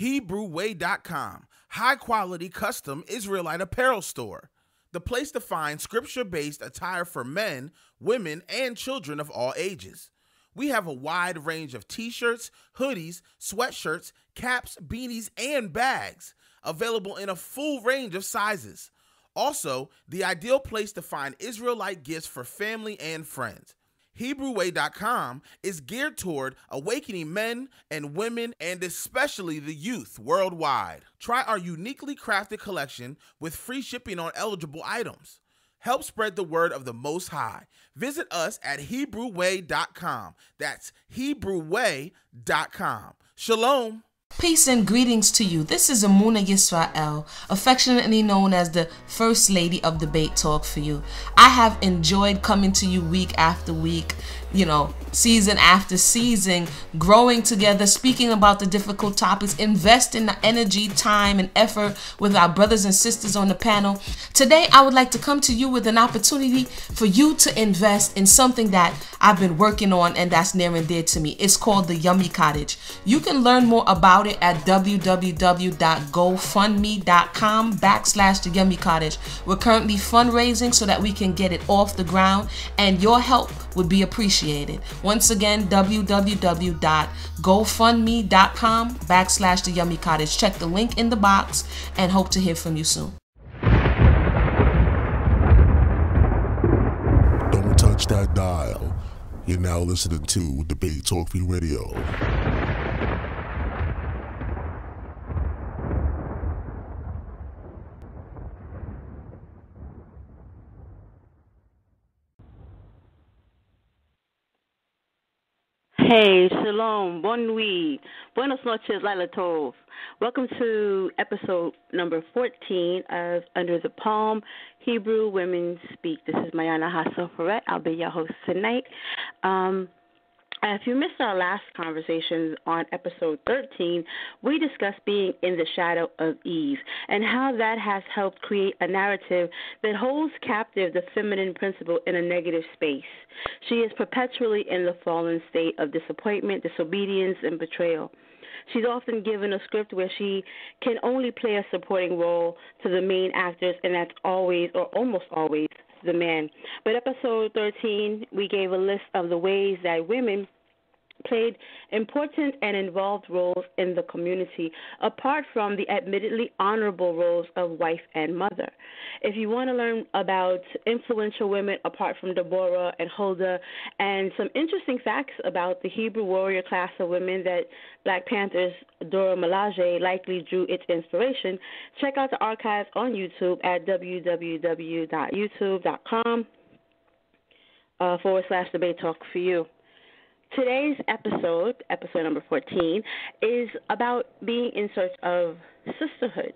HebrewWay.com, high-quality custom Israelite apparel store. The place to find scripture-based attire for men, women, and children of all ages. We have a wide range of t-shirts, hoodies, sweatshirts, caps, beanies, and bags, available in a full range of sizes. Also, the ideal place to find Israelite gifts for family and friends. HebrewWay.com is geared toward awakening men and women and especially the youth worldwide. Try our uniquely crafted collection with free shipping on eligible items. Help spread the word of the Most High. Visit us at HebrewWay.com. That's HebrewWay.com. Shalom. Peace and greetings to you. This is Amuna Yisrael, affectionately known as the First Lady of Debate Talk for you. I have enjoyed coming to you week after week, season after season, growing together, speaking about the difficult topics, investing the energy, time, and effort with our brothers and sisters on the panel. Today, I would like to come to you with an opportunity for you to invest in something that I've been working on and that's near and dear to me. It's called the Yummy Cottage. You can learn more about it at www.gofundme.com/the Yummy Cottage. We're currently fundraising so that we can get it off the ground, and your help would be appreciated. Once again, www.gofundme.com/the Yummy Cottage. Check the link in the box and hope to hear from you soon. Don't touch that dial. You're now listening to Debate Talk Free Radio. Hey, shalom, bon nuit, buenos noches, Lila Tov. Welcome to episode number 14 of Under the Palm, Hebrew Women Speak. This is Mayana Hassofaret. I'll be your host tonight. If you missed our last conversation on episode 13, we discussed being in the shadow of Eve and how that has helped create a narrative that holds captive the feminine principle in a negative space. She is perpetually in the fallen state of disappointment, disobedience, and betrayal. She's often given a script where she can only play a supporting role to the main actors, and that's always or almost always the man. But episode 13, we gave a list of the ways that women played important and involved roles in the community, apart from the admittedly honorable roles of wife and mother. If you want to learn about influential women apart from Deborah and Huldah, and some interesting facts about the Hebrew warrior class of women that Black Panther's Dora Milaje likely drew its inspiration, check out the archives on YouTube at www.youtube.com/debate talk for you. Today's episode number 14, is about being in search of sisterhood.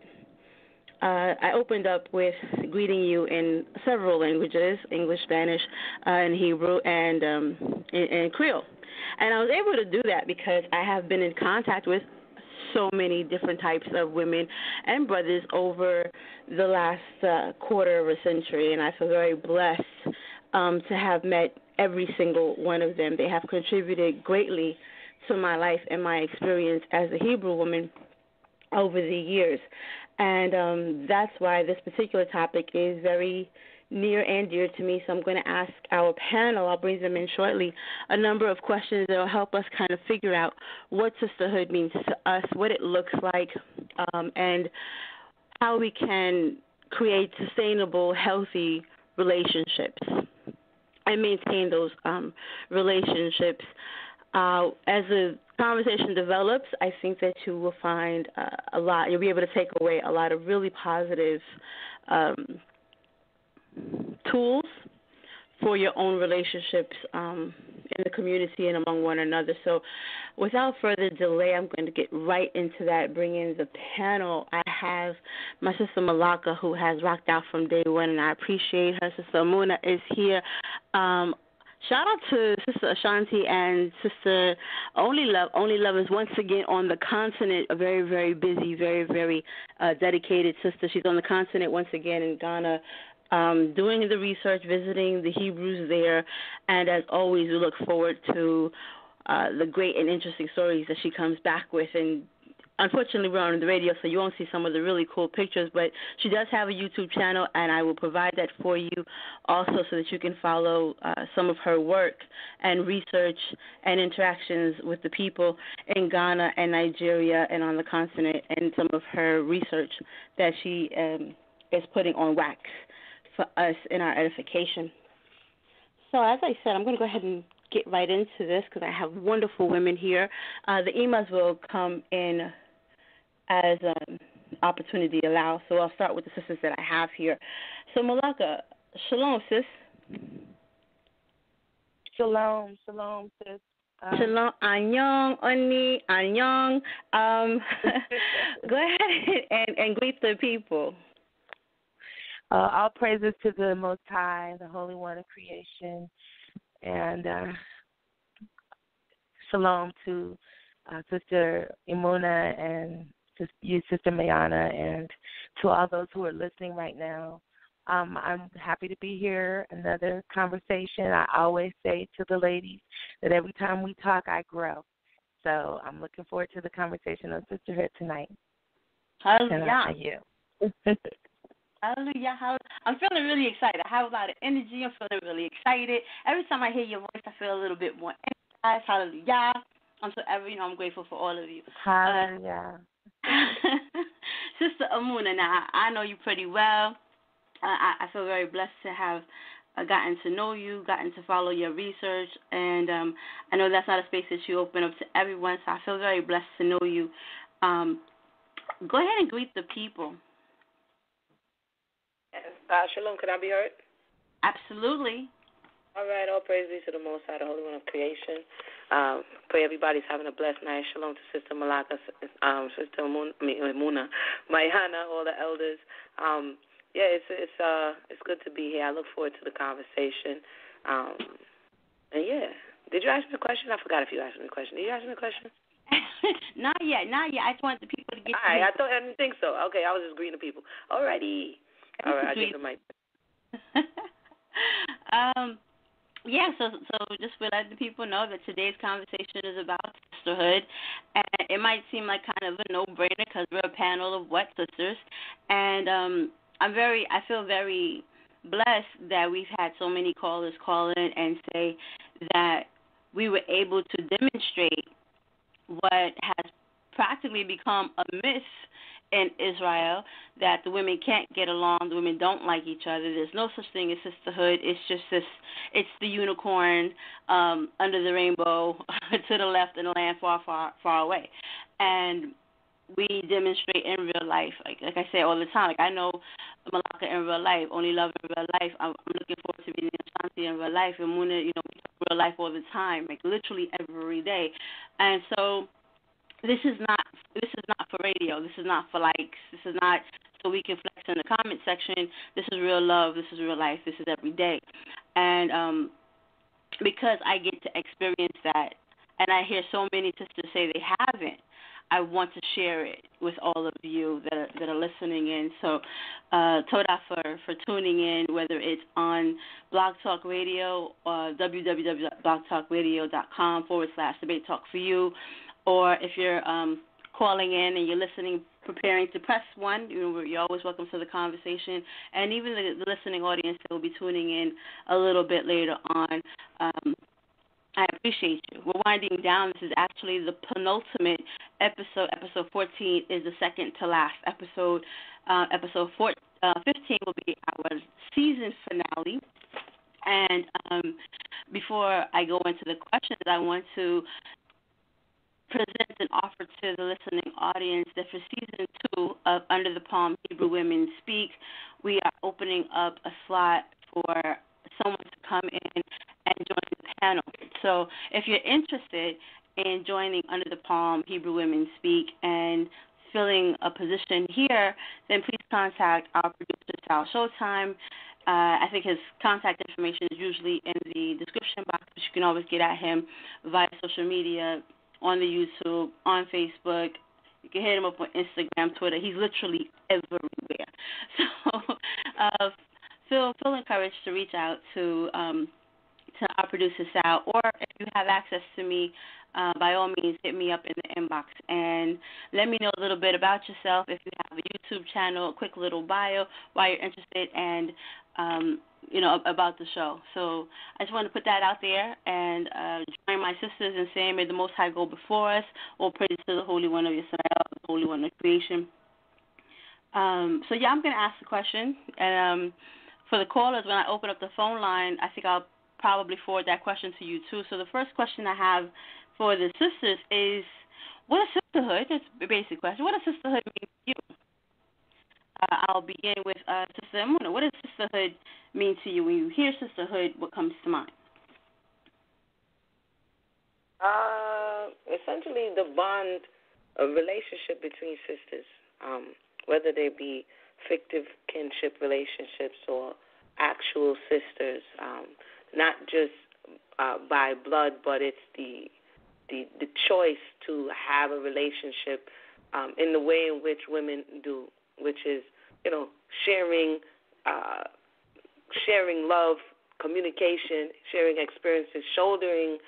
I opened up with greeting you in several languages, English, Spanish, and Hebrew, and in Creole. And I was able to do that because I have been in contact with so many different types of women and brothers over the last quarter of a century, and I feel very blessed to have met every single one of them. They have contributed greatly to my life and my experience as a Hebrew woman over the years. And that's why this particular topic is very near and dear to me. So I'm going to ask our panel, I'll bring them in shortly, a number of questions that will help us kind of figure out what sisterhood means to us, what it looks like, and how we can create sustainable, healthy relationships and maintain those relationships. As the conversation develops, I think that you will find a lot. You'll be able to take away a lot of really positive tools for your own relationships in the community and among one another. So without further delay, I'm going to get right into that, bring in the panel. I have my sister Malaka, who has rocked out from day one, and I appreciate her. Sister Amuna is here. Shout out to Sister Ashanti and Sister Only Love is once again on the continent, a very, very busy, very, very dedicated sister. She's on the continent once again in Ghana, doing the research, visiting the Hebrews there, and as always, we look forward to the great and interesting stories that she comes back with. And unfortunately, we're on the radio, so you won't see some of the really cool pictures, but she does have a YouTube channel, and I will provide that for you also so that you can follow some of her work and research and interactions with the people in Ghana and Nigeria and on the continent, and some of her research that she is putting on wax for us in our edification. So as I said, I'm going to go ahead and get right into this because I have wonderful women here. The emails will come in as opportunity allows. So I'll start with the sisters that I have here. So Malaka, shalom, sis. Shalom, sis. Shalom, Anyong, Oni, Anyong. Go ahead and greet the people. All praises to the Most High, the Holy One of creation, and shalom to Sister Imuna and you, Sister Mayana, and to all those who are listening right now. I'm happy to be here. Another conversation. I always say to the ladies that every time we talk, I grow. So I'm looking forward to the conversation on sisterhood tonight. Hallelujah. And Hallelujah. I'm feeling really excited. I have a lot of energy. I'm feeling really excited. Every time I hear your voice, I feel a little bit more energized. Hallelujah. I'm grateful for all of you. Hallelujah. Sister Amuna, now, I know you pretty well. I feel very blessed to have gotten to know you, gotten to follow your research, and I know that's not a space that you open up to everyone, so I feel very blessed to know you. Go ahead and greet the people. Shalom, can I be heard? Absolutely. All right, all praise be to the Most High, the Holy One of creation. Pray everybody's having a blessed night. Shalom to Sister Malaka, Sister Muna, Mayana, all the elders. It's good to be here. I look forward to the conversation. And yeah, did you ask me a question? I forgot if you asked me a question. Did you ask me a question? Not yet. I just want the people to get. All right, I didn't think so. Okay, I was just greeting the people. Alrighty. All right, I get the mic. So just to let the people know that today's conversation is about sisterhood, and it might seem like kind of a no-brainer because we're a panel of what sisters, and I feel very blessed that we've had so many callers call in and say that we were able to demonstrate what has practically become a myth in Israel, that the women can't get along, the women don't like each other. There's no such thing as sisterhood. It's just it's the unicorn under the rainbow to the left and the land far, far, far away. And we demonstrate in real life, like I say all the time. Like I know Malaka in real life, only love in real life. I'm looking forward to meeting Shanti in real life, and Muna, we talk real life all the time, like literally every day. And so This is not for radio. This is not for likes. This is not so we can flex in the comment section. This is real love. This is real life. This is every day. And because I get to experience that, and I hear so many sisters say they haven't, I want to share it with all of you that are listening in. So, Toda for tuning in, whether it's on Blog Talk Radio or www.blogtalkradio.com/debate talk for you. Or if you're calling in and you're listening, preparing to press 1, you're always welcome to the conversation. And even the listening audience that will be tuning in a little bit later on, I appreciate you. We're winding down. This is actually the penultimate episode. Episode 14 is the second to last episode. Episode 15 will be our season finale. And before I go into the questions, I want to present and offer to the listening audience that for season 2 of Under the Palm Hebrew Women Speak, we are opening up a slot for someone to come in and join the panel. So if you're interested in joining Under the Palm Hebrew Women Speak and filling a position here, then please contact our producer, Sal Showtime. I think his contact information is usually in the description box, but you can always get at him via social media, on the YouTube, on Facebook. You can hit him up on Instagram, Twitter. He's literally everywhere. So feel encouraged to reach out to to our producer Sal, or if you have access to me, by all means, hit me up in the inbox and let me know a little bit about yourself. If you have a YouTube channel, a quick little bio, why you're interested, and about the show. So I just want to put that out there and join my sisters in saying, may the Most High go before us. All praise to the Holy One of Israel, the Holy One of creation. I'm going to ask the question, and for the callers, when I open up the phone line, I think I'll probably forward that question to you too. So the first question I have for the sisters is, what is sisterhood? That's a basic question. What does sisterhood mean to you? I'll begin with Sister Amuna. What does sisterhood mean to you? When you hear sisterhood, what comes to mind? Essentially the bond, a relationship between sisters, whether they be fictive kinship relationships or actual sisters, not just by blood, but it's the choice to have a relationship in the way in which women do, which is, sharing love, communication, sharing experiences, shouldering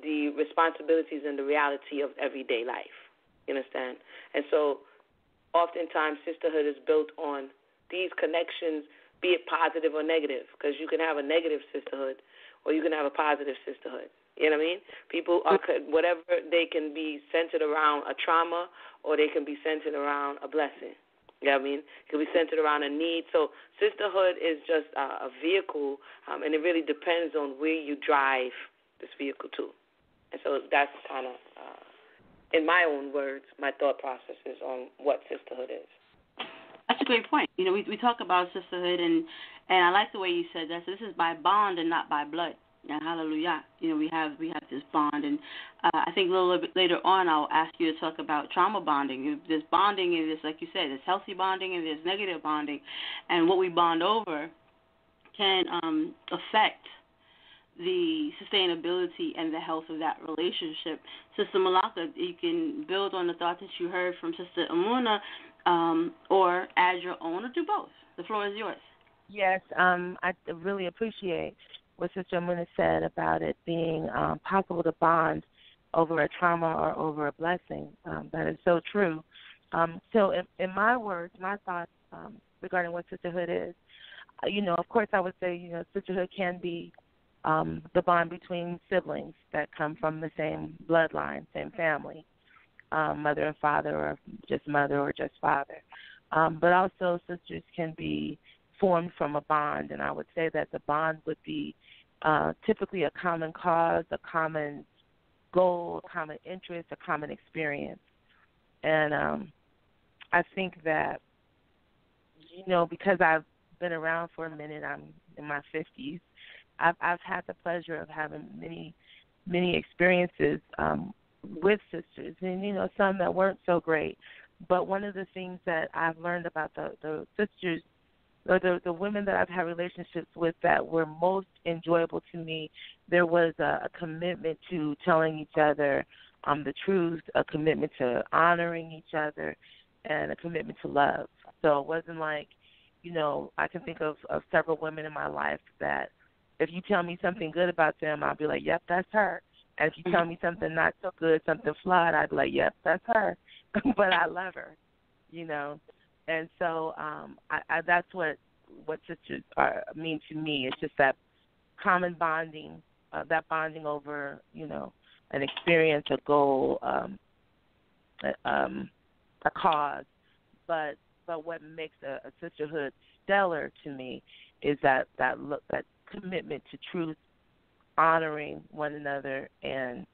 the responsibilities and the reality of everyday life. You understand? And so oftentimes sisterhood is built on these connections, be it positive or negative, because you can have a negative sisterhood or you can have a positive sisterhood. You know what I mean? People are, whatever, they can be centered around a trauma or they can be centered around a blessing. You know what I mean? It can be centered around a need. So sisterhood is just a vehicle, and it really depends on where you drive this vehicle to. And so that's kind of, in my own words, my thought process is on what sisterhood is. That's a great point. We talk about sisterhood, and I like the way you said that. So this is by bond and not by blood. Yeah, hallelujah. We have this bond, and I think a little bit later on I'll ask you to talk about trauma bonding. There's bonding, and there's, like you said, there's healthy bonding and there's negative bonding, and what we bond over can affect the sustainability and the health of that relationship. Sister Malaka, you can build on the thought that you heard from Sister Amuna, or add your own, or do both. The floor is yours. Yes, I really appreciate what Sister Amuna said about it being possible to bond over a trauma or over a blessing. That is so true. So in my words, my thoughts regarding what sisterhood is, of course I would say, sisterhood can be the bond between siblings that come from the same bloodline, same family, mother and father, or just mother or just father. But also sisters can be formed from a bond, and I would say that the bond would be typically a common cause, a common goal, a common interest, a common experience. And I think that, because I've been around for a minute, I'm in my 50s, I've had the pleasure of having many experiences with sisters, and some that weren't so great. But one of the things that I've learned about the sisters, or the women that I've had relationships with that were most enjoyable to me, there was a commitment to telling each other the truth, a commitment to honoring each other, and a commitment to love. So it wasn't like, I can think of several women in my life that if you tell me something good about them, I'll be like, yep, that's her. And if you tell me something not so good, something flawed, I'd be like, yep, that's her. But I love her, And so I that's what sisters mean to me. It's just that common bonding, that bonding over, an experience, a goal, a cause. But what makes a sisterhood stellar to me is that commitment to truth, honoring one another, and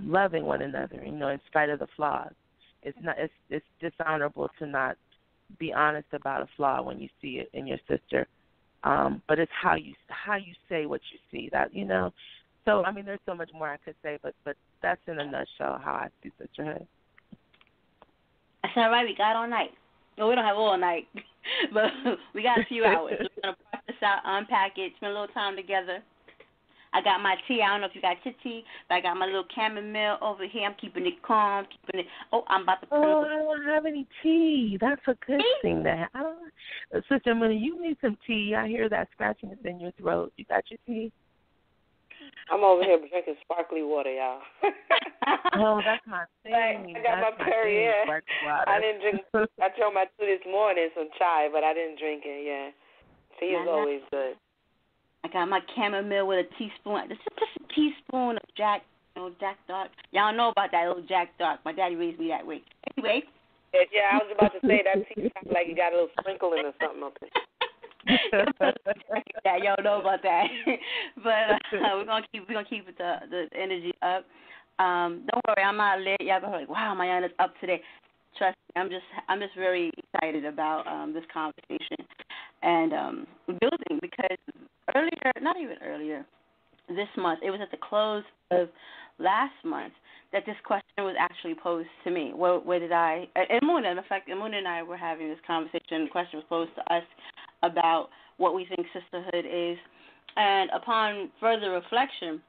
loving one another, in spite of the flaws. It's dishonorable to not be honest about a flaw when you see it in your sister. But it's how you say what you see. That So there's so much more I could say, but that's in a nutshell how I see sisterhood. That's all right. We got all night. No, we don't have all night, but we got a few hours. We're gonna process out, unpack it, spend a little time together. I got my tea. I don't know if you got your tea, but I got my little chamomile over here. I'm keeping it calm, I'm about to. I don't have any tea. That's a good thing. That Sister Mooney, you need some tea. I hear that scratchiness in your throat. You got your tea? I'm over here drinking sparkly water, y'all. Oh, that's my thing. I got my Perrier. Yeah. I didn't drink. I told my two this morning some chai, but I didn't drink it. Yeah, tea is always good. I got my chamomile with a teaspoon, just a teaspoon of Jack Dark. Y'all know about that little Jack Dark. My daddy raised me that way. Anyway. Yeah, I was about to say that tea sounds like you got a little sprinkle in or something up there. Yeah, y'all know about that. But we're gonna keep the energy up. Don't worry, I'm not lit. Y'all gonna be like, wow, Mayana's up today. Trust me, I'm just very excited about this conversation and building, because earlier this month, it was at the close of last month that this question was actually posed to me. Where did I, and Muna, in fact, Muna and I were having this conversation. The question was posed to us about what we think sisterhood is. And upon further reflection,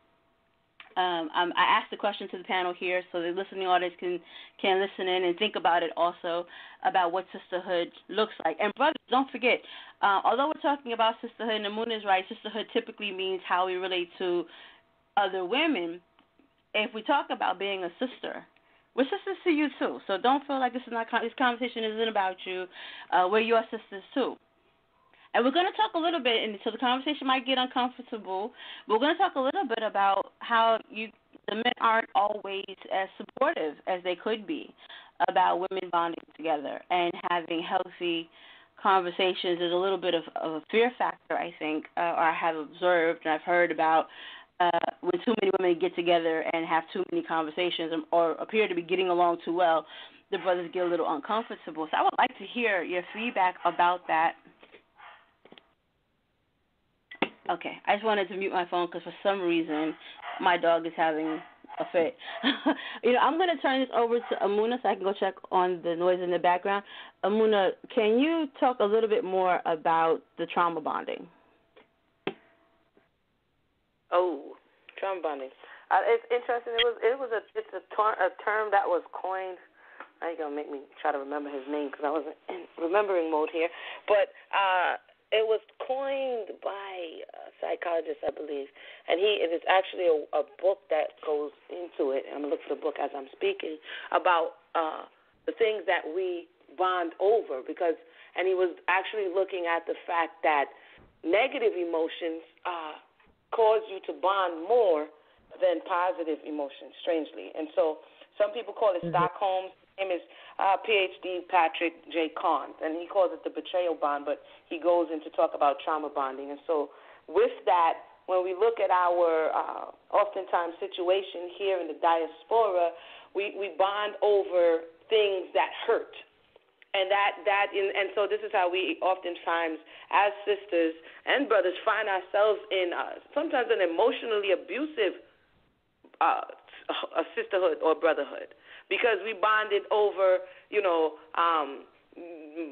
I asked the question to the panel here so the listening audience can listen in and think about it also, about what sisterhood looks like. And brothers, don't forget, although we're talking about sisterhood, and Muna is right, sisterhood typically means how we relate to other women. If we talk about being a sister, we're sisters to you too. So don't feel like this conversation isn't about you. We're your sisters too. And we're going to talk a little bit, and so the conversation might get uncomfortable. We're going to talk a little bit about how the men aren't always as supportive as they could be about women bonding together and having healthy conversations. There's a little bit of a fear factor, I think, or I have observed and I've heard about when too many women get together and have too many conversations or appear to be getting along too well, the brothers get a little uncomfortable. So I would like to hear your feedback about that. Okay, I just wanted to mute my phone because for some reason my dog is having a fit. I'm going to turn this over to Amuna so I can go check on the noise in the background. Amuna, can you talk a little bit more about the trauma bonding? Oh, trauma bonding. It's interesting. It's a term that was coined. Now you're gonna make me try to remember his name because I wasn't in remembering mode here. But it was coined by a psychologist, I believe, and it is actually a book that goes into it. I'm gonna look for the book as I'm speaking about the things that we bond over, and he was actually looking at the fact that negative emotions cause you to bond more than positive emotions, strangely. And so some people call it Stockholm. His name is PhD Patrick J. Kahn, and he calls it the betrayal bond, but he goes in to talk about trauma bonding. And so with that, when we look at our oftentimes situation here in the diaspora, we bond over things that hurt. And so this is how we oftentimes, as sisters and brothers, find ourselves in sometimes an emotionally abusive a sisterhood or brotherhood, because we bonded over,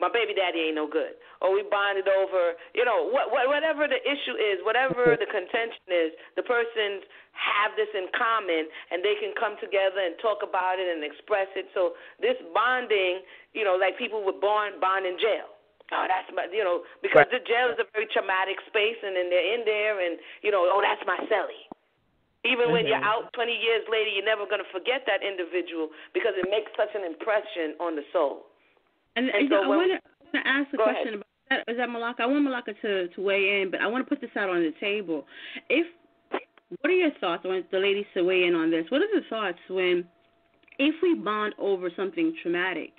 my baby daddy ain't no good, or we bonded over, whatever the issue is, whatever the contention is, the persons have this in common, and they can come together and talk about it and express it. So this bonding, like people would bond in jail. Oh, that's my, because the jail is a very traumatic space, and then they're in there, and that's my cellie. Even when you're out 20 years later, you're never going to forget that individual because it makes such an impression on the soul. And so I want to ask a question about that. Is that Malaka? I want Malaka to weigh in, but I want to put this out on the table. What are your thoughts? I want the ladies to weigh in on this. What are the thoughts if we bond over something traumatic,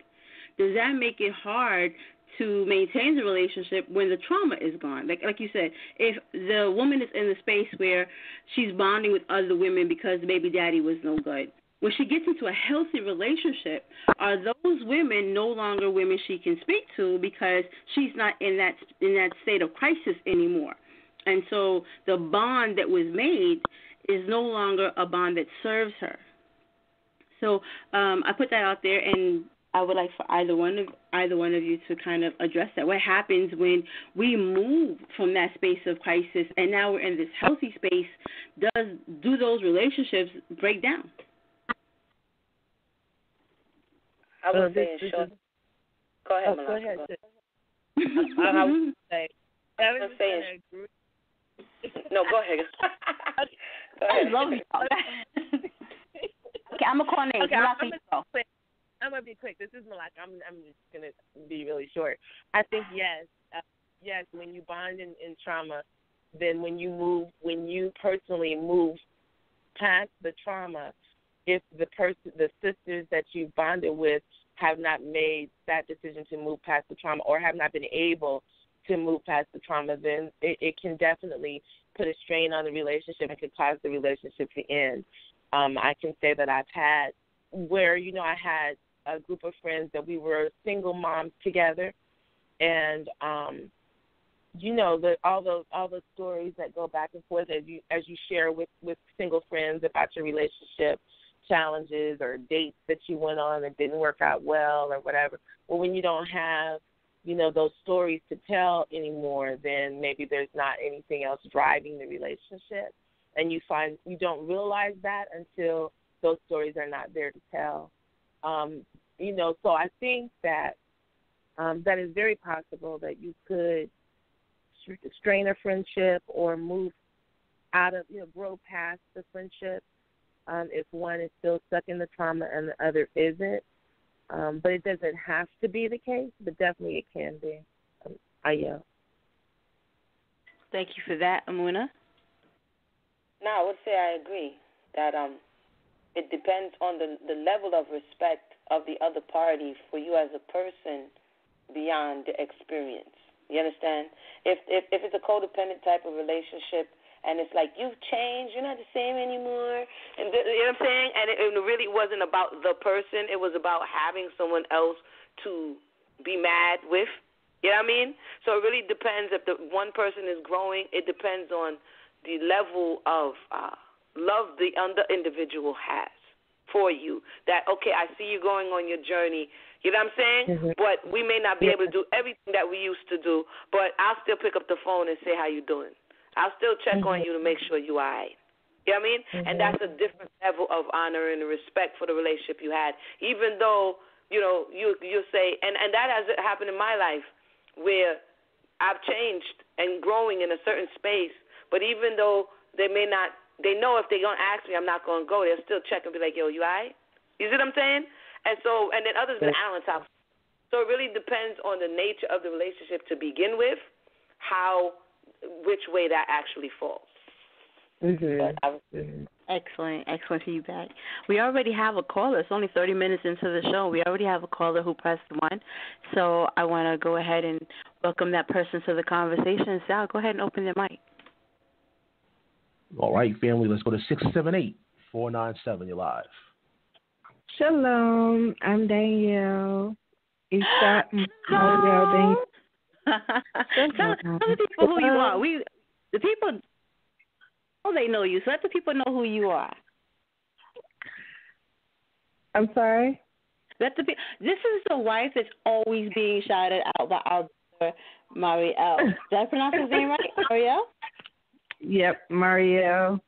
does that make it hard to maintain the relationship when the trauma is gone? Like you said, if the woman is in the space where she's bonding with other women because the baby daddy was no good, when she gets into a healthy relationship, are those women no longer women she can speak to because she's not in that state of crisis anymore? And so the bond that was made is no longer a bond that serves her. So I put that out there, and I would like for either one of you to kind of address that. What happens when we move from that space of crisis and now we're in this healthy space? Do those relationships break down? I was saying, sure. Go ahead, Malaka. Go ahead. would say, I was just going to agree. No, go ahead. Go ahead. I love you. Okay, I'm going to call names. Okay, I'm going to be quick. This is Malaka. I'm just going to be really short. I think, yes, when you bond in trauma, then when you personally move past the trauma, if the sisters that you bonded with have not made that decision to move past the trauma or have not been able to move past the trauma, then it can definitely put a strain on the relationship and could cause the relationship to end. I can say that I've had where, I had a group of friends that we were single moms together, and all the stories that go back and forth as you share with single friends about your relationship challenges or dates that you went on that didn't work out well or whatever. Well, when you don't have, those stories to tell anymore, then maybe there's not anything else driving the relationship. And you don't realize that until those stories are not there to tell. So I think that that is very possible that you could strain a friendship or move out of, grow past the friendship if one is still stuck in the trauma and the other isn't. But it doesn't have to be the case, but definitely it can be. I yell. Thank you for that, Amuna. No, I would say I agree that it depends on the level of respect of the other party for you as a person beyond the experience. You understand? If it's a codependent type of relationship, and it's like, you've changed, you're not the same anymore, and you know what I'm saying? And it really wasn't about the person. It was about having someone else to be mad with. You know what I mean? So it really depends if the one person is growing. It depends on the level of love the other individual has for you. That, okay, I see you going on your journey. You know what I'm saying? Mm-hmm. But we may not be able to do everything that we used to do, but I'll still pick up the phone and say, how you doing? I'll still check on you to make sure you're all right. You know what I mean? Mm-hmm. And that's a different level of honor and respect for the relationship you had. Even though, you'll say, and that has happened in my life where I've changed and growing in a certain space, but even though they know if they're going to ask me, I'm not going to go, they'll still check and be like, yo, you all right? You see what I'm saying? And then others been on top. So it really depends on the nature of the relationship to begin with, which way that actually falls. Mm-hmm. Excellent feedback. We already have a caller. It's only 30 minutes into the show. We already have a caller who pressed 1. So I want to go ahead and welcome that person to the conversation. Sal, go ahead and open your mic. All right, family, let's go to 678-497. You're live. Shalom. I'm Danielle. Tell the people who you are. The people, they know you, so let the people know who you are. I'm sorry? This is the wife that's always being shouted out by our brother, Marielle. Did I pronounce his name right? Marielle? Yep, Marielle.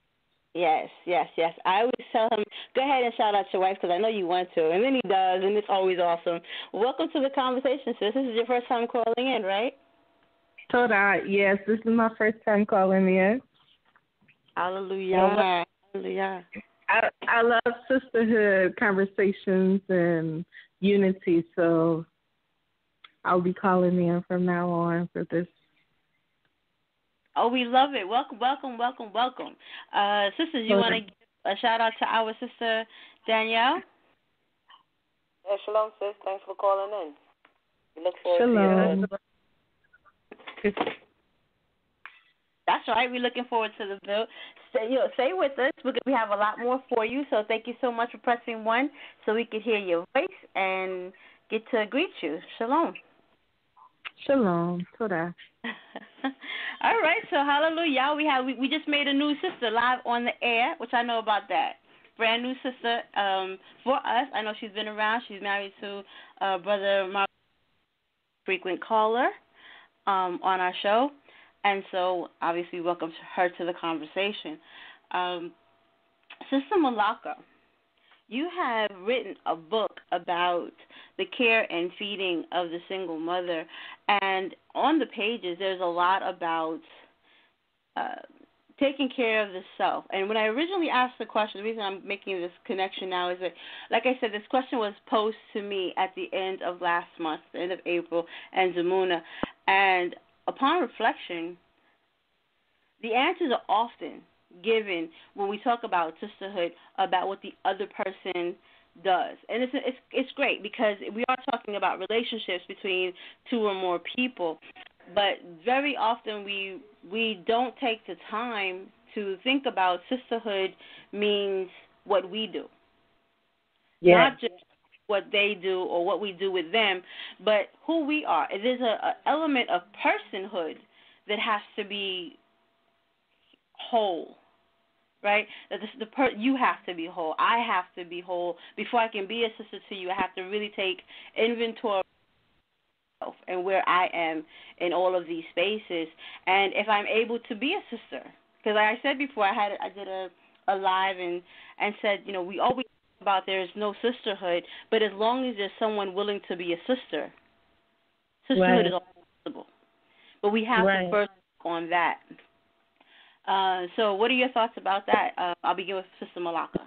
Yes. I always tell him, go ahead and shout out your wife because I know you want to. And then he does, and it's always awesome. Welcome to the conversation, sis. This is your first time calling in, right? Toda, yes, this is my first time calling in. Hallelujah. I love sisterhood conversations and unity, so I'll be calling in from now on for this. Oh, we love it. Welcome. Sisters, you want to give a shout-out to our sister, Danielle? Yeah, shalom, sis. Thanks for calling in. We look forward to you. That's right. We're looking forward to the bill. Stay with us. We have a lot more for you, so thank you so much for pressing 1 so we could hear your voice and get to greet you. Shalom. Shalom. Toda. All right, so hallelujah. We just made a new sister live on the air, which I know about that. Brand new sister for us. I know she's been around. She's married to Brother Mark, frequent caller on our show. And so, obviously, welcome her to the conversation. Sister Malaka, you have written a book about the care and feeding of the single mother. And on the pages, there's a lot about taking care of the self. And when I originally asked the question, the reason I'm making this connection now is that, like I said, this question was posed to me at the end of last month, the end of April, and Zamuna. And upon reflection, the answers are often given when we talk about sisterhood, about what the other person does. And it's great because we are talking about relationships between two or more people, but very often we don't take the time to think about sisterhood means what we do. Yeah. Not just what they do or what we do with them, but who we are. There's an element of personhood that has to be whole. Right? That you have to be whole. I have to be whole. Before I can be a sister to you, I have to really take inventory of myself and where I am in all of these spaces. And if I'm able to be a sister, because like I said before, I did a live and said, you know, we always talk about there's no sisterhood, but as long as there's someone willing to be a sister, sisterhood is all possible. But we have to first work on that. So what are your thoughts about that? I'll begin with Sister Malaka.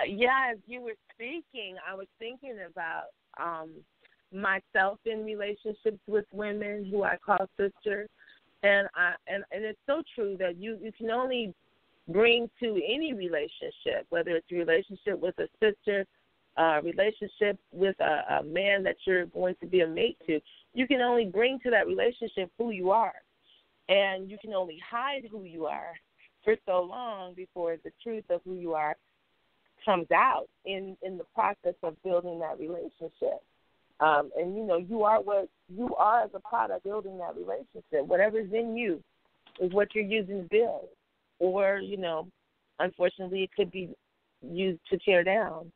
Yeah, as you were speaking, I was thinking about myself in relationships with women who I call sisters. And it's so true that you can only bring to any relationship, whether it's a relationship with a sister, a relationship with a man that you're going to be a mate to, you can only bring to that relationship who you are. And you can only hide who you are for so long before the truth of who you are comes out in the process of building that relationship. And, you know, you are what you are as a product building that relationship. Whatever's in you is what you're using to build. Or, you know, unfortunately, it could be used to tear down.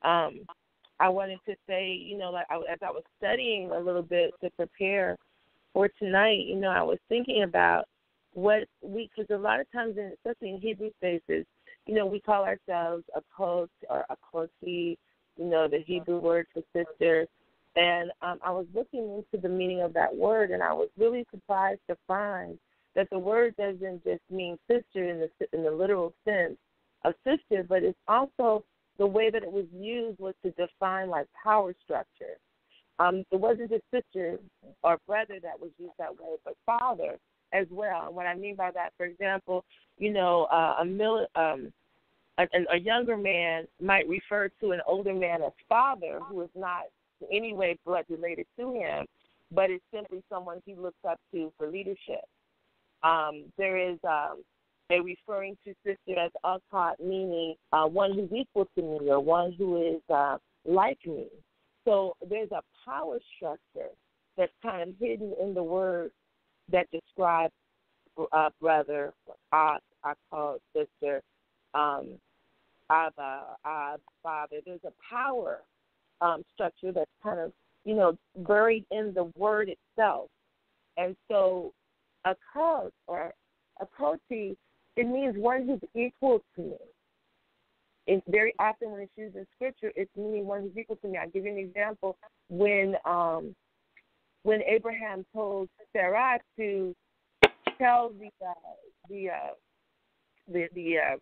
I wanted to say, you know, like as I was studying a little bit to prepare for tonight, you know, I was thinking about because a lot of times, especially in Hebrew spaces, you know, we call ourselves a kot or a koti, you know, the Hebrew word for sister. And I was looking into the meaning of that word, and I was really surprised to find that the word doesn't just mean sister in the literal sense of sister, but it's also the way that it was used was to define like power structure. It wasn't just sister or brother that was used that way, but father as well. And what I mean by that, for example, you know, a younger man might refer to an older man as father, who is not in any way blood related to him, but is simply someone he looks up to for leadership. There is a referring to sister as akhat, meaning one who's equal to me or one who is like me. So there's a power structure that's kind of hidden in the word that describes brother, I call sister, Abba, father. There's a power structure that's kind of, you know, buried in the word itself. And so a kot or a koti, it means one who's equal to me. It's very often when it's used in Scripture, it's meaning one who's equal to me. I'll give you an example. When Abraham told Sarah to tell the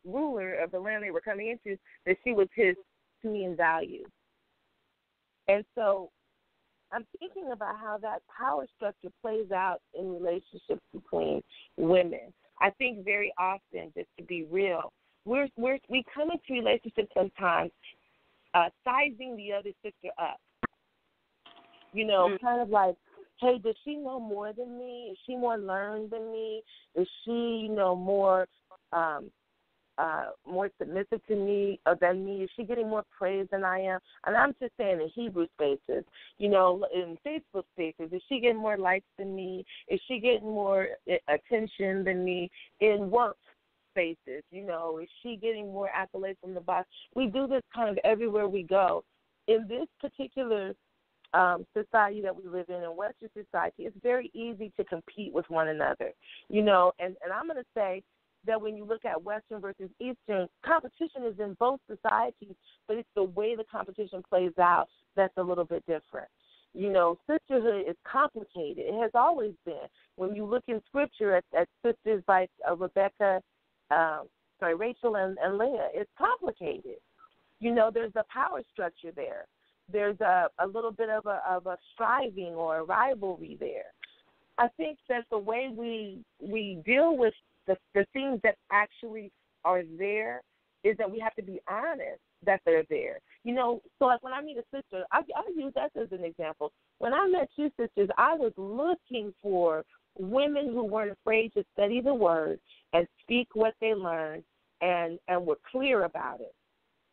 ruler of the land they were coming into that she was his to me in value. And so I'm thinking about how that power structure plays out in relationships between women. I think very often, just to be real, we come into relationships sometimes sizing the other sister up. You know, kind of like, hey, does she know more than me? Is she more learned than me? Is she, you know, more submissive to me than me? Is she getting more praise than I am? And I'm just saying in Hebrew spaces, you know, in Facebook spaces, is she getting more likes than me? Is she getting more attention than me? In work spaces, you know, is she getting more accolades from the boss? We do this kind of everywhere we go. In this particular society that we live in Western society, it's very easy to compete with one another, you know, and I'm going to say that when you look at Western versus Eastern, competition is in both societies, but it's the way the competition plays out that's a little bit different. You know, sisterhood is complicated. It has always been. When you look in Scripture at sisters like Rachel and Leah, it's complicated. You know, there's a power structure there. There's a little bit of a striving or a rivalry there. I think that the way we deal with the things that actually are there is that we have to be honest that they're there. You know, so like when I meet a sister, I'll use that as an example. When I met you sisters, I was looking for women who weren't afraid to study the word and speak what they learned and were clear about it.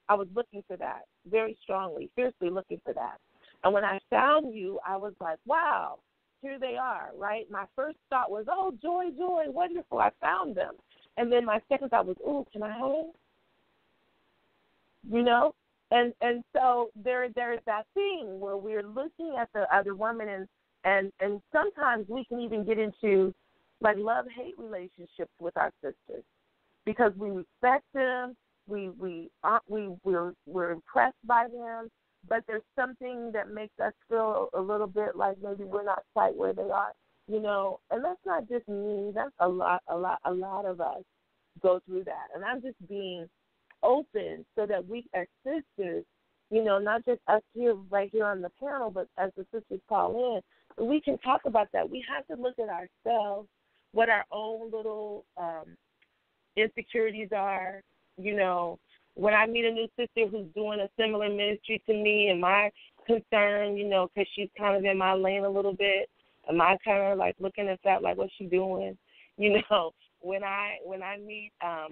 I was looking for that very strongly, fiercely looking for that. And when I found you, I was like, wow, here they are, right? My first thought was, oh, joy, wonderful, I found them. And then my second thought was, ooh, can I hang? You know? And so there's that thing where we're looking at the other woman and sometimes we can even get into like love-hate relationships with our sisters because we respect them, we're impressed by them, but there's something that makes us feel a little bit like maybe we're not quite where they are, you know. And that's not just me. That's a lot of us go through that. And I'm just being open so that we as sisters, you know, not just us here right here on the panel, but as the sisters call in, we can talk about that. We have to look at ourselves, what our own little insecurities are, you know. When I meet a new sister who's doing a similar ministry to me, and my concern, you know, because she's kind of in my lane a little bit, am I kind of like looking at that, like what's she doing? You know, when I meet a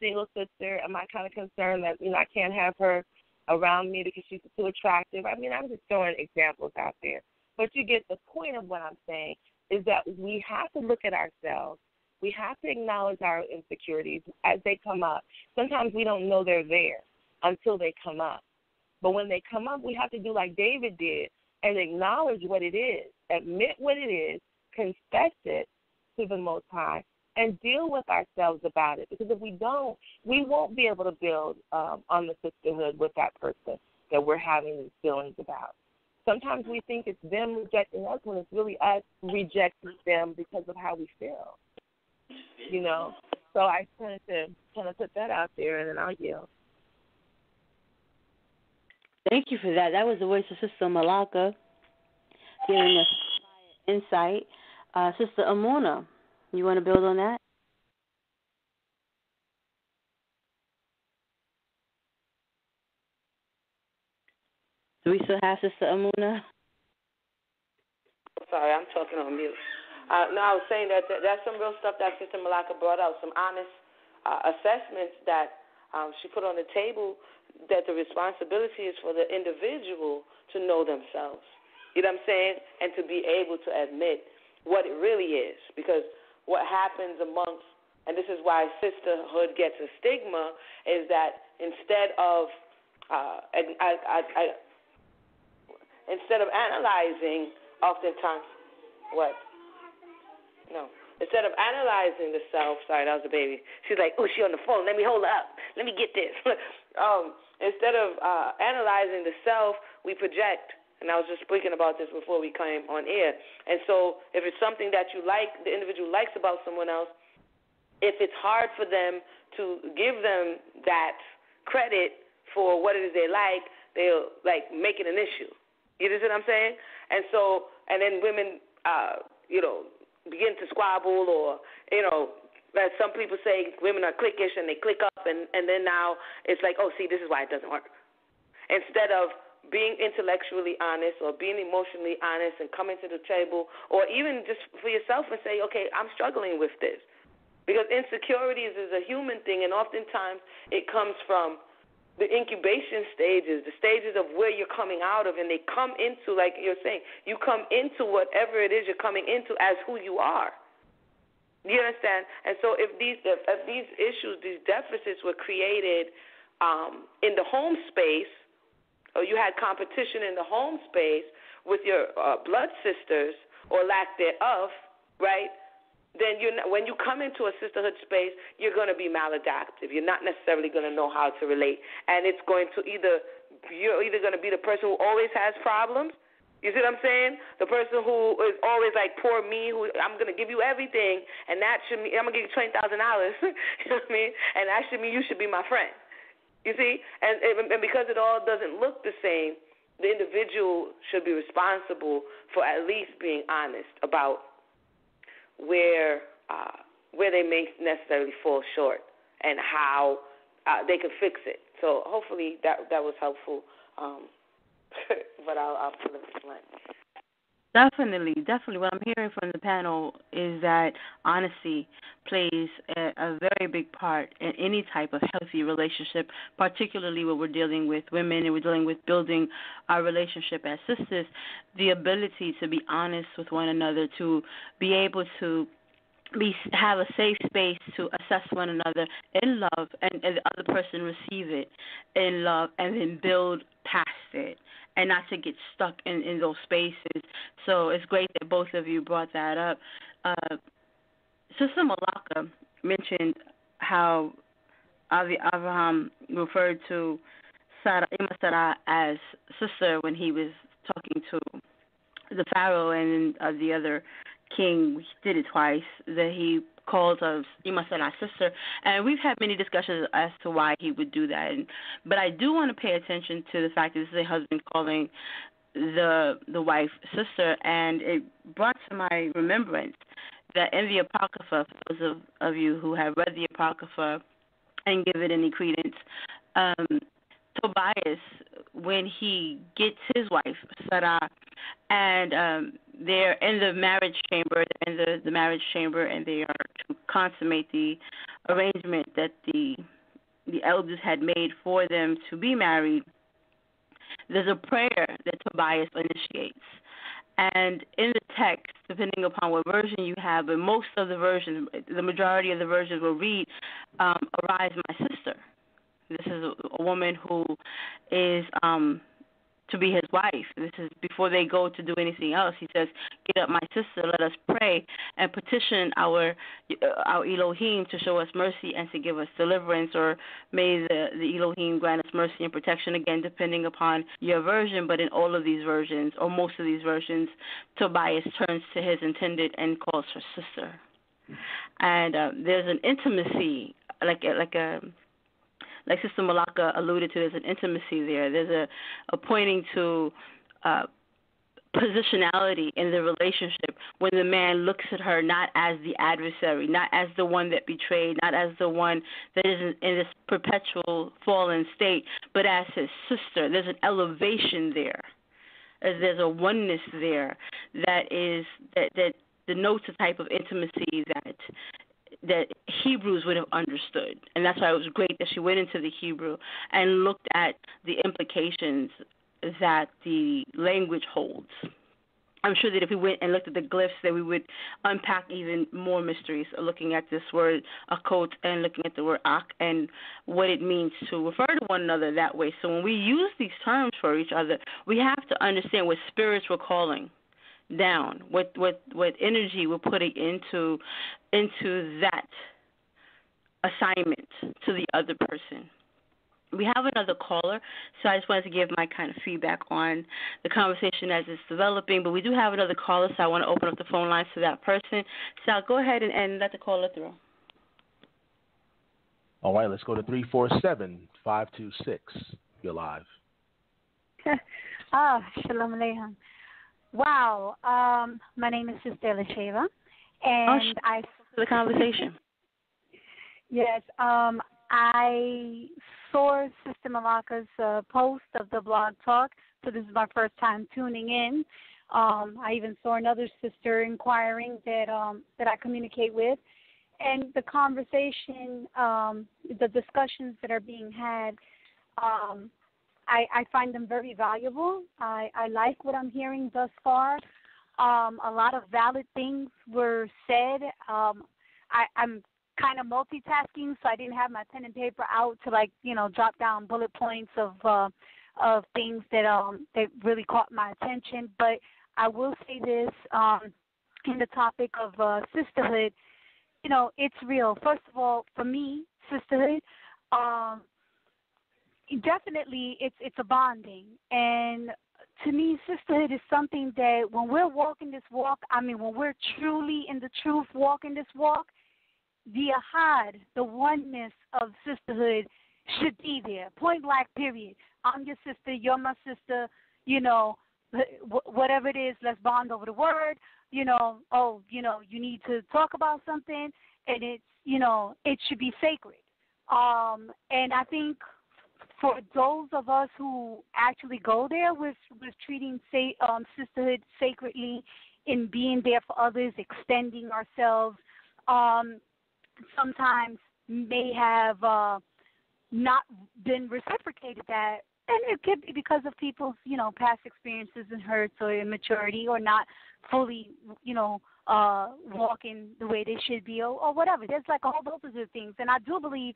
single sister, am I kind of concerned that, you know, I can't have her around me because she's too attractive? I mean, I'm just throwing examples out there. But you get the point of what I'm saying is that we have to look at ourselves. We have to acknowledge our insecurities as they come up. Sometimes we don't know they're there until they come up. But when they come up, we have to do like David did and acknowledge what it is, admit what it is, confess it to the Most High, and deal with ourselves about it. Because if we don't, we won't be able to build on the sisterhood with that person that we're having these feelings about. Sometimes we think it's them rejecting us when it's really us rejecting them because of how we feel. You know, so I wanted to kind of put that out there, and then I'll yield. Thank you for that. That was the voice of Sister Malaka giving us insight. Sister Amona, you want to build on that? Do we still have Sister Amona? Sorry, I'm talking on mute. No, I was saying that that's some real stuff that Sister Malaka brought out, some honest assessments that she put on the table, that the responsibility is for the individual to know themselves. You know what I'm saying? And to be able to admit what it really is. Because what happens amongst, and this is why sisterhood gets a stigma, is that instead of analyzing, oftentimes, what? No. Instead of analyzing the self, sorry, that was the baby. She's like, oh, she on the phone. Let me hold her up. Let me get this. Instead of analyzing the self, we project. And I was just speaking about this before we came on air. And so if it's something that you like, the individual likes about someone else, if it's hard for them to give them that credit for what it is they like, they'll, like, make it an issue. You know what I'm saying? And so, and then women, begin to squabble, or, as some people say, women are cliquish and they click up, and then now it's like, oh, see, this is why it doesn't work. Instead of being intellectually honest or being emotionally honest and coming to the table, or even just for yourself and say, okay, I'm struggling with this. Because insecurities is a human thing, and oftentimes it comes from the incubation stages, the stages of where you're coming out of, and they come into, like you're saying, you come into whatever it is you're coming into as who you are. You understand? And so if these issues, these deficits were created in the home space, or you had competition in the home space with your blood sisters or lack thereof, right? then when you come into a sisterhood space, you're going to be maladaptive. You're not necessarily going to know how to relate. And it's going to you're either going to be the person who always has problems. You see what I'm saying? The person who is always like, poor me, who I'm going to give you everything, and that should mean I'm going to give you $20,000. You know what I mean? And that should mean you should be my friend. You see? And because it all doesn't look the same, the individual should be responsible for at least being honest about where they may necessarily fall short and how they can fix it. So hopefully that was helpful. But I'll put it this way. Definitely. What I'm hearing from the panel is that honesty plays a very big part in any type of healthy relationship, particularly when we're dealing with women and we're dealing with building our relationship as sisters. The ability to be honest with one another, to be able to have a safe space to assess one another in love, and the other person receive it in love, and then build past it, and not to get stuck in those spaces. So it's great that both of you brought that up. Sister Malaka mentioned how Abraham referred to Sarah as sister when he was talking to the Pharaoh and the other king. He did it twice, that he called us Sarah's sister. And we've had many discussions as to why he would do that. But I do want to pay attention to the fact that this is a husband calling the wife sister, and it brought to my remembrance that in the Apocrypha, for those of you who have read the Apocrypha and give it any credence, Tobias, when he gets his wife, Sarah, and they're in the marriage chamber, and they are to consummate the arrangement that the elders had made for them to be married, there's a prayer that Tobias initiates. And in the text, depending upon what version you have, but most of the versions, the majority of the versions will read, "Arise, my sister." This is a woman who is to be his wife. This is before they go to do anything else. He says, "Get up, my sister, let us pray and petition our Elohim to show us mercy and to give us deliverance," or may the Elohim grant us mercy and protection, again, depending upon your version. But in all of these versions, or most of these versions, Tobias turns to his intended and calls her sister. And there's an intimacy, like Sister Malaka alluded to, there's an intimacy there. There's a pointing to positionality in the relationship when the man looks at her not as the adversary, not as the one that betrayed, not as the one that is in this perpetual fallen state, but as his sister. There's an elevation there. There's a oneness there that denotes a type of intimacy that Hebrews would have understood. And that's why it was great that she went into the Hebrew and looked at the implications that the language holds. I'm sure that if we went and looked at the glyphs, that we would unpack even more mysteries, looking at this word akot and looking at the word ak and what it means to refer to one another that way. So when we use these terms for each other, we have to understand what spirits we're calling down, what energy we're putting into that assignment to the other person. We have another caller, so I just wanted to give my kind of feedback on the conversation as it's developing. But we do have another caller, so I want to open up the phone lines to that person. So I'll go ahead and let the caller through. All right, let's go to 347-526. You're live. Shalom Aleichem. Wow. My name is Sister Lasheva, and I for the conversation. Yes. I saw Sister Malaka's post of the blog talk, so this is my first time tuning in. I even saw another sister inquiring that I communicate with, and the conversation, the discussions that are being had. I find them very valuable. I like what I'm hearing thus far. A lot of valid things were said. I'm kind of multitasking, so I didn't have my pen and paper out to jot down bullet points of things that really caught my attention. But I will say this: in the topic of sisterhood, it's real. First of all, for me, sisterhood, definitely it's a bonding. And to me, sisterhood is something that when we're walking this walk, when we're truly in the truth walking this walk, the ahad, the oneness of sisterhood should be there. Point blank, period. I'm your sister, you're my sister, whatever it is, let's bond over the word. You need to talk about something, and it should be sacred. And I think for those of us who actually go there with treating sisterhood sacredly, in being there for others, extending ourselves, sometimes may have not been reciprocated that. And it could be because of people's, past experiences and hurts or immaturity, or not fully, walking the way they should be, or whatever. There's like a whole multitude of things. And I do believe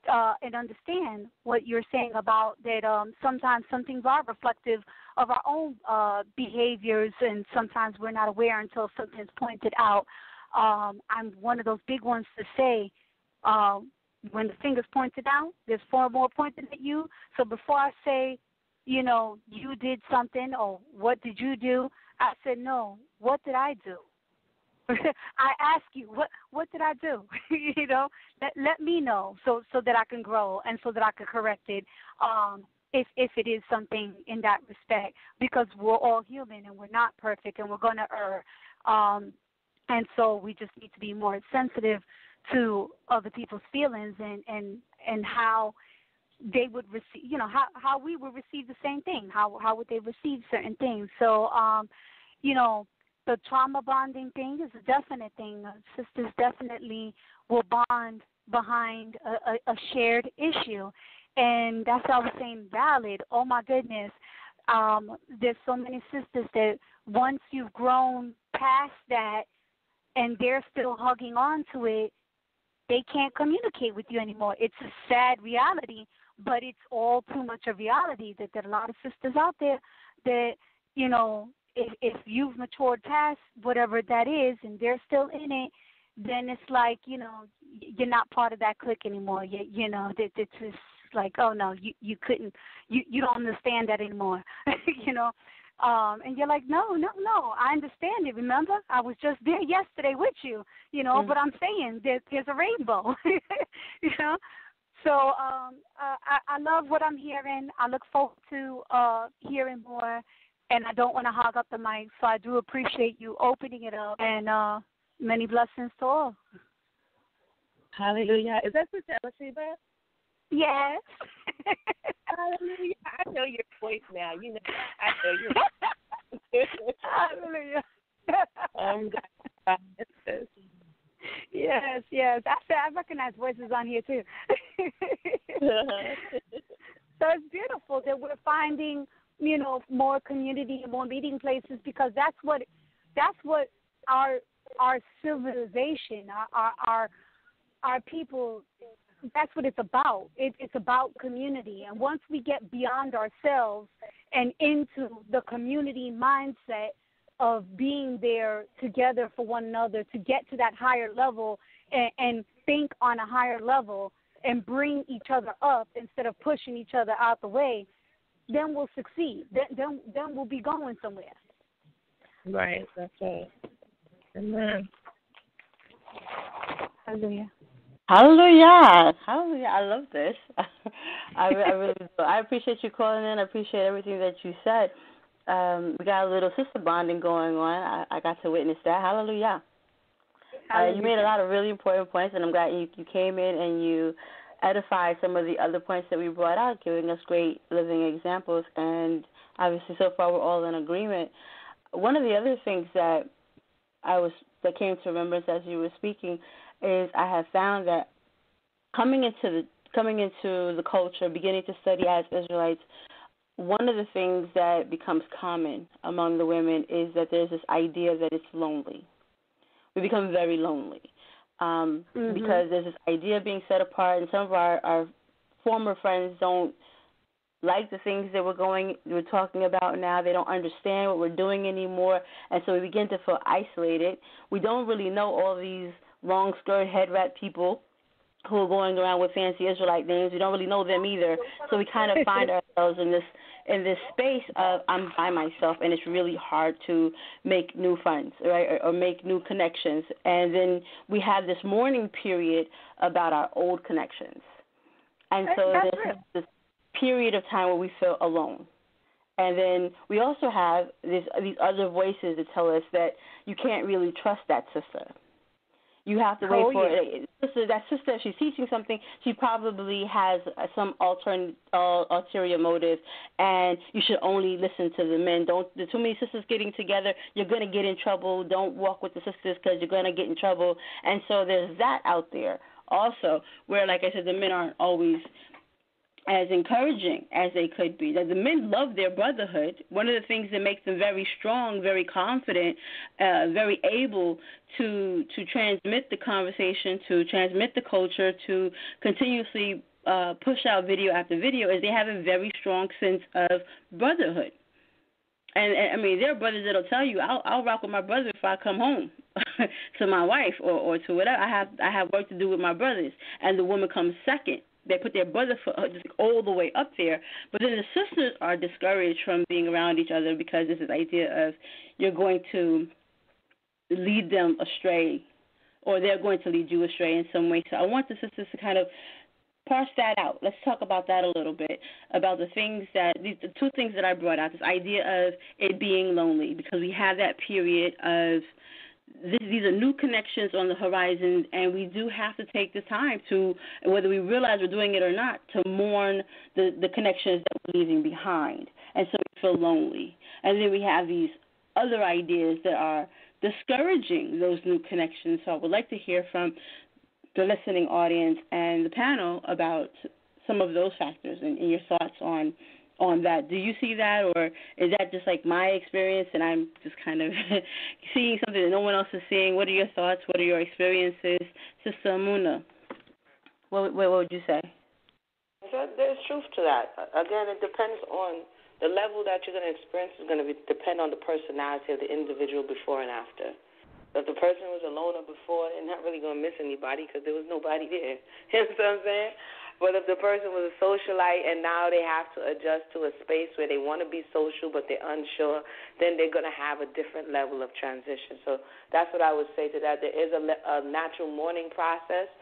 and understand what you're saying about that sometimes some things are reflective of our own behaviors, and sometimes we're not aware until something's pointed out. I'm one of those big ones to say, when the finger's pointed out, there's 4 more pointed at you. So before I say, you did something, or what did you do, I said, no, what did I do? I ask you, what did I do? Let me know so that I can grow and so that I can correct it. If it is something in that respect, because we're all human and we're not perfect and we're going to err. And so we just need to be more sensitive to other people's feelings and how they would receive, how we would receive the same thing. How would they receive certain things? So, the trauma bonding thing is a definite thing. Sisters definitely will bond behind a shared issue. And that's what I was saying, valid. Oh, my goodness. There's so many sisters that once you've grown past that and they're still hugging on to it, they can't communicate with you anymore. It's a sad reality, but it's all too much a reality that there are a lot of sisters out there that, if you've matured past whatever that is and they're still in it, then it's like, you're not part of that clique anymore. It's just like, oh, no, you couldn't, you don't understand that anymore, And you're like, no, I understand it. Remember, I was just there yesterday with you, but I'm saying there's a rainbow, So I love what I'm hearing. I look forward to hearing more, and I don't want to hog up the mic, so I do appreciate you opening it up, and many blessings to all. Hallelujah. Is that Sister Elisheba? Yes. Hallelujah. I know your voice now. I know your Hallelujah. Yes. I recognize voices on here too. So it's beautiful that we're finding, more community and more meeting places, because that's what our civilization, our people, that's what it's about. It's about community. And once we get beyond ourselves and into the community mindset of being there together for one another to get to that higher level and think on a higher level and bring each other up instead of pushing each other out the way, then we'll succeed. Then we'll be going somewhere. Right, that's right. Amen. Hallelujah. Hallelujah. I love this. I really do. I appreciate you calling in. I appreciate everything that you said. We got a little sister bonding going on. I got to witness that. Hallelujah. You made a lot of really important points, and I'm glad you came in and you edified some of the other points that we brought out, giving us great living examples. And obviously, so far, we're all in agreement. One of the other things that came to remembrance as you were speaking is I have found that coming into the culture, beginning to study as Israelites, one of the things that becomes common among the women is that there's this idea that it's lonely. We become very lonely because there's this idea of being set apart, and some of our former friends don't like the things that we're talking about now. They don't understand what we're doing anymore, and so we begin to feel isolated. We don't really know all these long skirt head wrap people who are going around with fancy Israelite names. We don't really know them either. So we kind of find ourselves in this space of I'm by myself, and it's really hard to make new friends, right, or make new connections. And then we have this mourning period about our old connections. And so there's this period of time where we feel alone. And then we also have these other voices that tell us that you can't really trust that sister. You have to wait for it. That sister, if she's teaching something, she probably has some ulterior motive, and you should only listen to the men. There's too many sisters getting together. You're going to get in trouble. Don't walk with the sisters because you're going to get in trouble. And so there's that out there also where, like I said, the men aren't always as encouraging as they could be. That the men love their brotherhood. One of the things that makes them very strong, very confident, very able to transmit the conversation, to transmit the culture, to continuously push out video after video is they have a very strong sense of brotherhood. And I mean, there are brothers that'll tell you, I'll rock with my brother if I come home to my wife or to whatever. I have work to do with my brothers, and the woman comes second. They put their brother just all the way up there. But then the sisters are discouraged from being around each other because there's this idea of you're going to lead them astray, or they're going to lead you astray in some way. So I want the sisters to kind of parse that out. Let's talk about that a little bit, about the two things that I brought out, this idea of it being lonely, because we have that period of these are new connections on the horizon, and we do have to take the time to, whether we realize we're doing it or not, to mourn the connections that we're leaving behind. And so we feel lonely. And then we have these other ideas that are discouraging those new connections. So I would like to hear from the listening audience and the panel about some of those factors and your thoughts on that. Do you see that, or is that just like my experience and I'm just kind of seeing something that no one else is seeing? What are your thoughts? What are your experiences? Sister Amuna, what would you say? There's truth to that. Again, it depends on the level that you're going to experience is going to depend on the personality of the individual before and after. If the person was a loner before, they're not really going to miss anybody because there was nobody there. You know what I'm saying? But if the person was a socialite and now they have to adjust to a space where they want to be social but they're unsure, then they're going to have a different level of transition. So that's what I would say to that. There is a natural mourning process,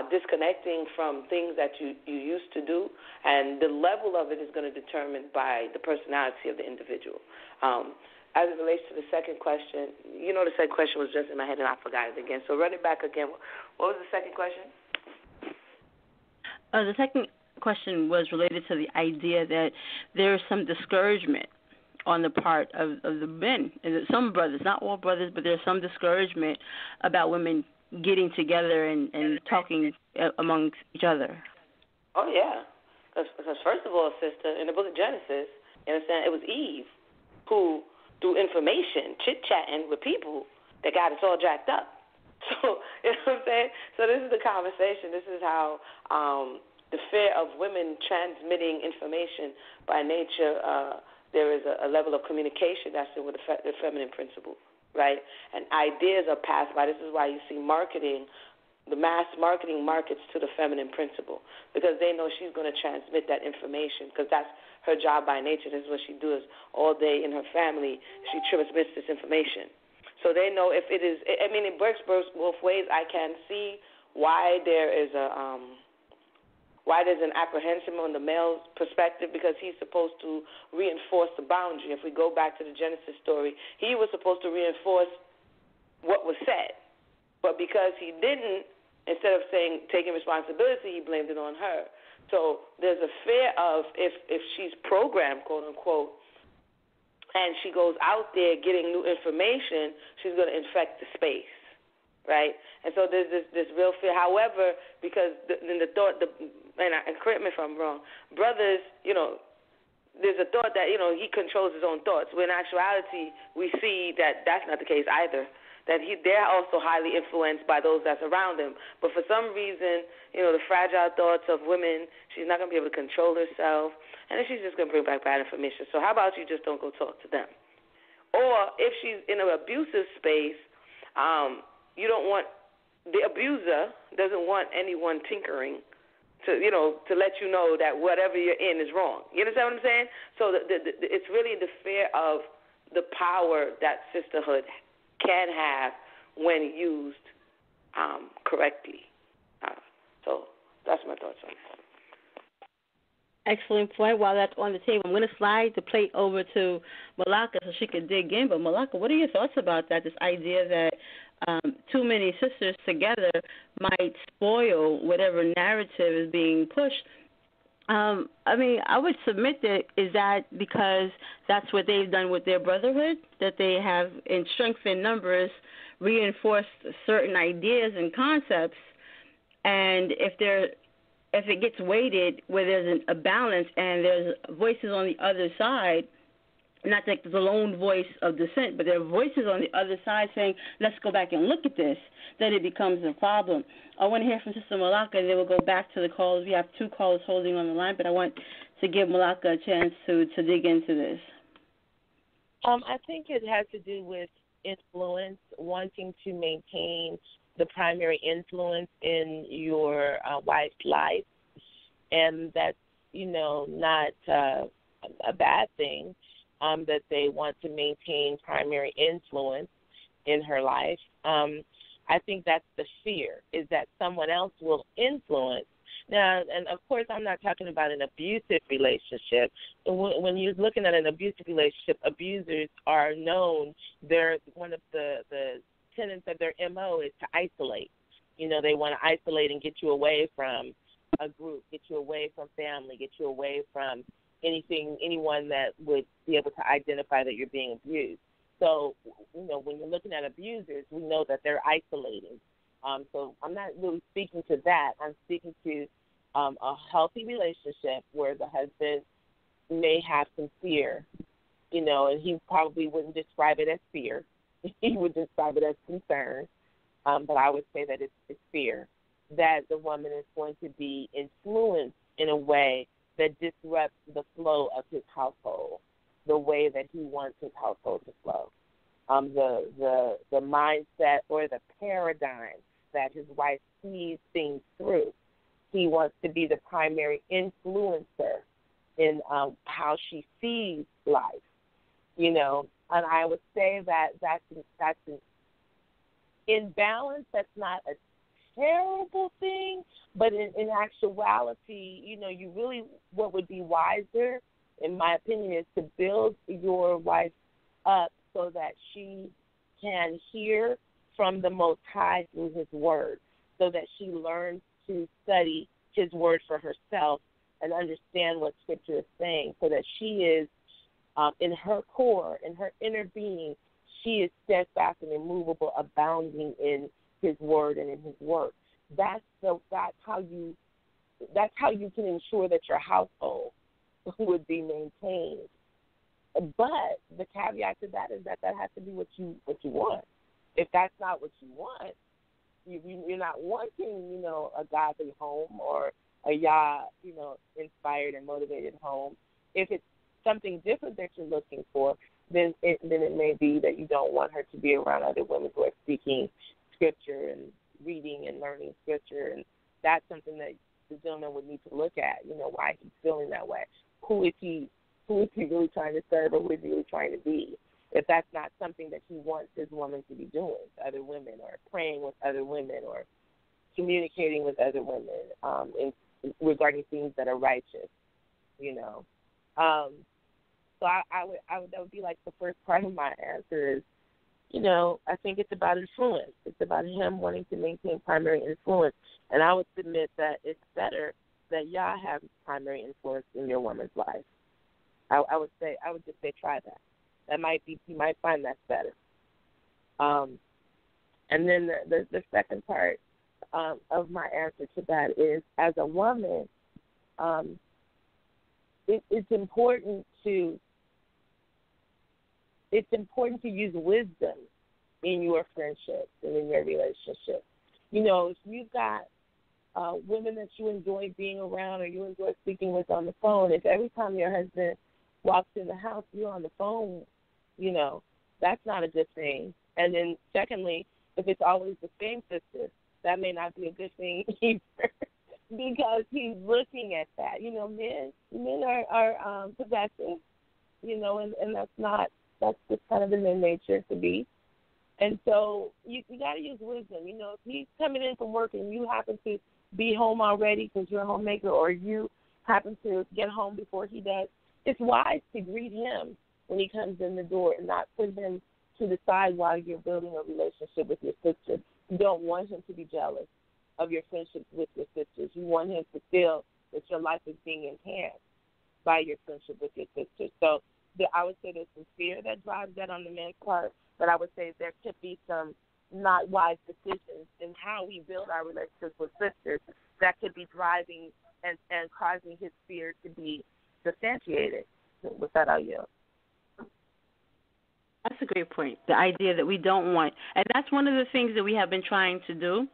disconnecting from things that you used to do, and the level of it is going to be determined by the personality of the individual. As it relates to the second question, the second question was just in my head and I forgot it again. So run it back again. What was the second question? The second question was related to the idea that there is some discouragement on the part of the men. And some brothers, not all brothers, but there's some discouragement about women getting together and talking amongst each other. Oh, yeah. Because first of all, sister, in the book of Genesis, you understand, it was Eve who, through information, chit-chatting with people, that got us all jacked up. So, you know what I'm saying? So this is the conversation. This is how the fear of women transmitting information by nature, there is a level of communication that's in with the feminine principle, right? And ideas are passed by. This is why you see marketing, the mass marketing markets to the feminine principle, because they know she's going to transmit that information because that's her job by nature. This is what she does all day in her family. She transmits this information. So they know if it is, it works both ways. I can see why there's an apprehension on the male's perspective because he's supposed to reinforce the boundary. If we go back to the Genesis story, he was supposed to reinforce what was said. But because he didn't, instead of taking responsibility, he blamed it on her. So there's a fear of if she's programmed, quote unquote, and she goes out there getting new information, she's going to infect the space, right? And so there's this real fear. However, because then the thought, and correct me if I'm wrong, brothers, there's a thought that, he controls his own thoughts. When in actuality, we see that that's not the case either, they're also highly influenced by those that's around him. But for some reason, the fragile thoughts of women, she's not going to be able to control herself, and then she's just going to bring back bad information. So how about you just don't go talk to them? Or if she's in an abusive space, you don't want, the abuser doesn't want anyone tinkering to let you know that whatever you're in is wrong. You understand what I'm saying? So it's really the fear of the power that sisterhood can have when used correctly. So that's my thoughts on that. Excellent point. While that's on the table, I'm going to slide the plate over to Malaka so she can dig in. But Malaka, what are your thoughts about that, this idea that too many sisters together might spoil whatever narrative is being pushed? I would submit that is that because that's what they've done with their brotherhood, that they have, in strength in numbers, reinforced certain ideas and concepts, and if it gets weighted where there's a balance and there's voices on the other side, not like the lone voice of dissent, but there are voices on the other side saying, let's go back and look at this, then it becomes a problem. I want to hear from Sister Malaka, and then we'll go back to the calls. We have 2 callers holding on the line, but I want to give Malaka a chance to dig into this. I think it has to do with influence, wanting to maintain the primary influence in your wife's life, and that's, not a bad thing, that they want to maintain primary influence in her life. I think that's the fear, is that someone else will influence. Now, and of course, I'm not talking about an abusive relationship. When you're looking at an abusive relationship, abusers are known. They're one of the tenets of their MO is to isolate. They want to isolate and get you away from a group, get you away from family, get you away from anyone that would be able to identify that you're being abused. So, when you're looking at abusers, we know that they're isolating. So I'm not really speaking to that. I'm speaking to a healthy relationship where the husband may have some fear, and he probably wouldn't describe it as fear. He would describe it as concern, but I would say that it's fear, that the woman is going to be influenced in a way that disrupts the flow of his household, the way that he wants his household to flow. The mindset or the paradigm that his wife sees things through. He wants to be the primary influencer in how she sees life, And I would say that that's an imbalance. That's not a terrible thing, but in actuality, you really, what would be wiser, in my opinion, is to build your wife up so that she can hear from the Most High through His Word, so that she learns to study His Word for herself and understand what Scripture is saying, so that she is, in her core, in her inner being, she is steadfast and immovable, abounding in His Word and in His work. That's how you can ensure that your household would be maintained. But the caveat to that is that has to be what you want. If that's not what you want, you're not wanting, a godly home or a Yah, inspired and motivated home. If it's something different that you're looking for, then it may be that you don't want her to be around other women who are speaking Scripture and reading and learning Scripture, and that's something that the gentleman would need to look at. Why he's feeling that way. Who is he really trying to serve, or who is he really trying to be? If that's not something that he wants his woman to be doing to other women, or praying with other women, or communicating with other women regarding things that are righteous, So I would that would be like the first part of my answer is, I think it's about influence. It's about him wanting to maintain primary influence, and I would submit that it's better that y'all have primary influence in your woman's life. I would just say try that. You might find that's better. And then the second part of my answer to that is, as a woman, it's important to use wisdom in your friendships and in your relationship. You know, if you've got women that you enjoy being around or you enjoy speaking with on the phone, if every time your husband walks in the house, you're on the phone, you know, that's not a good thing. And then secondly, if it's always the same sister, that may not be a good thing either because he's looking at that. You know, men are possessive, you know, and that's just kind of in their nature to be. And so you got to use wisdom. You know, if he's coming in from work and you happen to be home already because you're a homemaker, or you happen to get home before he does, it's wise to greet him when he comes in the door and not put him to the side while you're building a relationship with your sister. You don't want him to be jealous of your friendships with your sisters. You want him to feel that your life is being enhanced by your friendship with your sisters. So I would say there's some fear that drives that on the man's part, but I would say there could be some not wise decisions in how we build our relationships with sisters that could be driving and causing his fear to be substantiated. With that, I'll yield. That's a great point. The idea that we don't want, and that's one of the things that we have been trying to do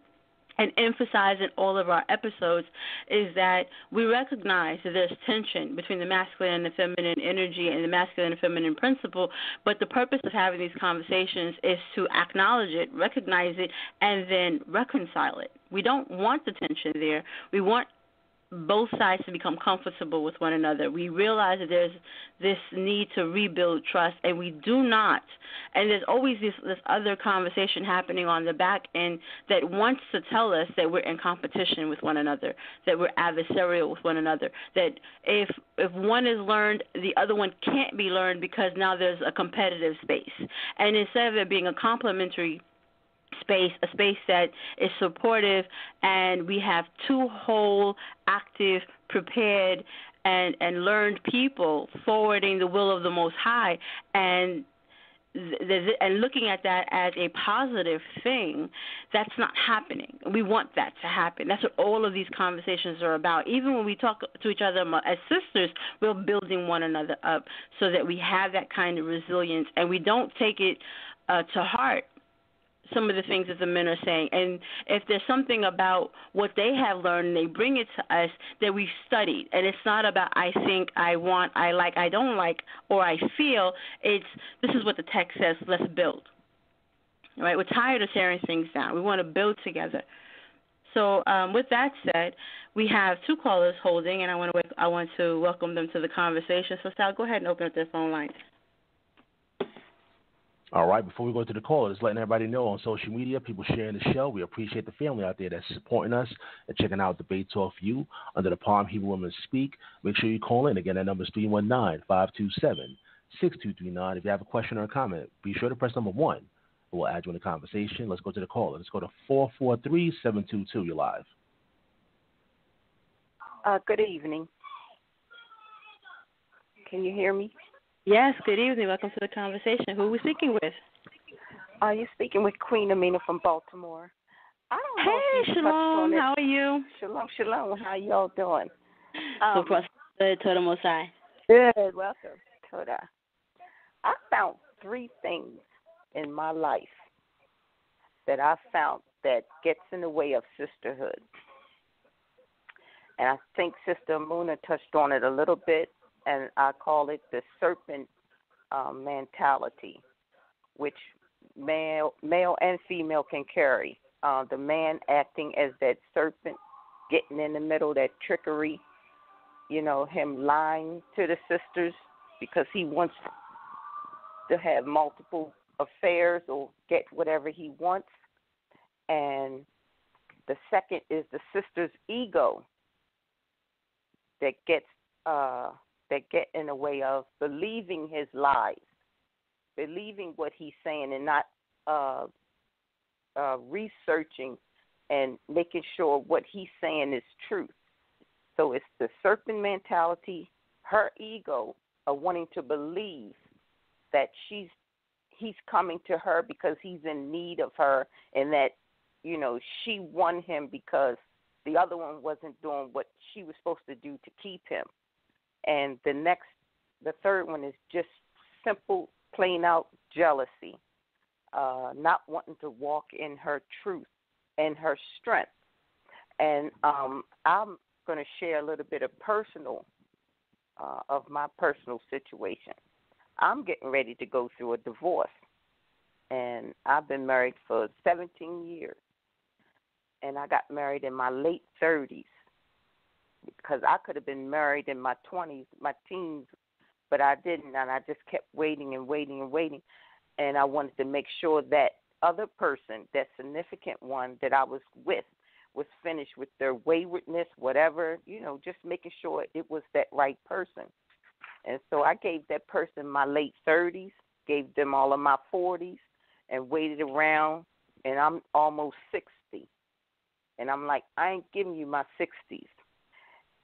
and emphasize in all of our episodes, is that we recognize that there's tension between the masculine and the feminine energy and the masculine and feminine principle, but the purpose of having these conversations is to acknowledge it, recognize it, and then reconcile it. We don't want the tension there. We want both sides to become comfortable with one another. We realize that there's this need to rebuild trust, and we do not. And there's always this other conversation happening on the back end that wants to tell us that we're in competition with one another, that we're adversarial with one another, that if one is learned, the other one can't be learned because now there's a competitive space. And instead of it being a complementary space, a space that is supportive, and we have two whole, active, prepared, and learned people forwarding the will of the Most High, and looking at that as a positive thing, that's not happening. We want that to happen. That's what all of these conversations are about. Even when we talk to each other as sisters, we're building one another up so that we have that kind of resilience, and we don't take it to heart, some of the things that the men are saying. And if there's something about what they have learned and they bring it to us that we've studied, and it's not about I think, I want, I like, I don't like, or I feel, it's this is what the text says, let's build. All right? We're tired of tearing things down. We want to build together. So with that said, we have two callers holding, and I want to welcome them to the conversation. So Sal, go ahead and open up their phone lines. All right, before we go to the call, just letting everybody know on social media, people sharing the show. We appreciate the family out there that's supporting us and checking out Debate Talk for You under the Palm Hebrew Women Speak. Make sure you call in. Again, that number is 319-527-6239. If you have a question or a comment, be sure to press number 1. We'll add you in the conversation. Let's go to the caller. Let's go to 443-722. You're live. Good evening. Can you hear me? Yes, good evening. Welcome to the conversation. Who are we speaking with? You're speaking with Queen Amina from Baltimore. I don't know if you Shalom. How are you? Shalom, shalom. How y'all doing? So prosperity to the Most High. Good. Welcome. Toda. I found 3 things in my life that I found that gets in the way of sisterhood. And I think Sister Amuna touched on it a little bit, and I call it the serpent mentality, which male and female can carry. The man acting as that serpent, getting in the middle, that trickery, him lying to the sisters because he wants to have multiple affairs or get whatever he wants. And the second is the sister's ego that get in the way of believing his lies, believing what he's saying, and not researching and making sure what he's saying is truth. So it's the serpent mentality, her ego of wanting to believe that he's coming to her because he's in need of her, and that, she won him because the other one wasn't doing what she was supposed to do to keep him. And the third one is just simple, plain out jealousy. not wanting to walk in her truth and her strength. And I'm going to share a little bit of my personal situation. I'm getting ready to go through a divorce, and I've been married for 17 years, and I got married in my late 30s because I could have been married in my 20s, my teens, but I didn't, and I just kept waiting and waiting and waiting, and I wanted to make sure that other person, that significant one that I was with, was finished with their waywardness, whatever, just making sure it was that right person. And so I gave that person my late 30s, gave them all of my 40s, and waited around, and I'm almost 60. And I'm like, I ain't giving you my 60s.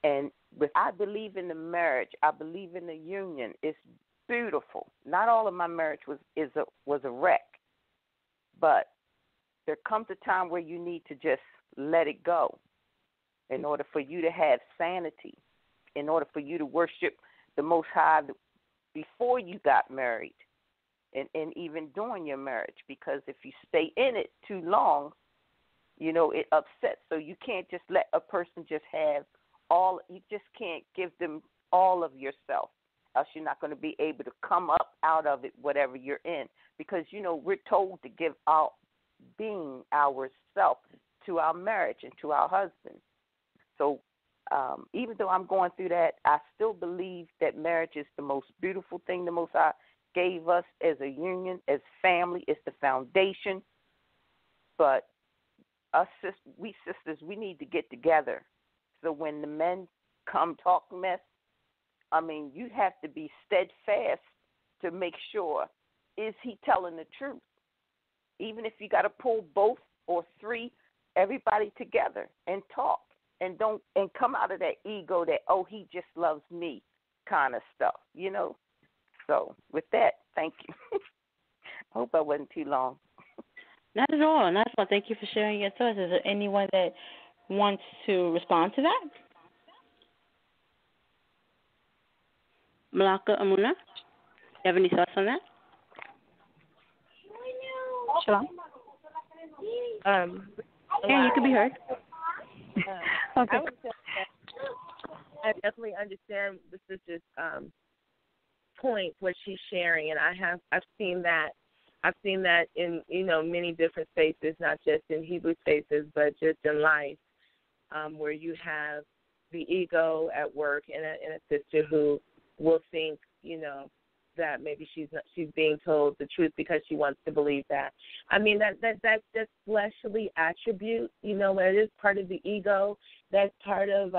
And I believe in the marriage. I believe in the union. It's beautiful. Not all of my marriage was a wreck, but there comes a time where you need to just let it go in order for you to have sanity, in order for you to worship the Most High before you got married and even during your marriage, because if you stay in it too long, it upsets. So you can't just let a person just have you just can't give them all of yourself, else you're not going to be able to come up out of it, whatever you're in, because, we're told to give our being, ourself, to our marriage and to our husband. So even though I'm going through that, I still believe that marriage is the most beautiful thing the Most High gave us as a union, as family. It's the foundation. But we sisters, we need to get together. So when the men come talk mess, you have to be steadfast to make sure, is he telling the truth? Even if you got to pull both or three, everybody together and talk, and come out of that ego that, oh, he just loves me kind of stuff, So with that, thank you. I hope I wasn't too long. Not at all. Not at all. Thank you for sharing your thoughts. Is there anyone that wants to respond to that? Malaka Amuna, you have any thoughts on that? Shalom. Yeah, you can be heard. Okay. I definitely understand the sister's point, what she's sharing, and I've seen that. I've seen that in many different spaces, not just in Hebrew spaces, but just in life, where you have the ego at work and a sister who will think that maybe she's being told the truth because she wants to believe that. That's fleshly attribute. It is part of the ego. That's part of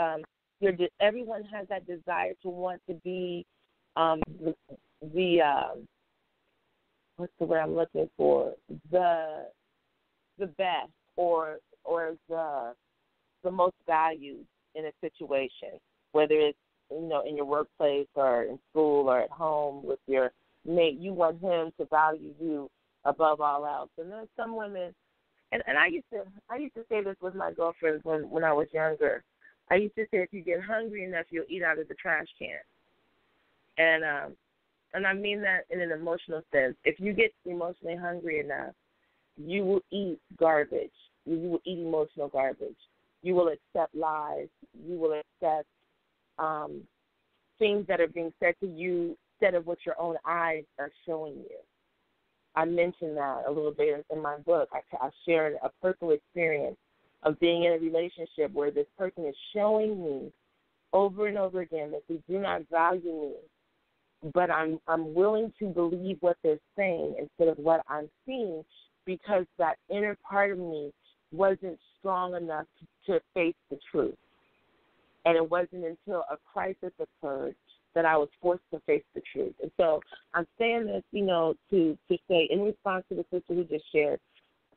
everyone has that desire to want to be what's the word I'm looking for? The best or the most valued in a situation, whether it's in your workplace or in school or at home with your mate. You want him to value you above all else. And there's some women, and I used to say this with my girlfriends when I was younger. I used to say, if you get hungry enough, you'll eat out of the trash can. And I mean that in an emotional sense. If you get emotionally hungry enough, you will eat garbage. You will eat emotional garbage. You will accept lies. You will accept things that are being said to you instead of what your own eyes are showing you. I mentioned that a little bit in my book. I shared a personal experience of being in a relationship where this person is showing me over and over again that they do not value me, but I'm willing to believe what they're saying instead of what I'm seeing, because that inner part of me wasn't strong enough to face the truth. And it wasn't until a crisis occurred that I was forced to face the truth. And so I'm saying this, to say, in response to the sister who just shared,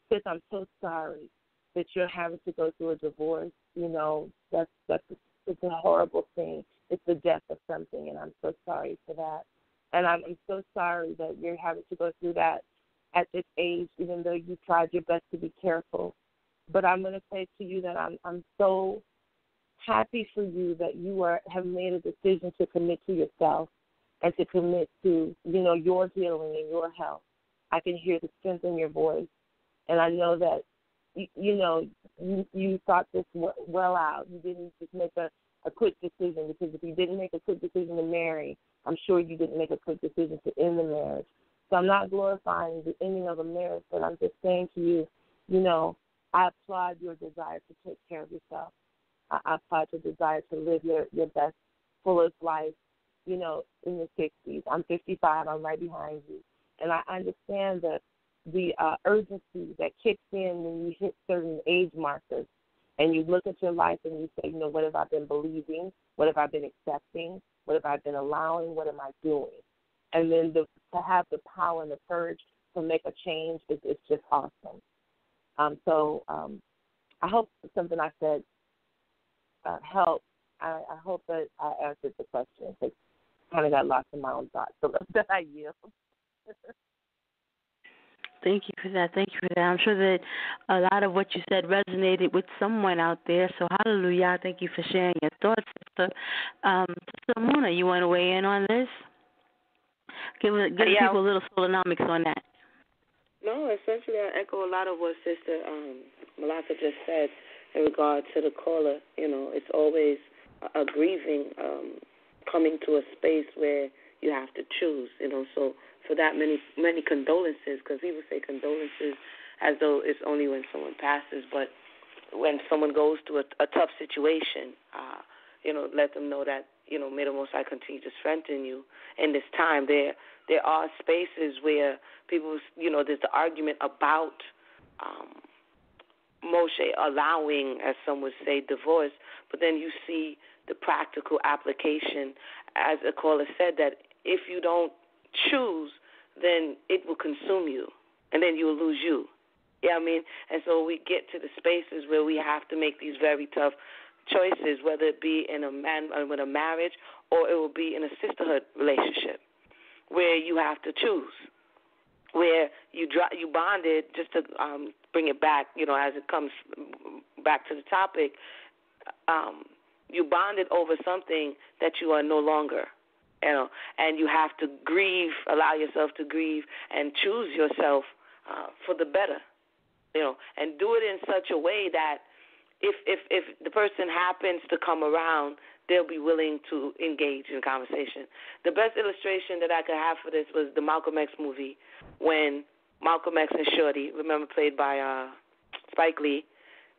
sis, I'm so sorry that you're having to go through a divorce. It's a horrible thing. It's the death of something, and I'm so sorry for that. And I'm so sorry that you're having to go through that at this age, even though you tried your best to be careful. But I'm going to say to you that I'm so happy for you that you have made a decision to commit to yourself and to commit to, your healing and your health. I can hear the strength in your voice, and I know that you thought this well out. You didn't just make a quick decision, because if you didn't make a quick decision to marry, I'm sure you didn't make a quick decision to end the marriage. So I'm not glorifying the ending of a marriage, but I'm just saying to you, I applaud your desire to take care of yourself. I applaud your desire to live your best, fullest life, in your 60s. I'm 55. I'm right behind you. And I understand the urgency that kicks in when you hit certain age markers, and you look at your life and you say, what have I been believing? What have I been accepting? What have I been allowing? What am I doing? And then to have the power and the courage to make a change is just awesome. So I hope something I said helped. I hope that I answered the question, because I kind of got lost in my own thoughts. So that I yield. Thank you for that. Thank you for that. I'm sure that a lot of what you said resonated with someone out there. So hallelujah. Thank you for sharing your thoughts, Sister. Sister Mona, you want to weigh in on this? Give people a little solonomics on that. No, essentially I echo a lot of what Sister Malaka just said in regard to the caller. It's always a grieving coming to a space where you have to choose, so for that many condolences, because people say condolences as though it's only when someone passes, but when someone goes through a tough situation, let them know that, may the Most High continue to strengthen you in this time. There are spaces where people, there's the argument about Moshe allowing, as some would say, divorce, but then you see the practical application, as a caller said, that if you don't choose, then it will consume you, and then you will lose you. Yeah, I mean, and so we get to the spaces where we have to make these very tough choices, whether it be in with a marriage, or it will be in a sisterhood relationship, where you have to choose, where you bonded, just to bring it back, as it comes back to the topic, you bonded over something that you are no longer. And you have to grieve, allow yourself to grieve, and choose yourself for the better, and do it in such a way that if the person happens to come around, they'll be willing to engage in conversation. The best illustration that I could have for this was the Malcolm X movie, when Malcolm X and Shorty, remember, played by Spike Lee,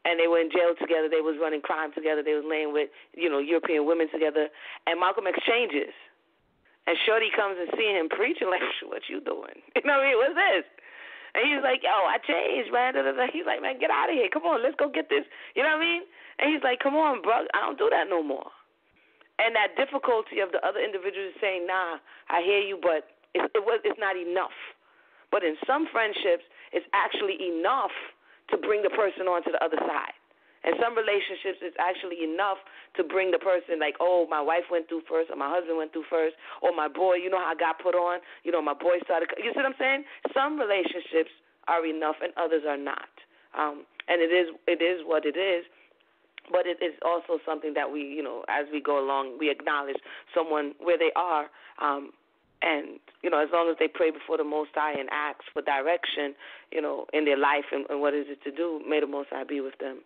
and they were in jail together. They was running crime together. They was laying with, European women together, and Malcolm X changes. And Shorty comes and seeing him preaching, like, what you doing? You know what I mean? What's this? And he's like, yo, I changed, man. He's like, man, get out of here. Come on, let's go get this. You know what I mean? And he's like, come on, bro, I don't do that no more. And that difficulty of the other individuals saying, nah, I hear you, but it's not enough. But in some friendships, it's actually enough to bring the person onto the other side. In some relationships, it's actually enough to bring the person, like, oh, my wife went through first, or my husband went through first, or my boy, how I got put on, my boy started. You see what I'm saying? Some relationships are enough, and others are not. And it is what it is. But it is also something that we, as we go along, we acknowledge someone where they are, and, as long as they pray before the Most High and ask for direction, in their life and what is it to do, may the Most High be with them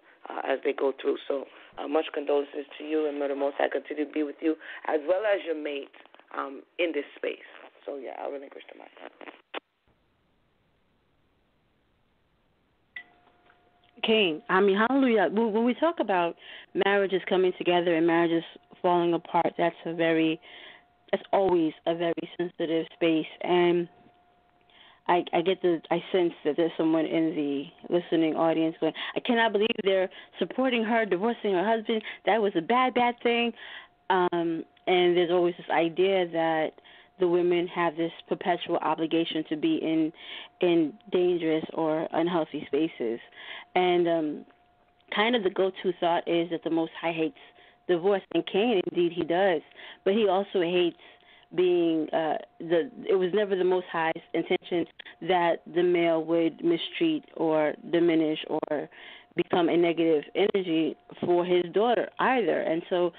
as they go through. So much condolences to you, and may the Most High continue to be with you, as well as your mate in this space. So, yeah, I'll relinquish the mic. Okay, I mean, hallelujah. When we talk about marriages coming together and marriages falling apart, that's always a very sensitive space. And I sense that there's someone in the listening audience going, I cannot believe they're supporting her, divorcing her husband. That was a bad thing. And there's always this idea that the women have this perpetual obligation to be in dangerous or unhealthy spaces. And kind of the go-to thought is that the Most High hates divorce, and Cain, indeed, he does. But he also hates being it was never the Most High's intention that the male would mistreat or diminish or become a negative energy for his daughter either. And so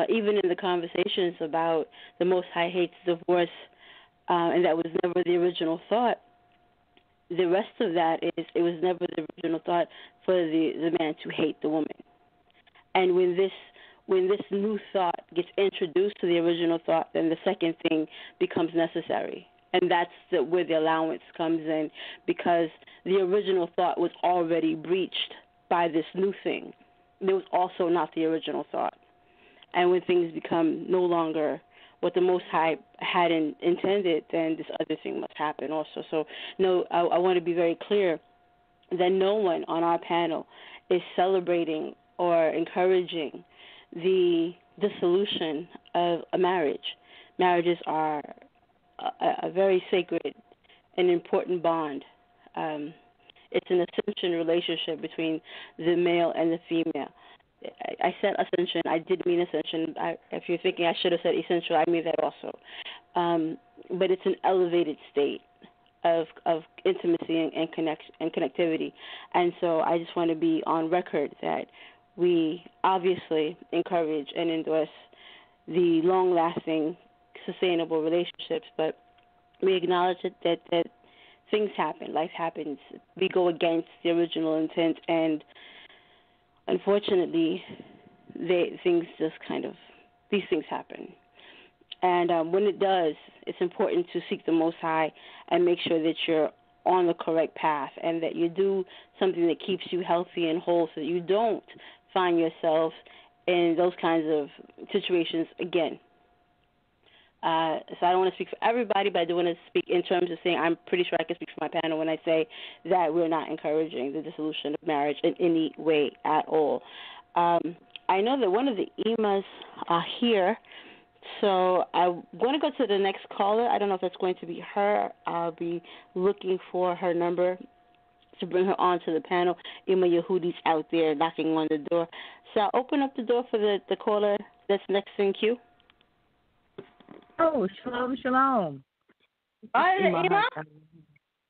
even in the conversations about the Most High hates divorce, and that was never the original thought, the rest of that is it was never the original thought for the man to hate the woman. And when this new thought gets introduced to the original thought, then the second thing becomes necessary. And that's where the allowance comes in, because the original thought was already breached by this new thing. It was also not the original thought. And when things become no longer what the Most High had intended, then this other thing must happen also. So, no, I want to be very clear that no one on our panel is celebrating or encouraging the dissolution of a marriage. Marriages are a very sacred and important bond. It's an ascension relationship between the male and the female. I said ascension. I did mean ascension. If you're thinking I should have said essential, I mean that also. But it's an elevated state of intimacy and connectivity. And so I just want to be on record that we obviously encourage and endorse the long-lasting, sustainable relationships, but we acknowledge that things happen, life happens. We go against the original intent, and unfortunately, these things happen. And when it does, it's important to seek the Most High and make sure that you're on the correct path and that you do something that keeps you healthy and whole so that you don't find yourself in those kinds of situations again. So I don't want to speak for everybody, but I do want to speak in terms of saying I'm pretty sure I can speak for my panel when I say that we're not encouraging the dissolution of marriage in any way at all. I know that one of the Emas are here, so I'm going to go to the next caller. I don't know if that's going to be her. I'll be looking for her number to bring her onto the panel. Ema Yehudi's out there knocking on the door. So I'll open up the door for the caller that's next in queue. Oh, shalom. Hi, Ema.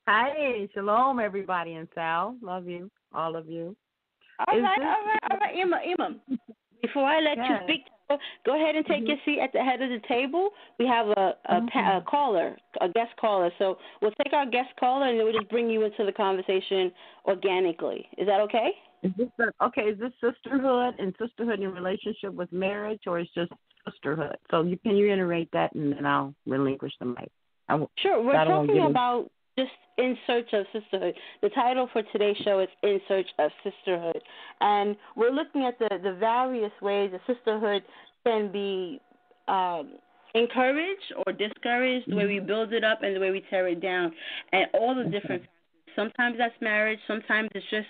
Hi, shalom, everybody in Sal. Love you, all of you. All right, Ema. Before I let you speak, go ahead and take your seat at the head of the table. We have a caller, a guest caller. So we'll take our guest caller, and then we'll just bring you into the conversation organically. Is that okay? Is this sisterhood and sisterhood in relationship with marriage, or is just sisterhood? So can you iterate that, and then I'll relinquish the mic. Sure. We're talking about just In Search of Sisterhood. The title for today's show is In Search of Sisterhood. And we're looking at the various ways that sisterhood can be encouraged or discouraged, the way we build it up and the way we tear it down, and all the different factors. Sometimes that's marriage. Sometimes it's just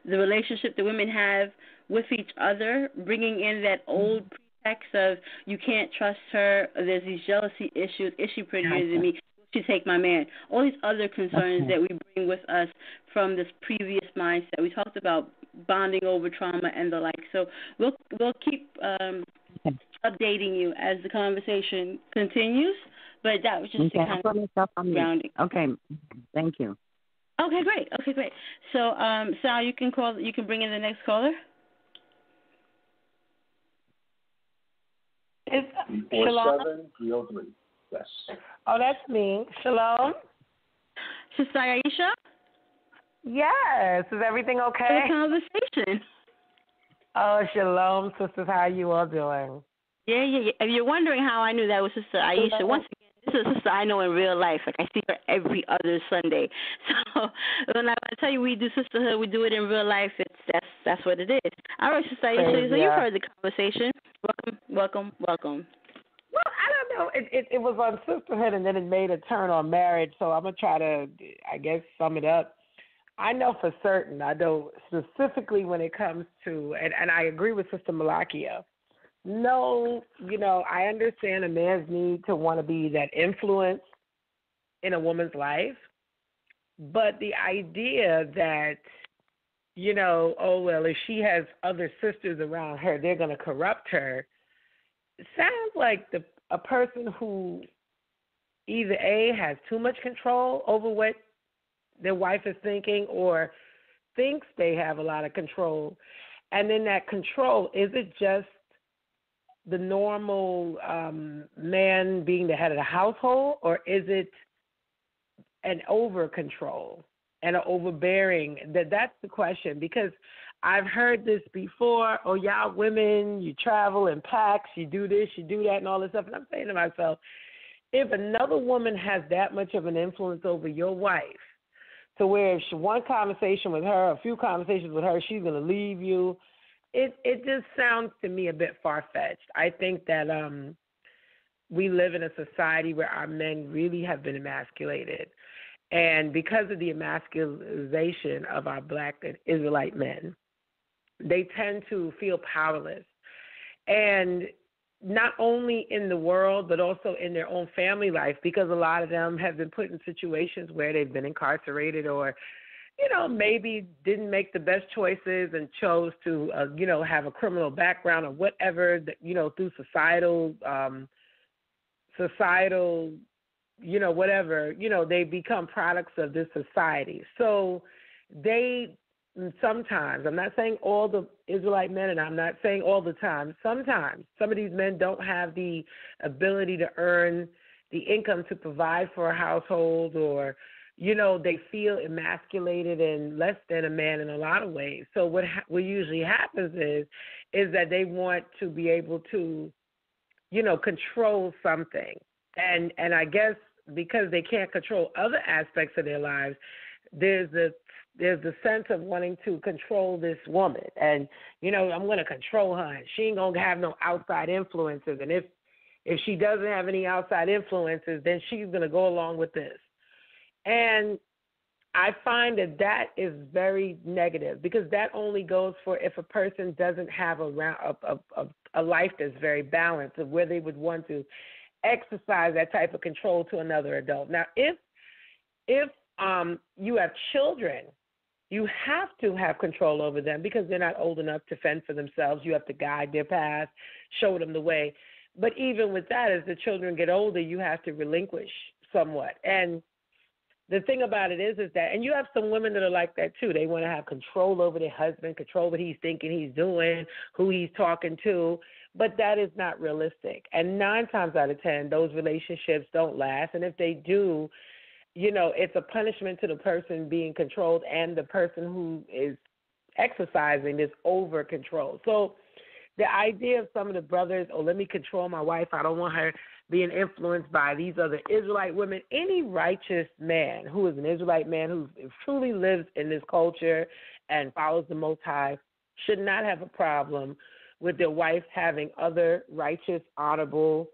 the relationship that women have with each other, bringing in that old pretext of you can't trust her, there's these jealousy issues, is she prettier than me? To take my man, all these other concerns that we bring with us from this previous mindset. We talked about bonding over trauma and the like. So we'll keep updating you as the conversation continues. But that was just to kind of grounding. Okay, thank you. Okay, great. So Sal, you can bring in the next caller. It's Shalom. 303. Yes. Oh, that's me. Shalom. Sister Aisha? Yes. Is everything okay? The conversation. Oh, shalom, sisters. How are you all doing? Yeah. If you're wondering how I knew that was Sister Aisha, once again, this is a sister I know in real life. Like, I see her every other Sunday. So when I tell you we do sisterhood, we do it in real life. That's what it is. All right, Sister Aisha, so you've heard the conversation. Welcome. Well, I don't know. It was on sisterhood, and then it made a turn on marriage. So I'm going to try to, I guess, sum it up. I know for certain, I know specifically when it comes to, and I agree with Sister Malakia. No, I understand a man's need to want to be that influence in a woman's life. But the idea that, if she has other sisters around her, they're going to corrupt her. It sounds like a person who either A, has too much control over what their wife is thinking, or thinks they have a lot of control. And then that control, is it just the normal man being the head of the household, or is it an over control? and are overbearing, that's the question. Because I've heard this before, oh, y'all women, you travel in packs, you do this, you do that, and all this stuff. And I'm saying to myself, if another woman has that much of an influence over your wife, to where if one conversation with her, a few conversations with her, she's going to leave you, it just sounds to me a bit far-fetched. I think that we live in a society where our men really have been emasculated. And because of the emasculization of our black and Israelite men, they tend to feel powerless. And not only in the world, but also in their own family life, because a lot of them have been put in situations where they've been incarcerated or, maybe didn't make the best choices and chose to, have a criminal background or whatever, through societal, whatever, they become products of this society. So they sometimes, I'm not saying all the Israelite men, and I'm not saying all the time, sometimes some of these men don't have the ability to earn the income to provide for a household, or, they feel emasculated and less than a man in a lot of ways. So what usually happens is that they want to be able to, control something. And I guess because they can't control other aspects of their lives, there's the sense of wanting to control this woman. And, I'm going to control her, and she ain't going to have no outside influences. And if she doesn't have any outside influences, then she's going to go along with this. And I find that is very negative, because that only goes for if a person doesn't have a life that's very balanced, of where they would want to exercise that type of control to another adult. Now, if you have children, you have to have control over them because they're not old enough to fend for themselves. You have to guide their path, show them the way. But even with that, as the children get older, you have to relinquish somewhat. And the thing about it is that, and you have some women that are like that too. They want to have control over their husband, control what he's thinking, he's doing, who he's talking to. But that is not realistic. And 9 times out of 10, those relationships don't last. And if they do, it's a punishment to the person being controlled and the person who is exercising this over control. So the idea of some of the brothers, let me control my wife, I don't want her being influenced by these other Israelite women. Any righteous man who is an Israelite man who truly lives in this culture and follows the Most High should not have a problem with their wife having other righteous, honorable,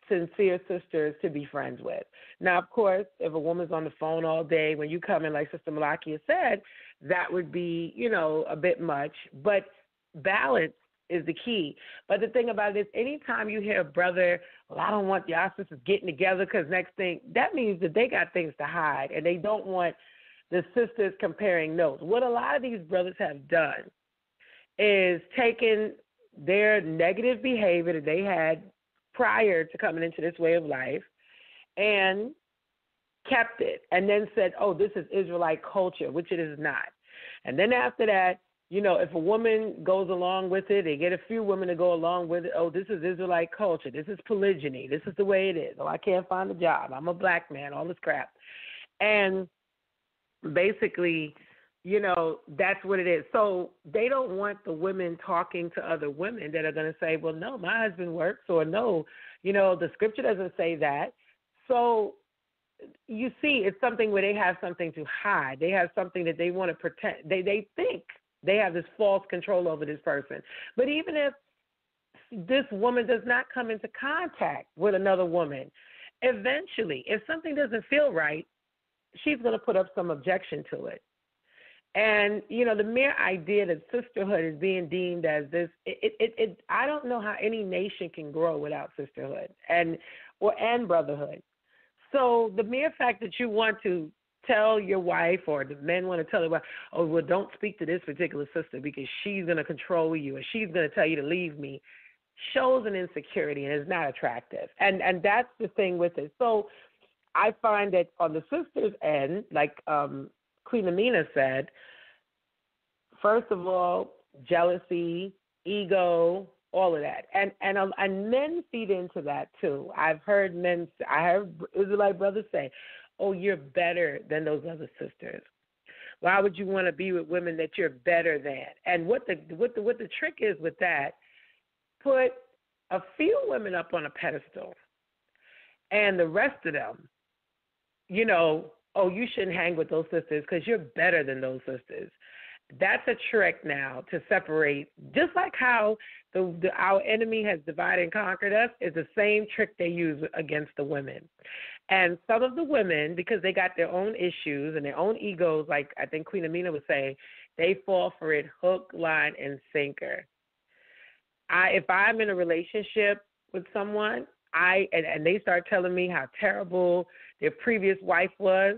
sincere sisters to be friends with. Now, of course, if a woman's on the phone all day, when you come in, like Sister Malakia said, that would be, a bit much. But balance is the key. But the thing about it is, anytime you hear a brother, I don't want y'all sisters getting together because next thing, that means that they got things to hide and they don't want the sisters comparing notes. What a lot of these brothers have done is taken their negative behavior that they had prior to coming into this way of life and kept it, and then said, this is Israelite culture, which it is not. And then after that, if a woman goes along with it, they get a few women to go along with it. This is Israelite culture. This is polygyny. This is the way it is. I can't find a job. I'm a black man, all this crap. And basically, that's what it is. So they don't want the women talking to other women that are going to say, well, no, my husband works, or no, the scripture doesn't say that. So you see, it's something where they have something to hide. They have something that they want to protect. They think they have this false control over this person. But even if this woman does not come into contact with another woman, eventually, if something doesn't feel right, she's going to put up some objection to it. And, the mere idea that sisterhood is being deemed as this, I don't know how any nation can grow without sisterhood and brotherhood. So the mere fact that you want to tell your wife, or the men want to tell their wife, don't speak to this particular sister because she's going to control you or she's going to tell you to leave me, shows an insecurity and is not attractive. And that's the thing with it. So I find that on the sisters' end, like Queen Amina said, first of all, jealousy, ego, all of that. And men feed into that too. I heard Israelite brothers say, oh, you're better than those other sisters. Why would you want to be with women that you're better than? And what the trick is with that, put a few women up on a pedestal and the rest of them, you know, oh, you shouldn't hang with those sisters because you're better than those sisters. That's a trick now to separate, just like how our enemy has divided and conquered us, is the same trick they use against the women. And some of the women, because they got their own issues and their own egos, like I think Queen Amina was saying, they fall for it hook, line, and sinker. If I'm in a relationship with someone, and they start telling me how terrible their previous wife was,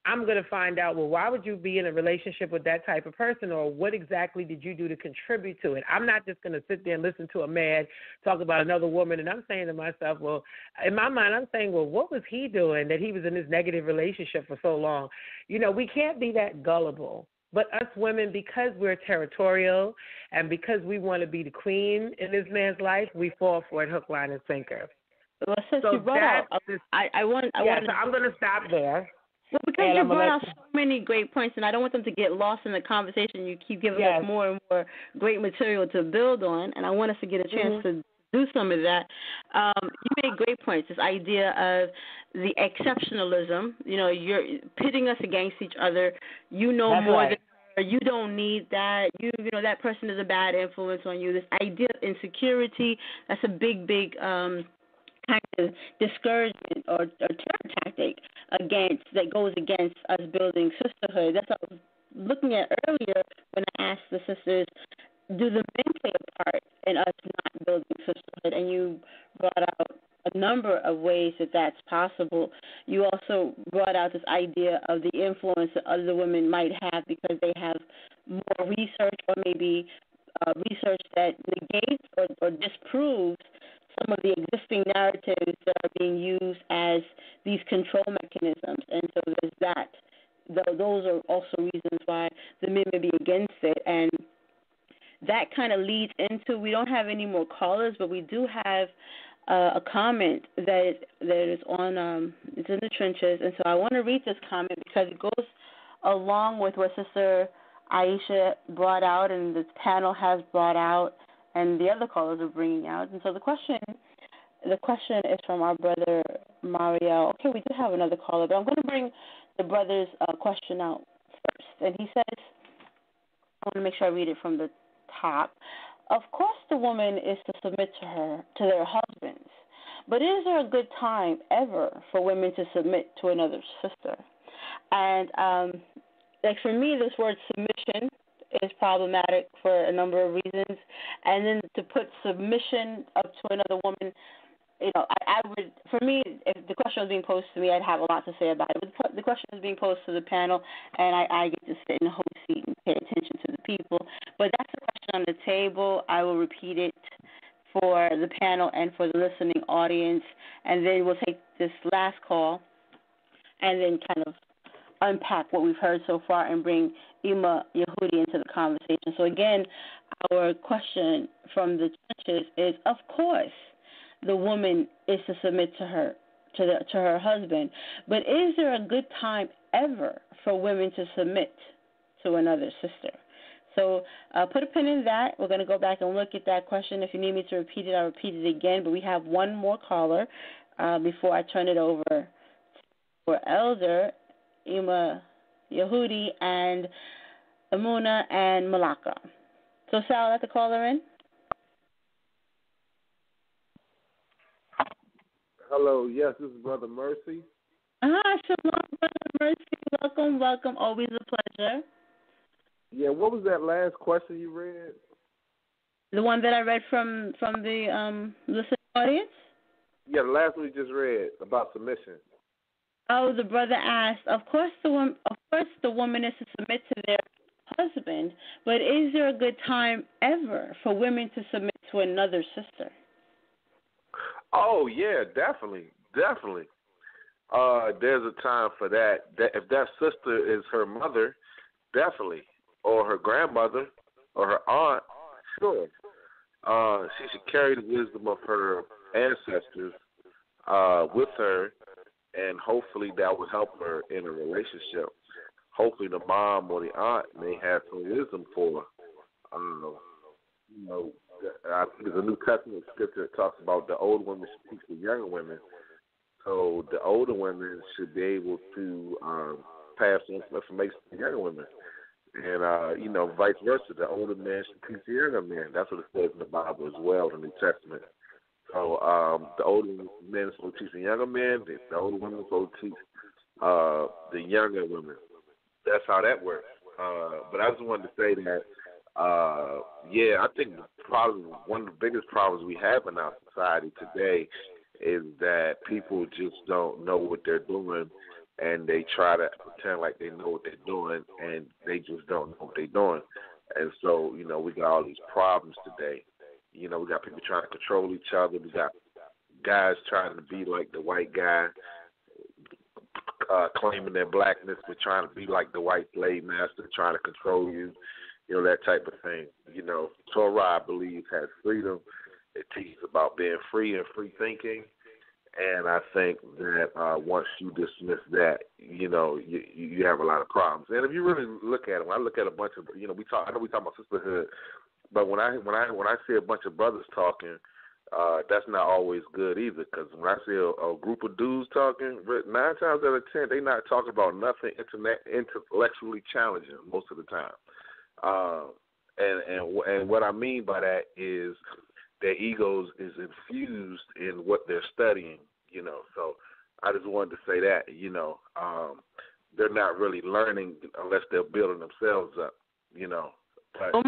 I'm going to find out, well, why would you be in a relationship with that type of person, or what exactly did you do to contribute to it? I'm not just going to sit there and listen to a man talk about another woman, and I'm saying to myself, well, in my mind, I'm saying, well, what was he doing that he was in this negative relationship for so long? You know, we can't be that gullible. But us women, because we're territorial and because we want to be the queen in this man's life, we fall for it hook, line, and sinker. Well, since you brought out, so I'm going to stop there. Well, because you brought out so many great points, and I don't want them to get lost in the conversation. You keep giving us more and more great material to build on, and I want us to get a chance to do some of that. You made great points, this idea of the exceptionalism. You know, you're pitting us against each other. You know that's more right. than her. You don't need that. You know, that person is a bad influence on you. This idea of insecurity, that's a big kind of discouragement or terror tactic that goes against us building sisterhood. That's what I was looking at earlier when I asked the sisters, do the men play a part in us not building sisterhood? And you brought out a number of ways that that's possible. You also brought out this idea of the influence that other women might have because they have more research, or maybe research that negates or disproves some of the existing narratives that are being used as these control mechanisms. And so there's that. Those are also reasons why the men may be against it. And that kind of leads into, we don't have any more callers, but we do have a comment that is on, it's in the trenches. And so I want to read this comment because it goes along with what Sister Aisha brought out and the panel has brought out and the other callers are bringing out. And so the question is from our brother Mario. Okay, we do have another caller, but I'm going to bring the brother's question out first. And he says, I want to make sure I read it from the top. Of course the woman is to submit to their husbands, but is there a good time ever for women to submit to another sister? And like for me, this word submission is problematic for a number of reasons. And then to put submission up to another woman, you know, I would, for me, if the question was being posed to me, I'd have a lot to say about it. But the question is being posed to the panel, and I get to sit in the host seat and pay attention to the people. But that's the question on the table. I will repeat it for the panel and for the listening audience, and then we'll take this last call and then kind of unpack what we've heard so far and bring Ima Yehudi into the conversation. So again, our question from the churches is, of course, the woman is to submit to her husband, but is there a good time ever for women to submit to another sister? So put a pin in that. We're going to go back and look at that question. If you need me to repeat it, I'll repeat it again. But we have one more caller before I turn it over for Elder Ima Yehudi and Amuna and Malaka. So Sal, let the caller in. Hello, yes, this is Brother Mercy. Shalom, Brother Mercy. Welcome. Always a pleasure. Yeah, what was that last question you read? The one that I read from the listening audience? Yeah, the last one you just read about submission. Oh, the brother asked, of course the woman is to submit to their husband, but is there a good time ever for women to submit to another sister? Oh, yeah, definitely. There's a time for that. If that sister is her mother, definitely, or her grandmother, or her aunt, sure. She should carry the wisdom of her ancestors with her and hopefully that will help her in a relationship. Hopefully the mom or the aunt may have some wisdom for her. You know, I think there's a New Testament scripture that talks about the older women should teach the younger women. So the older women should be able to pass on some information to the younger women. And, you know, vice versa. The older men should teach the younger men. That's what it says in the Bible as well, in the New Testament. So the older men are supposed to teach the younger men. The older women are supposed to teach the younger women. That's how that works. But I just wanted to say that, I think one of the biggest problems we have in our society today is that people just don't know what they're doing, and they try to pretend like they know what they're doing, and they just don't know what they're doing. And so, you know, we got all these problems today. You know, we got people trying to control each other. We got guys trying to be like the white guy, claiming their blackness, but trying to be like the white slave master, trying to control you, you know, that type of thing. You know, Torah, I believe, has freedom. It teaches about being free and free thinking. And I think that once you dismiss that, you know, you have a lot of problems. And if you really look at it, when I look at a bunch of, you know, I know we talk about sisterhood, but when I see a bunch of brothers talking, that's not always good either. Because when I see a group of dudes talking, 9 times out of 10, they're not talking about nothing intellectually challenging most of the time. And what I mean by that is their egos is infused in what they're studying, you know. So I just wanted to say that, you know, they're not really learning unless they're building themselves up, you know. But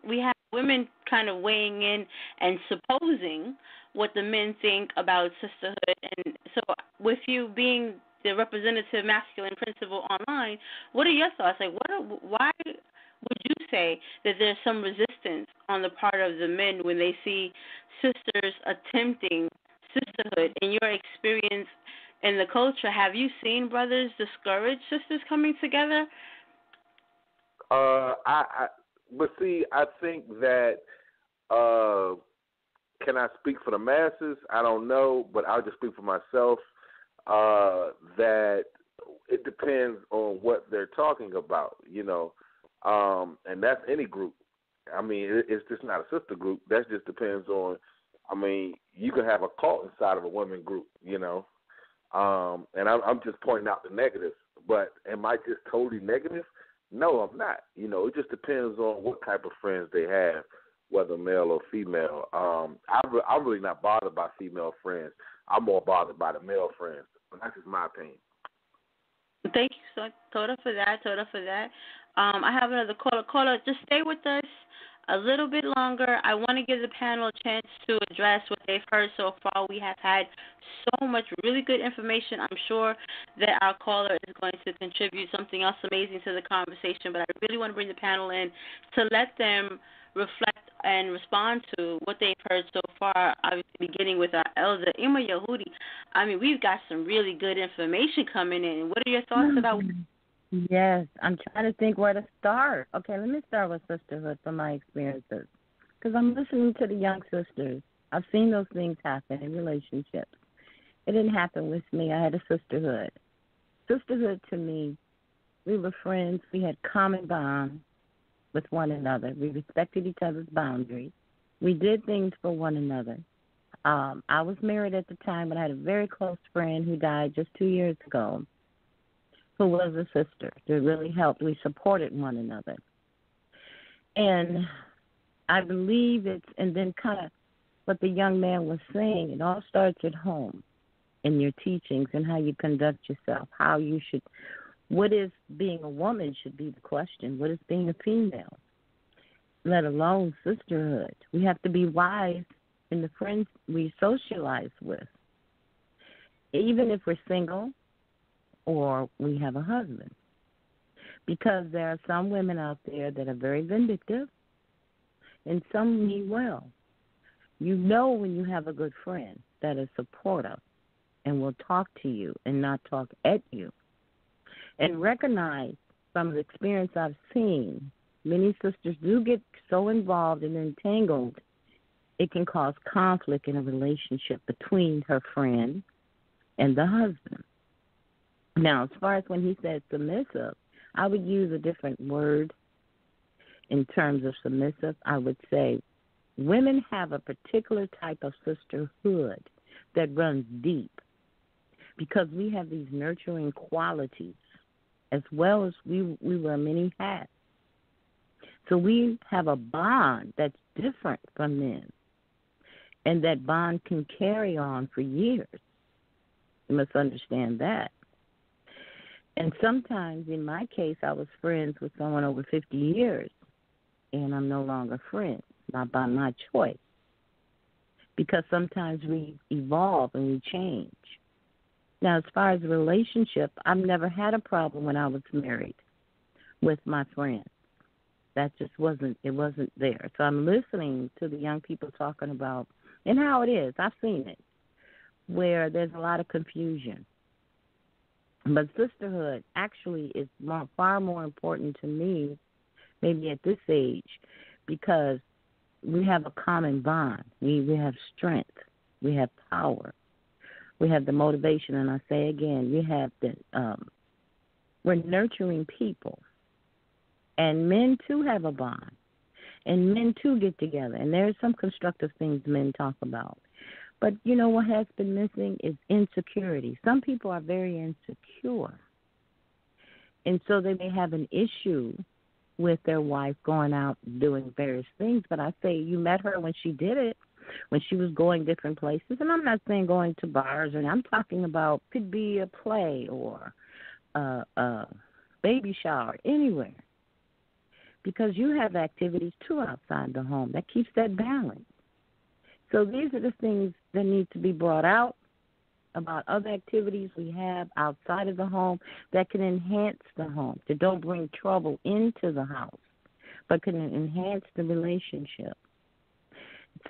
we have women kind of weighing in and supposing what the men think about sisterhood. And so with you being the representative masculine principle online, what are your thoughts? Like, why would you say that there's some resistance on the part of the men when they see sisters attempting sisterhood? In your experience in the culture, have you seen brothers discourage sisters coming together? But see, I think that, can I speak for the masses? I don't know, but I'll just speak for myself, that it depends on what they're talking about, you know. And that's any group. I mean, it's just not a sister group. That just depends on, I mean, you can have a cult inside of a women group, you know. And I'm just pointing out the negatives. But am I just totally negative? No, I'm not. You know, it just depends on what type of friends they have, whether male or female. I'm really not bothered by female friends. I'm more bothered by the male friends. But that's just my opinion. Thank you, Toda, for that. I have another caller. Caller, just stay with us a little bit longer. I want to give the panel a chance to address what they've heard so far. We have had so much really good information. I'm sure that our caller is going to contribute something else amazing to the conversation, but I really want to bring the panel in to let them reflect and respond to what they've heard so far, obviously beginning with our elder, Ima Yehudi. I mean, we've got some really good information coming in. What are your thoughts about? Yes, I'm trying to think where to start. Okay, let me start with sisterhood from my experiences, because I'm listening to the young sisters. I've seen those things happen in relationships. It didn't happen with me. I had a sisterhood. Sisterhood to me, we were friends. We had common bonds with one another. We respected each other's boundaries. We did things for one another. I was married at the time, but I had a very close friend who died just 2 years ago, who was a sister. It really helped. We supported one another. And I believe and then kind of what the young man was saying, it all starts at home in your teachings and how you conduct yourself, what is being a woman should be the question. What is being a female, let alone sisterhood? We have to be wise in the friends we socialize with, even if we're single or we have a husband, because there are some women out there that are very vindictive and some mean well. You know when you have a good friend that is supportive and will talk to you and not talk at you. And recognize from the experience I've seen, many sisters do get so involved and entangled, it can cause conflict in a relationship between her friend and the husband. Now, as far as when he said submissive, I would use a different word in terms of submissive. I would say women have a particular type of sisterhood that runs deep because we have these nurturing qualities as well as we wear many hats. So we have a bond that's different from men, and that bond can carry on for years. You must understand that. And sometimes, in my case, I was friends with someone over 50 years, and I'm no longer friends, not by my choice. Because sometimes we evolve and we change. Now, as far as a relationship, I've never had a problem when I was married with my friends. That just wasn't there. So I'm listening to the young people talking about, and how it is, I've seen it, where there's a lot of confusion. But sisterhood actually is far more important to me, maybe at this age, because we have a common bond. We have strength. We have power. We have the motivation, and I say again, we have we're nurturing people. And men, too, have a bond. And men, too, get together. And there are some constructive things men talk about. But, you know, what has been missing is insecurity. Some people are very insecure. And so they may have an issue with their wife going out doing various things. But I say you met her when she did it, when she was going different places. And I'm not saying going to bars. And I'm talking about could be a play or a baby shower, anywhere. Because you have activities, too, outside the home. That keeps that balance. So these are the things that need to be brought out about other activities we have outside of the home that can enhance the home, that don't bring trouble into the house, but can enhance the relationship.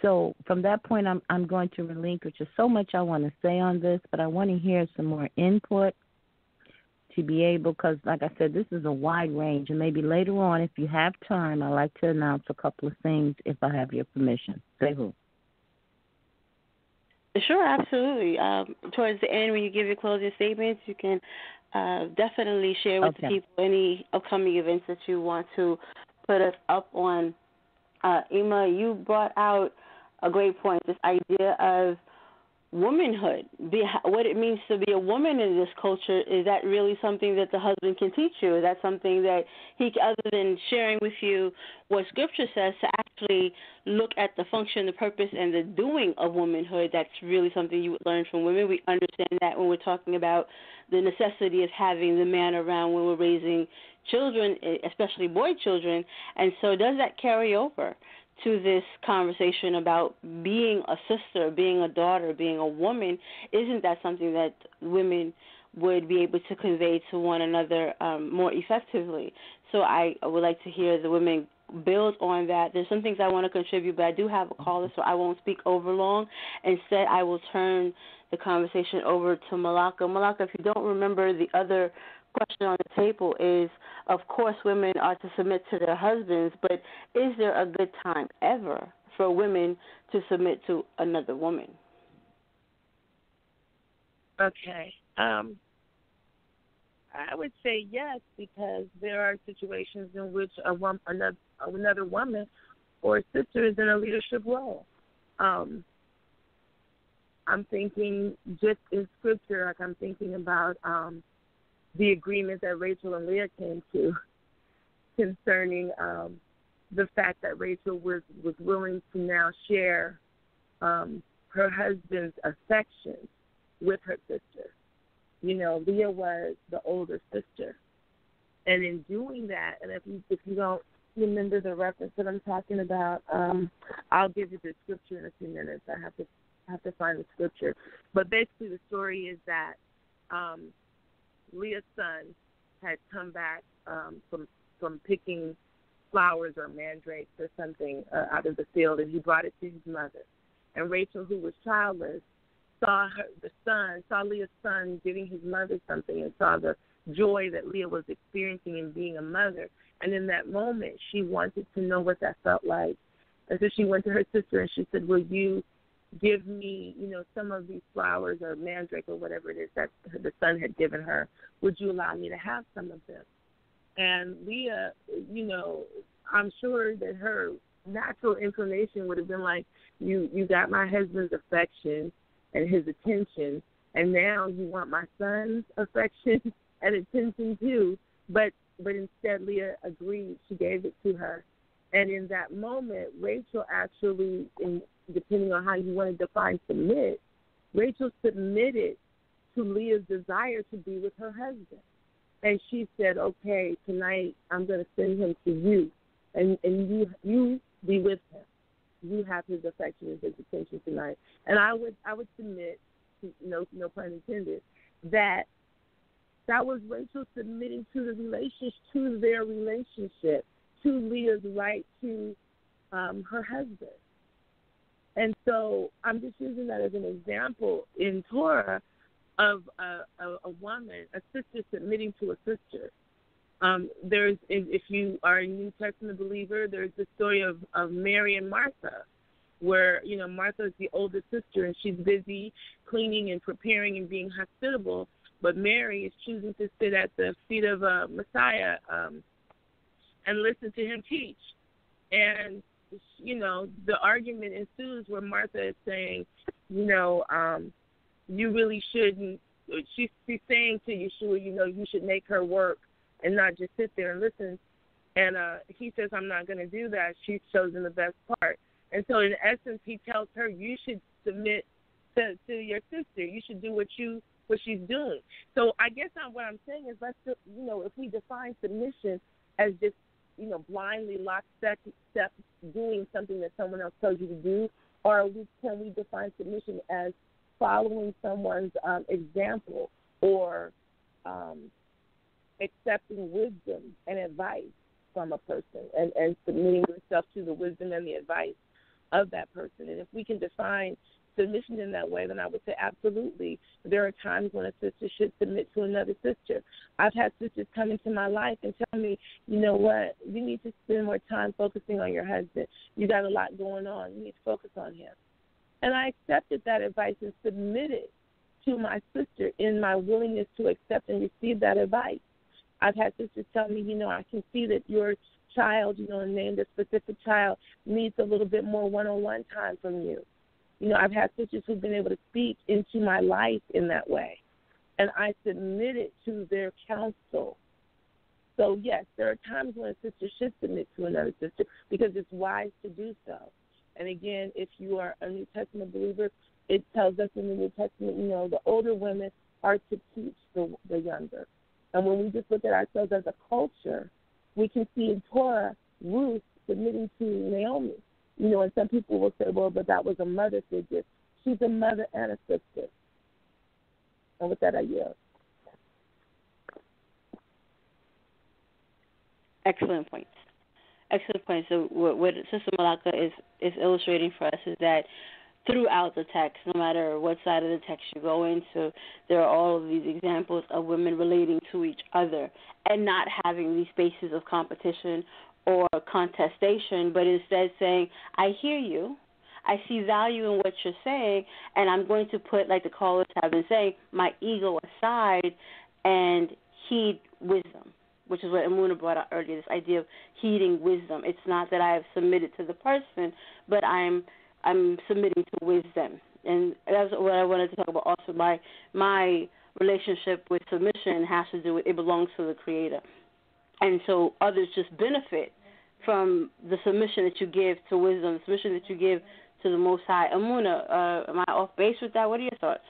So from that point, I'm going to relinquish. There's so much I want to say on this, but I want to hear some more input to be able, because like I said, this is a wide range, and maybe later on, if you have time, I'd like to announce a couple of things if I have your permission. Say who? Sure, absolutely. Towards the end, when you give your closing statements, you can definitely share with the people any upcoming events that you want to put us up on. Ima, you brought out a great point, this idea of womanhood, what it means to be a woman in this culture. Is that really something that the husband can teach you? Is that something that he, other than sharing with you what Scripture says, to actually look at the function, the purpose, and the doing of womanhood? That's really something you would learn from women. We understand that when we're talking about the necessity of having the man around when we're raising children, especially boy children. And so does that carry over to this conversation about being a sister, being a daughter, being a woman? Isn't that something that women would be able to convey to one another more effectively? So I would like to hear the women build on that. There's some things I want to contribute, but I do have a caller, so I won't speak over long. Instead, I will turn the conversation over to Malaka. Malaka, if you don't remember, the other question on the table is, of course, women are to submit to their husbands, but is there a good time ever for women to submit to another woman? Okay. I would say yes, because there are situations in which another woman or sister is in a leadership role. I'm thinking just in Scripture, like I'm thinking about the agreement that Rachel and Leah came to concerning the fact that Rachel was willing to now share her husband's affection with her sister. You know, Leah was the older sister. And in doing that, and if you don't remember the reference that I'm talking about, I'll give you the scripture in a few minutes. I have to find the scripture. But basically the story is that Leah's son had come back from picking flowers or mandrakes or something out of the field, and he brought it to his mother. And Rachel, who was childless, saw Leah's son giving his mother something and saw the joy that Leah was experiencing in being a mother. And in that moment, she wanted to know what that felt like. And so she went to her sister and she said, will you give me, some of these flowers or mandrake or whatever it is that the son had given her. Would you allow me to have some of them? And Leah, I'm sure that her natural inclination would have been like, you got my husband's affection and his attention, and now you want my son's affection and attention too. But instead, Leah agreed. She gave it to her. And in that moment, Rachel actually, depending on how you want to define submit, Rachel submitted to Leah's desire to be with her husband. And she said, okay, tonight I'm going to send him to you, and you be with him. You have his affection and his attention tonight. And I would submit, no pun intended, that was Rachel submitting to their relationship, to Leah's right to her husband. And so I'm just using that as an example in Torah of a woman, a sister submitting to a sister. If you are a New Testament believer, there's the story of Mary and Martha, where, Martha is the older sister and she's busy cleaning and preparing and being hospitable, but Mary is choosing to sit at the feet of Messiah and listen to him teach. And, the argument ensues where Martha is saying, you really shouldn't. She's saying to Yeshua, you should make her work and not just sit there and listen. And he says, I'm not going to do that. She's chosen the best part. And so in essence, he tells her, you should submit to your sister. You should do what she's doing. So I guess what I'm saying is, if we define submission as just, blindly lockstep doing something that someone else tells you to do, or can we define submission as following someone's example, or accepting wisdom and advice from a person, and submitting yourself to the wisdom and the advice of that person? And if we can define submission in that way, then I would say absolutely. There are times when a sister should submit to another sister. I've had sisters come into my life and tell me, you know what, you need to spend more time focusing on your husband. You got a lot going on. You need to focus on him. And I accepted that advice and submitted to my sister in my willingness to accept and receive that advice. I've had sisters tell me, I can see that your child, and named a specific child, needs a little bit more one-on-one time from you. I've had sisters who've been able to speak into my life in that way. And I submitted to their counsel. So, yes, there are times when a sister should submit to another sister because it's wise to do so. And, again, if you are a New Testament believer, it tells us in the New Testament, the older women are to teach the younger. And when we just look at ourselves as a culture, we can see in Torah Ruth submitting to Naomi. And some people will say, well, but that was a mother figure. She's a mother and a sister. And with that, I yield. Excellent points. Excellent points. So what Sister Malaka is illustrating for us is that throughout the text, no matter what side of the text you go into, there are all of these examples of women relating to each other and not having these spaces of competition or contestation, but instead saying, I hear you, I see value in what you're saying, and I'm going to put, like the callers have been saying, my ego aside and heed wisdom, which is what Amuna brought out earlier, this idea of heeding wisdom. It's not that I have submitted to the person, but I'm submitting to wisdom. And that's what I wanted to talk about also. My relationship with submission has to do with it belongs to the Creator. And so others just benefit from the submission that you give to wisdom, the submission that you give to the Most High. Amuna, am I off base with that? What are your thoughts?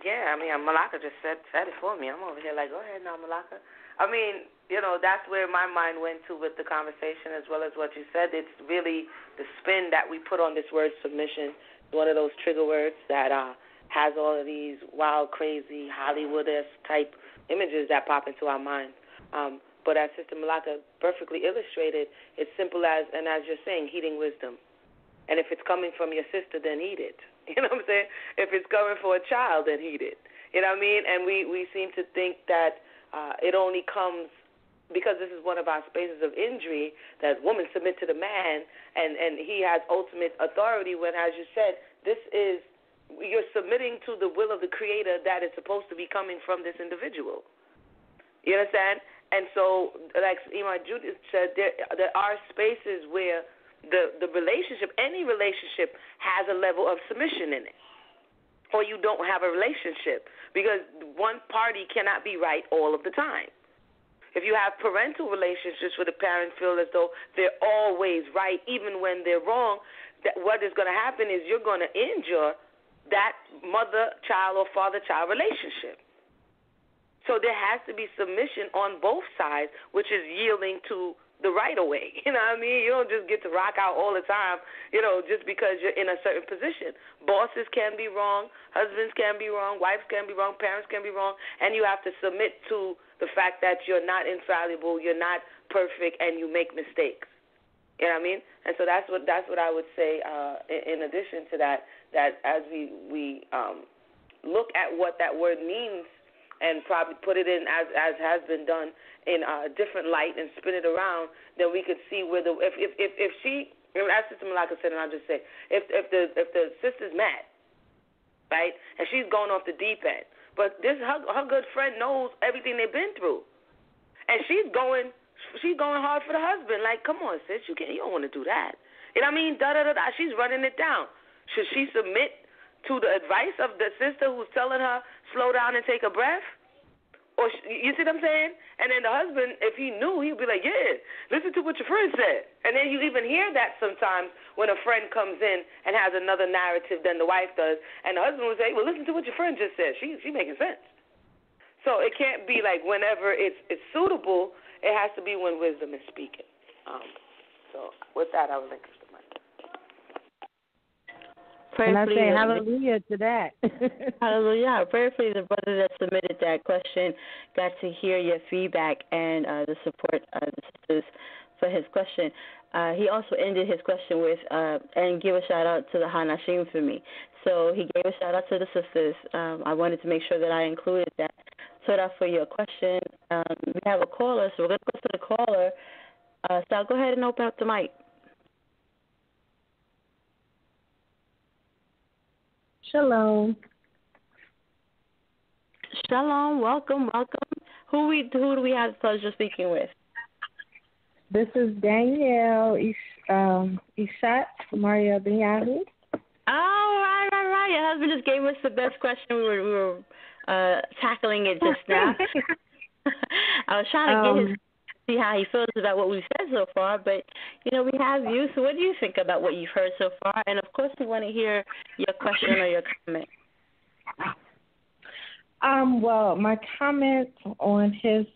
Yeah, Malaka just said it for me. I'm over here like, go ahead now, Malaka. That's where my mind went to with the conversation as well as what you said. It's really the spin that we put on this word submission. One of those trigger words that has all of these wild, crazy, Hollywood-esque type images that pop into our mind. But as Sister Malaka perfectly illustrated, it's simple as, and as you're saying, heeding wisdom. And if it's coming from your sister, then heed it. You know what I'm saying? If it's coming for a child, then heed it. You know what I mean? And we seem to think that it only comes because this is one of our spaces of injury, that women submit to the man and he has ultimate authority, when, as you said, you're submitting to the will of the Creator that is supposed to be coming from this individual. You understand? And so, like Imam Judith said, there are spaces where the relationship, any relationship, has a level of submission in it, or you don't have a relationship, because one party cannot be right all of the time. If you have parental relationships where the parents feel as though they're always right, even when they're wrong, what is going to happen is you're going to injure that mother-child or father-child relationship. So there has to be submission on both sides, which is yielding to the right of way. You know what I mean? You don't just get to rock out all the time, just because you're in a certain position. Bosses can be wrong, husbands can be wrong, wives can be wrong, parents can be wrong, and you have to submit to the fact that you're not infallible, you're not perfect, and you make mistakes. You know what I mean? And so that's what I would say. In addition to that as we look at what that word means and probably put it in as has been done in a different light and spin it around, then we could see where if she, as Sister Malaka said, and I'll just say, if the sister's mad, right, and she's going off the deep end, but her good friend knows everything they've been through, and she's going hard for the husband. Like, come on, sis, you don't want to do that. You know what I mean? She's running it down. Should she submit to the advice of the sister who's telling her slow down and take a breath? Or you see what I'm saying? And then the husband, if he knew, he'd be like, yeah, listen to what your friend said. And then you even hear that sometimes when a friend comes in and has another narrative than the wife does, and the husband will say, well, listen to what your friend just said. She making sense. So it can't be like whenever it's suitable. It has to be when wisdom is speaking. So with that, I would like to start. And I say hallelujah to that. Hallelujah. Prayerfully, the brother that submitted that question got to hear your feedback and the support of the sisters for his question. He also ended his question with, and give a shout-out to the Hanashim for me. So he gave a shout-out to the sisters. I wanted to make sure that I included that. So that's for your question. We have a caller, so we're going to go to the caller. So I'll go ahead and open up the mic. Shalom. Shalom. Welcome. Who do we have the pleasure of speaking with? This is Danielle Ishat Maria Benyahu. Oh, right. Your husband just gave us the best question. We were tackling it just now. I was trying to see how he feels about what we've said so far, but we have you. So what do you think about what you've heard so far? And of course, we want to hear your question or your comment. Well, my comment on his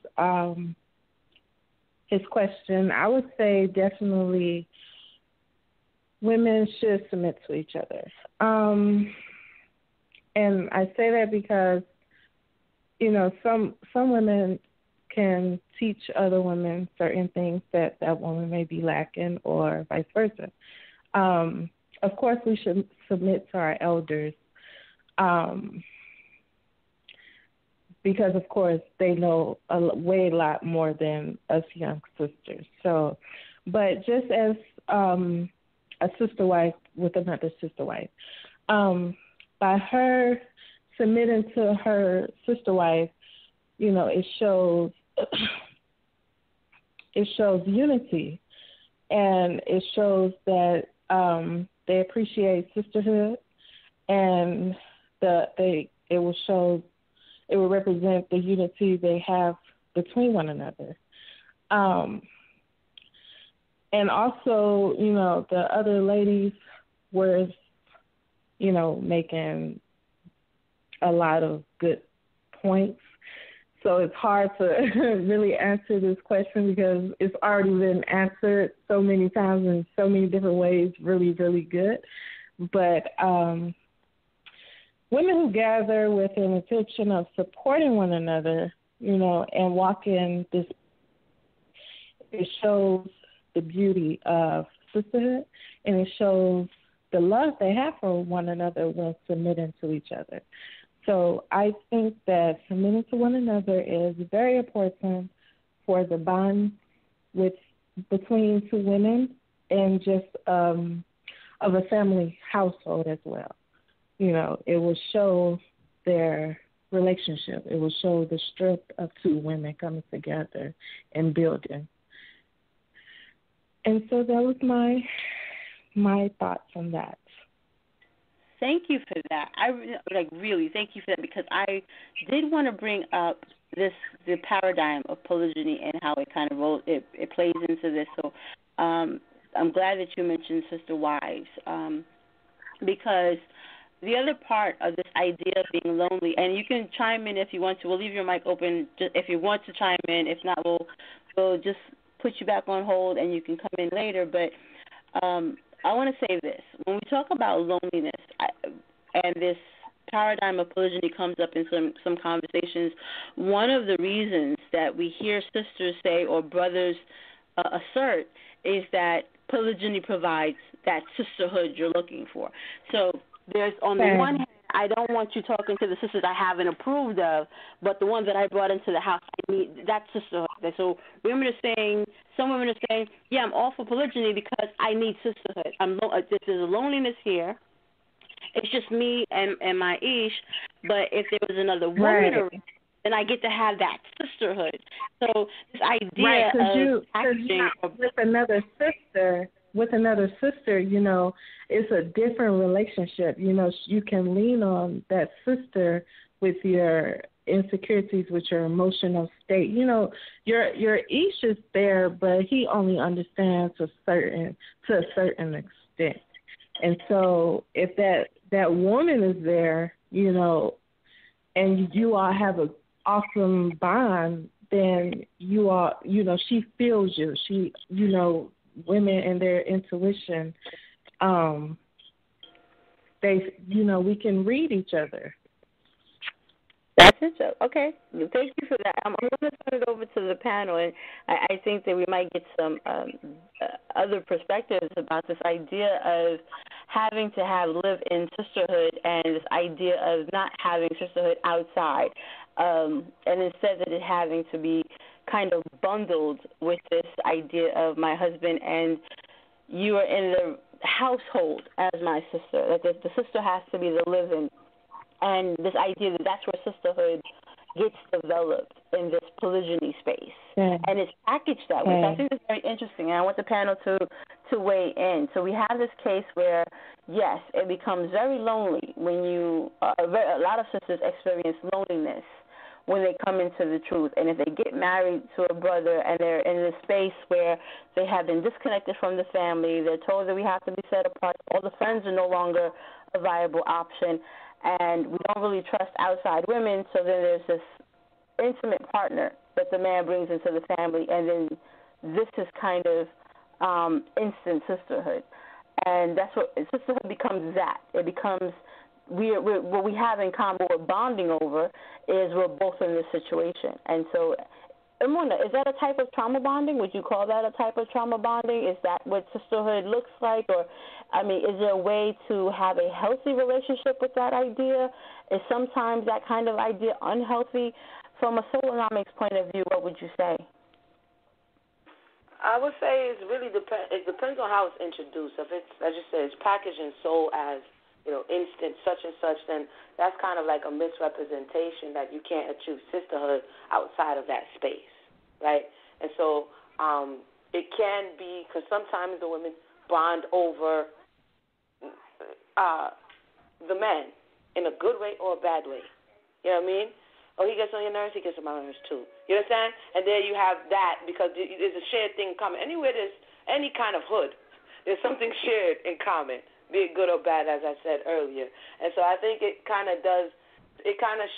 question, I would say definitely women should submit to each other. And I say that because some women can teach other women certain things that woman may be lacking, or vice versa. Of course, we should submit to our elders because, of course, they know a lot more than us young sisters. So, but just as a sister wife with another sister wife, by her submitting to her sister wife, it shows unity, and it shows that they appreciate sisterhood, and it will represent the unity they have between one another. And also, the other ladies were, making a lot of good points. So it's hard to really answer this question because it's already been answered so many times in so many different ways, really, really good. But women who gather with an intention of supporting one another, and walk in this, it shows the beauty of sisterhood, and it shows the love they have for one another when submitting to each other. So I think that submitting to one another is very important for the bond between two women and just of a family household as well. You know, it will show their relationship. It will show the strength of two women coming together and building. And so that was my thoughts on that. Thank you for that. I really thank you for that, because I did want to bring up the paradigm of polygyny and how it kind of it plays into this. So I'm glad that you mentioned sister wives, because the other part of this idea of being lonely, and you can chime in if you want to. We'll leave your mic open if you want to chime in. If not, we'll just put you back on hold and you can come in later. But I want to say this. When we talk about loneliness, and this paradigm of polygyny comes up in some conversations, one of the reasons that we hear sisters say or brothers assert is that polygyny provides that sisterhood you're looking for. So there's, on the one hand, I don't want you talking to the sisters I haven't approved of, but the ones that I brought into the house, I need that sisterhood. So some women are saying, yeah, I'm all for polygyny because I need sisterhood. There's a loneliness here. It's just me and my ish, but if there was another woman around, then I get to have that sisterhood. So this idea of packaging with another sister, you know, it's a different relationship. You know, you can lean on that sister with your insecurities, with your emotional state. You know, your ish is there, but he only understands to a certain extent. And so if that woman is there, you know, and you all have an awesome bond, then you are, you know, she feels you. She, you know, women and their intuition, they, you know, we can read each other. That's it. Okay. Thank you for that. I'm going to turn it over to the panel, and I think that we might get some other perspectives about this idea of having to live in sisterhood and this idea of not having sisterhood outside, and instead of it having to be kind of bundled with this idea of my husband and you are in the household as my sister, that the sister has to be the living. And this idea that that's where sisterhood gets developed in this polygyny space. And it's packaged that way. So I think it's very interesting, and I want the panel to weigh in. So we have this case where, yes, it becomes very lonely when a lot of sisters experience loneliness when they come into the truth. And if they get married to a brother and they're in this space where they have been disconnected from the family, they're told that we have to be set apart, all the friends are no longer a viable option, and we don't really trust outside women, so then there's this intimate partner that the man brings into the family, and then this is kind of instant sisterhood. And that's what sisterhood becomes. It becomes what we have in common, what we're bonding over is we're both in this situation. And so, Imuna, is that a type of trauma bonding? Would you call that a type of trauma bonding? Is that what sisterhood looks like? Or, I mean, is there a way to have a healthy relationship with that idea? Is sometimes that kind of idea unhealthy? From a Solonomics point of view, what would you say? I would say it depends on how it's introduced. If it's, as you said, it's packaged and sold as, you know, instant such and such, then that's kind of like a misrepresentation that you can't achieve sisterhood outside of that space, right? And so it can be, because sometimes the women bond over the men in a good way or a bad way. You know what I mean? Oh, he gets on your nerves, he gets on my nerves too. You understand? And there you have that, because there's a shared thing common. Anywhere there's any kind of hood, there's something shared in common, be it good or bad, as I said earlier. And so I think it kind of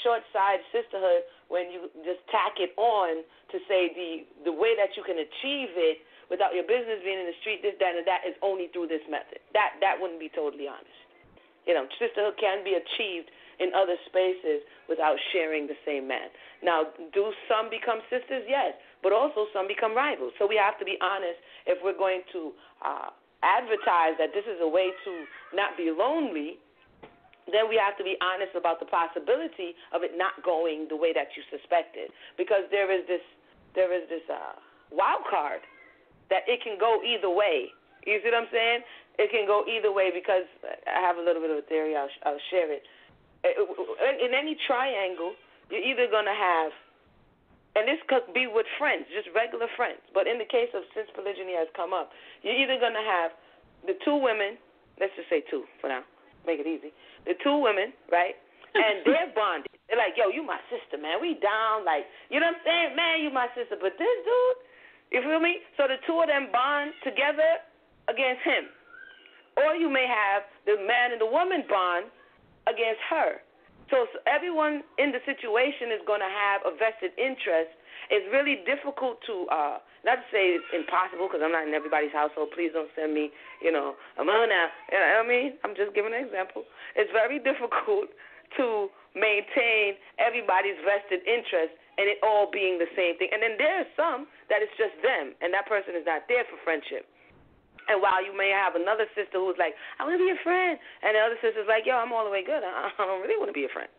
short-sides sisterhood when you just tack it on to say the way that you can achieve it without your business being in the street, this, that, and that is only through this method. That wouldn't be totally honest. You know, sisterhood can be achieved in other spaces without sharing the same man. Now, do some become sisters? Yes, but also some become rivals. So we have to be honest if we're going to advertise that this is a way to not be lonely, then we have to be honest about the possibility of it not going the way that you suspected. Because there is this there is this wild card that it can go either way. You see what I'm saying? It can go either way because I have a little bit of a theory. I'll share it. In any triangle, you're either going to have, and this could be with friends, just regular friends, but in the case of since polygyny has come up, you're either going to have the two women, let's just say two for now, make it easy, the two women, right, and they're bonded. They're like, yo, you my sister, man. We down, like, you know what I'm saying? Man, you my sister. But this dude, you feel me? So the two of them bond together against him. Or you may have the man and the woman bond against her. So everyone in the situation is going to have a vested interest. It's really difficult to, not to say it's impossible because I'm not in everybody's household. Please don't send me, I'm on now. You know what I mean? I'm just giving an example. It's very difficult to maintain everybody's vested interest and it all being the same thing. And then there's some that it's just them, and that person is not there for friendship. And while you may have another sister who's like, I want to be a friend, and the other sister's like, yo, I'm all the way good. I don't really want to be a friend.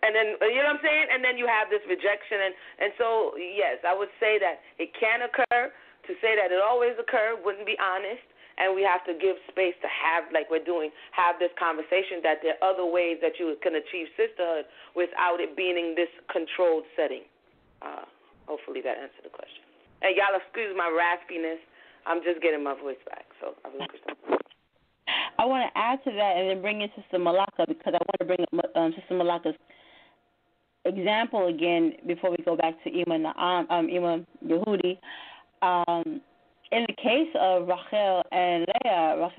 And then, you know what I'm saying? And then you have this rejection. And so, yes, I would say that it can occur. To say that it always occurs wouldn't be honest. And we have to give space to have, like we're doing, have this conversation that there are other ways that you can achieve sisterhood without it being in this controlled setting. Hopefully that answered the question. And y'all excuse my raspiness. I'm just getting my voice back, so I've relinquished that. I want to add to that and then bring in Sister Malaka because I want to bring up Sister Malaka's example again before we go back to Ima Yehudi. In the case of Rachel and Leah,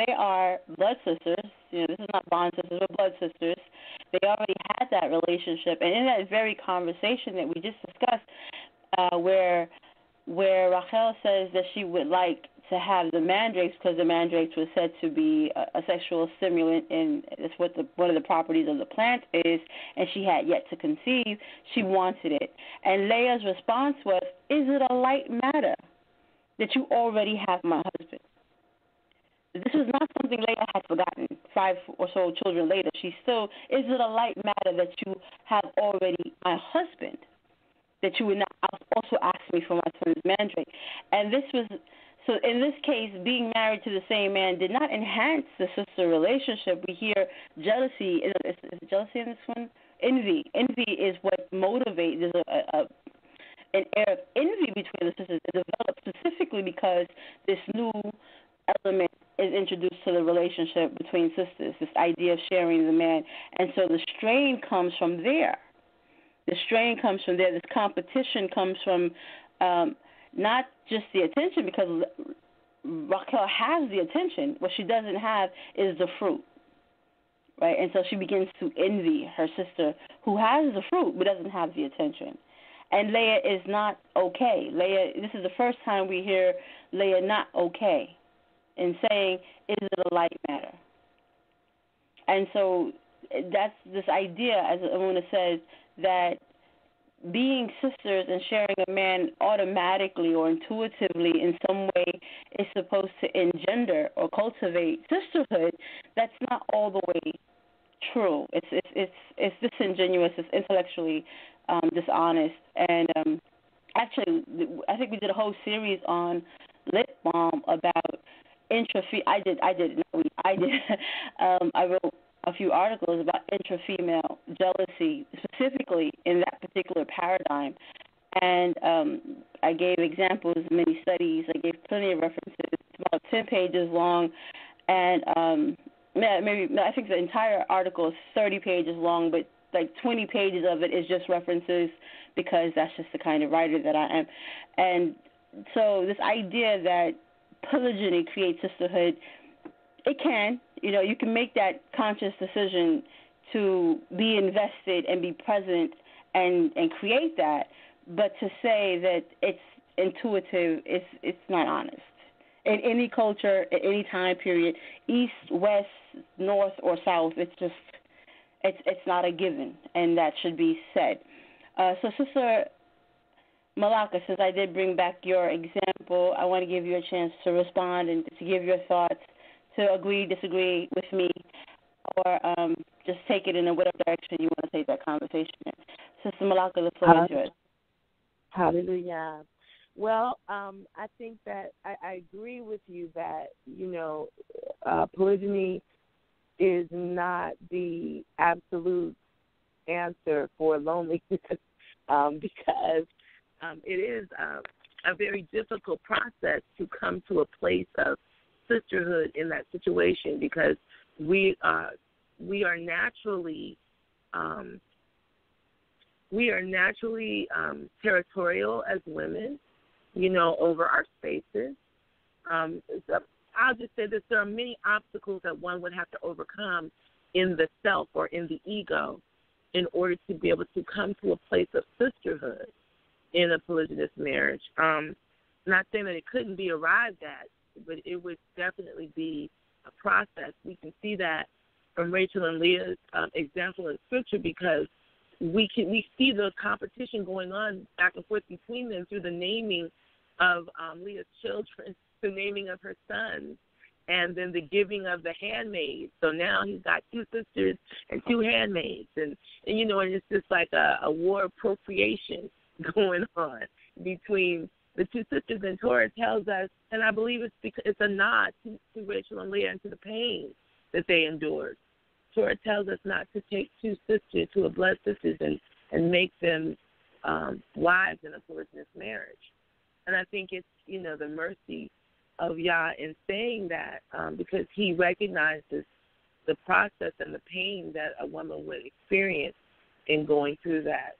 they are blood sisters. This is not bond sisters, but blood sisters. They already had that relationship. And in that very conversation that we just discussed, where Rachel says that she would like to have the mandrakes because the mandrakes was said to be a sexual stimulant, and that's what one of the properties of the plant is, and she had yet to conceive. She wanted it. And Leah's response was, is it a light matter that you already have my husband? This was not something Leah had forgotten 5 or so children later. She still, is it a light matter that you have already my husband, that you would not also ask me for my son's mandrake? And this was, so in this case, being married to the same man did not enhance the sister relationship. We hear jealousy. Is jealousy in this one? Envy. Envy is what motivates. There's an air of envy between the sisters. It developed specifically because this new element is introduced to the relationship between sisters, this idea of sharing the man. And so the strain comes from there. The strain comes from there. This competition comes from not just the attention, because Raquel has the attention. What she doesn't have is the fruit, right? And so she begins to envy her sister who has the fruit but doesn't have the attention. And Leah is not okay. This is the first time we hear Leah not okay in saying, is it a light matter? And so that's this idea, as Amuna says, that being sisters and sharing a man automatically or intuitively in some way is supposed to engender or cultivate sisterhood. That's not all the way true. It's disingenuous. It's intellectually dishonest. And actually, I think we did a whole series on Lip Balm about I wrote a few articles about intra-female jealousy, specifically in that particular paradigm. And I gave examples, many studies. I gave plenty of references. It's about 10 pages long. And I think the entire article is 30 pages long, but like 20 pages of it is just references because that's just the kind of writer that I am. And so this idea that polygyny creates sisterhood, it can. You can make that conscious decision to be invested and be present and create that, but to say that it's intuitive, it's not honest. In any culture, at any time period, east, west, north, or south, it's not a given, and that should be said. So, Sister Malaka, since I did bring back your example, I want to give you a chance to respond and to give your thoughts, to agree, disagree with me, or just take it in whatever direction you want to take that conversation in. Sister Malaka, the floor is yours. Hallelujah. Well, I think that I agree with you that, polygyny is not the absolute answer for loneliness because it is a very difficult process to come to a place of sisterhood in that situation because we are naturally territorial as women, over our spaces. I'll just say this: there are many obstacles that one would have to overcome in the self or in the ego in order to be able to come to a place of sisterhood in a polygynous marriage. Not saying that it couldn't be arrived at, but it would definitely be a process. We can see that from Rachel and Leah's example in Scripture because we see the competition going on back and forth between them through the naming of Leah's children, the naming of her sons, and then the giving of the handmaids. So now he's got 2 sisters and 2 handmaids, and it's just like a war of procreation going on between the 2 sisters. And Torah tells us, and I believe it's because it's a nod to Rachel and Leah and to the pain that they endured. Torah tells us not to take 2 sisters, 2 of blood sisters, and make them wives in a polygynous marriage. And I think it's, the mercy of Yah in saying that because he recognizes the process and the pain that a woman would experience in going through that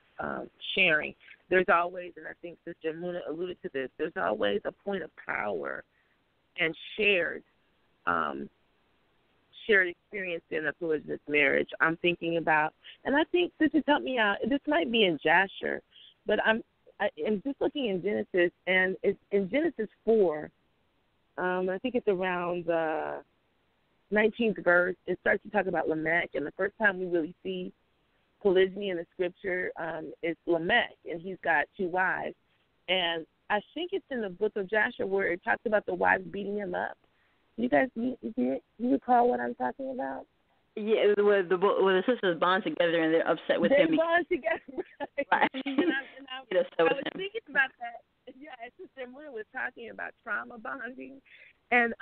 sharing. There's always, and I think Sister Muna alluded to this, there's always a point of power and shared experience in a polygynous marriage. I'm thinking about, and I think, Sister, help me out, this might be in Jasher, but I'm just looking in Genesis, and it's in Genesis 4, I think it's around the 19th verse, it starts to talk about Lamech, and the first time we really see polygyny in the Scripture is Lamech, and he's got 2 wives. And I think it's in the book of Joshua where it talks about the wives beating him up. You guys, you recall what I'm talking about? Yeah, where the sisters bond together and they're upset with him. They bond together, right? Right. I was thinking about that. Yeah, Sister Moon was talking about trauma bonding, and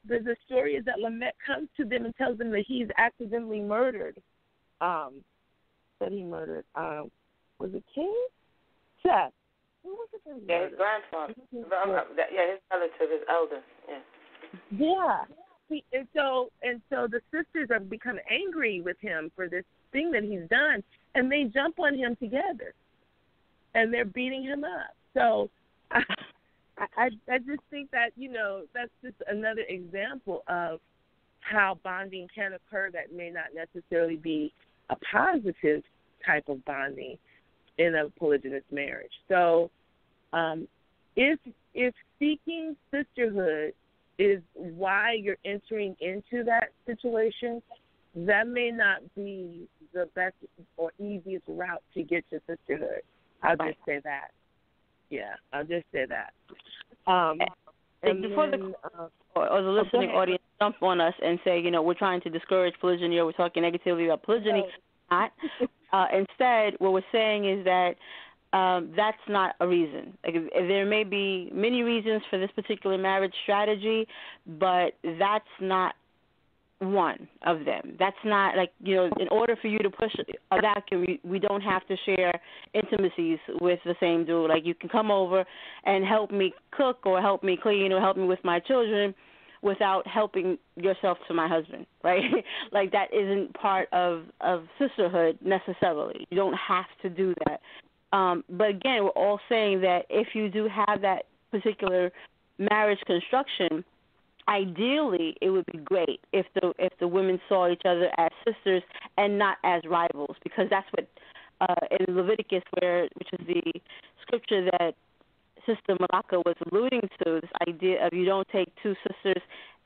the story is that Lamech comes to them and tells them that he's accidentally murdered. That he murdered. Was it King? Seth. Who was it? Yeah, his grandfather. His relative, his elder. Yeah. And so the sisters are becoming angry with him for this thing that he's done, and they jump on him together, and they're beating him up. So I just think that that's just another example of how bonding can occur that may not necessarily be a positive type of bonding in a polygynous marriage. So if seeking sisterhood is why you're entering into that situation, that may not be the best or easiest route to get to sisterhood. I'll just say that. Yeah, I'll just say that. And before the listening audience jump on us and say, we're trying to discourage polygyny or we're talking negatively about polygyny, not. Instead, what we're saying is that that's not a reason. Like, there may be many reasons for this particular marriage strategy, but that's not one of them. That's not in order for you to push a vacuum, we don't have to share intimacies with the same dude. Like, you can come over and help me cook or help me clean or help me with my children without helping yourself to my husband, right? Like, that isn't part of sisterhood necessarily. You don't have to do that. But again, we're all saying that if you do have that particular marriage construction, ideally it would be great if the women saw each other as sisters and not as rivals, because that's what in Leviticus, which is the scripture that Sister Malaka was alluding to, this idea of you don't take 2 sisters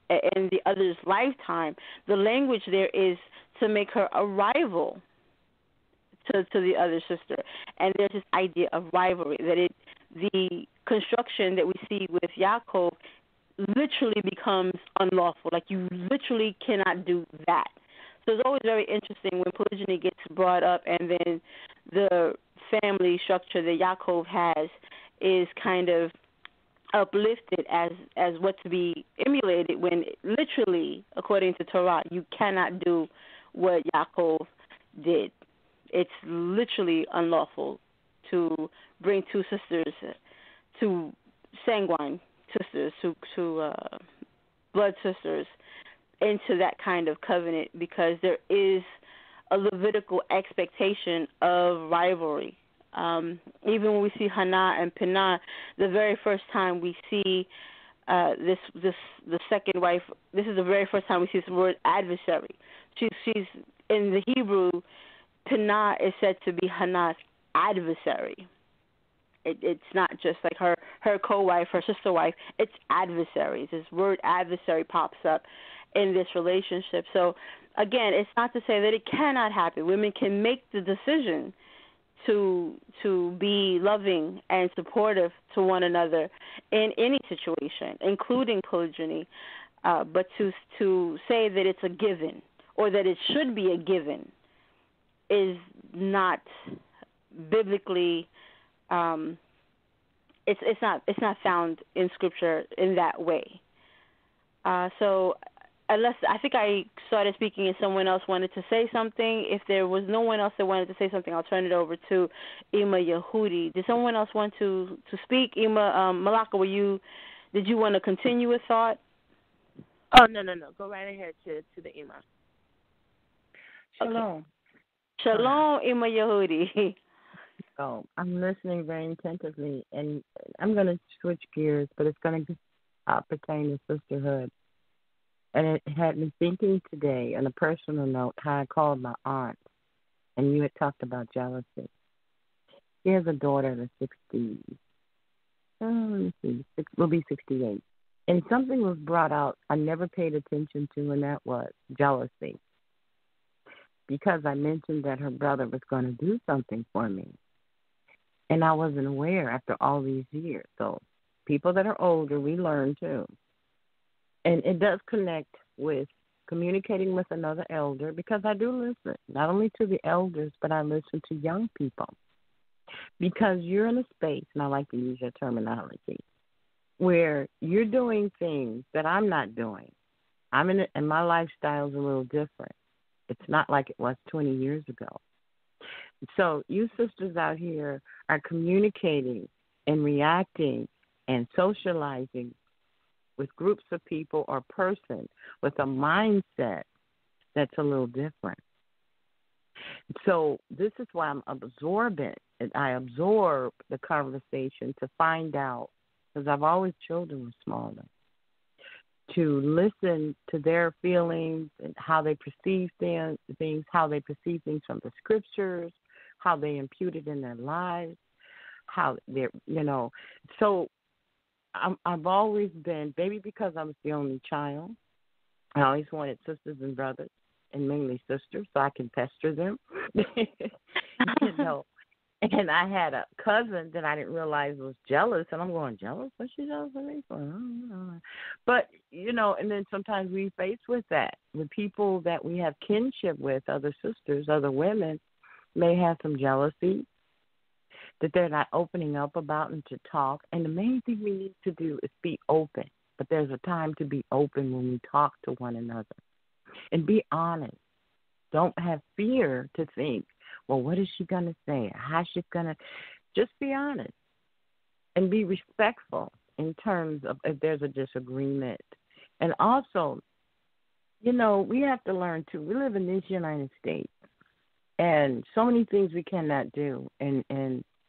in the other's lifetime. The language there is to make her a rival to the other sister, and there's this idea of rivalry that the construction that we see with Yaakov literally becomes unlawful. Like, you literally cannot do that. So it's always very interesting when polygyny gets brought up, and then the family structure that Yaakov has is kind of uplifted as what to be emulated, when literally, according to Torah, you cannot do what Yaakov did. It's literally unlawful to bring two sisters, two sanguine sisters, to blood sisters, into that kind of covenant, because there is a Levitical expectation of rivalry. Even when we see Hannah and Peninnah, the very first time we see the second wife, this is the very first time we see the word adversary. She's in the Hebrew, Peninnah is said to be Hannah's adversary. It's not just like her co-wife, her sister wife. It's adversaries. This word adversary pops up in this relationship. So again, it's not to say that it cannot happen. Women can make the decision to be loving and supportive to one another in any situation, including polygyny. But to say that it's a given or that it should be a given is not biblically. It's not found in Scripture in that way. So unless I think I started speaking and someone else wanted to say something. If there was no one else that wanted to say something, I'll turn it over to Ima Yehudi. Did someone else want to speak? Ima Malaka, did you want to continue with thought? Oh, no. Go right ahead to the Ima. Shalom. Okay. Shalom, Ima Yehudi. Oh, I'm listening very attentively, and I'm going to switch gears, but it's going to pertain to sisterhood. And it had me thinking today, on a personal note, how I called my aunt, and you had talked about jealousy. She has a daughter that's 60, will be 68. And something was brought out I never paid attention to, and that was jealousy. Because I mentioned that her brother was going to do something for me. And I wasn't aware after all these years. So people that are older, we learn too. And it does connect with communicating with another elder, because I do listen, not only to the elders, but I listen to young people. Because you're in a space, and I like to use your terminology, where you're doing things that I'm not doing. I'm in it, and my lifestyle is a little different. It's not like it was 20 years ago. So you sisters out here are communicating and reacting and socializing with groups of people or person with a mindset that's a little different. So this is why I'm absorbent, and I absorb the conversation to find out, because I've always, children were smaller, to listen to their feelings and how they perceive things, how they perceive things from the scriptures, how they impute it in their lives, how they're, so I've always been, maybe because I was the only child, I always wanted sisters and brothers, and mainly sisters, so I can pester them. And I had a cousin that I didn't realize was jealous, and I'm going, jealous? What's she jealous of me for? But, and then sometimes we face with that. With people that we have kinship with, other sisters, other women, may have some jealousy that they're not opening up about and to talk. And the main thing we need to do is be open. But there's a time to be open when we talk to one another. And be honest. Don't have fear to think, well, what is she going to say? How's she going to? Just be honest. And be respectful in terms of if there's a disagreement. And also, we have to learn, too. We live in this United States. And so many things we cannot do. And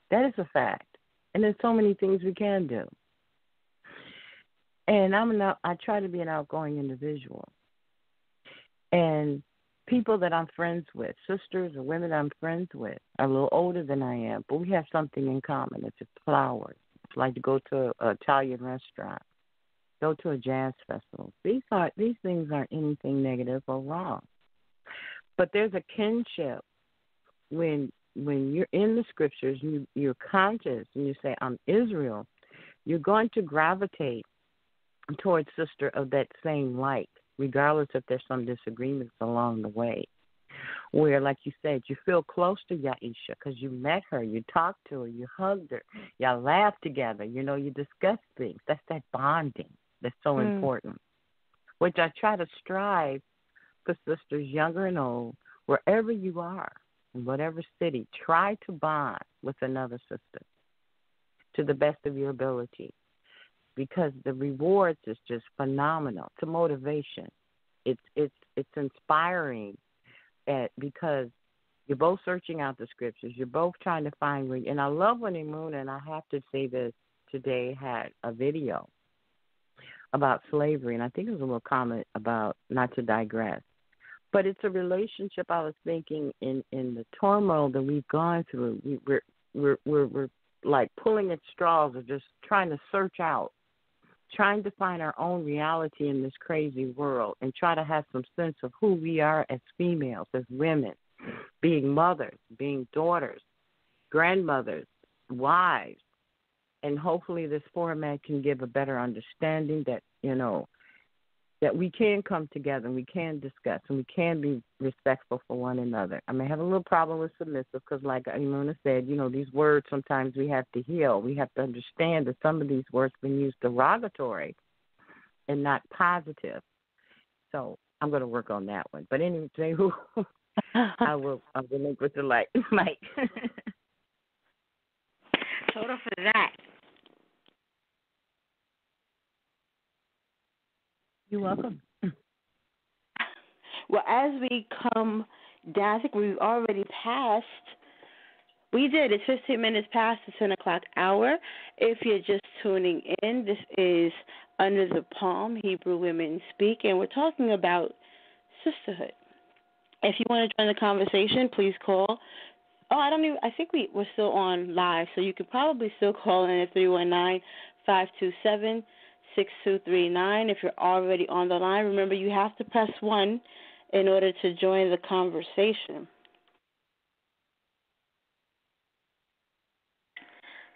that is a fact. And there's so many things we can do. And I try to be an outgoing individual. And people that I'm friends with, sisters or women I'm friends with, are a little older than I am, but we have something in common. It's just flowers. It's like to go to an Italian restaurant, go to a jazz festival. These things aren't anything negative or wrong. But there's a kinship when you're in the scriptures, you're conscious, and you say, I'm Israel, you're going to gravitate towards sister of that same like, regardless if there's some disagreements along the way. where, like you said, you feel close to Yaisha because you met her, you talked to her, you hugged her, y'all laughed together, you discussed things. That's that bonding that's so important, which I try to strive for sisters younger and old, wherever you are, in whatever city, try to bond with another sister to the best of your ability, because the rewards is just phenomenal. It's a motivation. It's inspiring, because you're both searching out the scriptures. You're both trying to find where. And I love when Imuna, and I have to say this today, had a video about slavery, and I think it was a little comment about, not to digress, but it's a relationship. I was thinking in the turmoil that we've gone through, we're like pulling at straws or just trying to search out, trying to find our own reality in this crazy world and try to have some sense of who we are as females, as women, being mothers, being daughters, grandmothers, wives. And hopefully this format can give a better understanding that, that we can come together and we can discuss and we can be respectful for one another. I may have a little problem with submissive because, like Imuna said, these words sometimes we have to heal. We have to understand that some of these words have been used derogatory and not positive. So I'm going to work on that one. But anyway, I'll relinquish the mic. Hold on for that. You're welcome. Well, as we come down, I think we've already passed. We did. It's 15 minutes past the 10 o'clock hour. If you're just tuning in, this is Under the Palm, Hebrew Women Speak, and we're talking about sisterhood. If you want to join the conversation, please call. I think we're still on live, so you could probably still call in at 319-527-6239 if you're already on the line. Remember, you have to press 1 in order to join the conversation.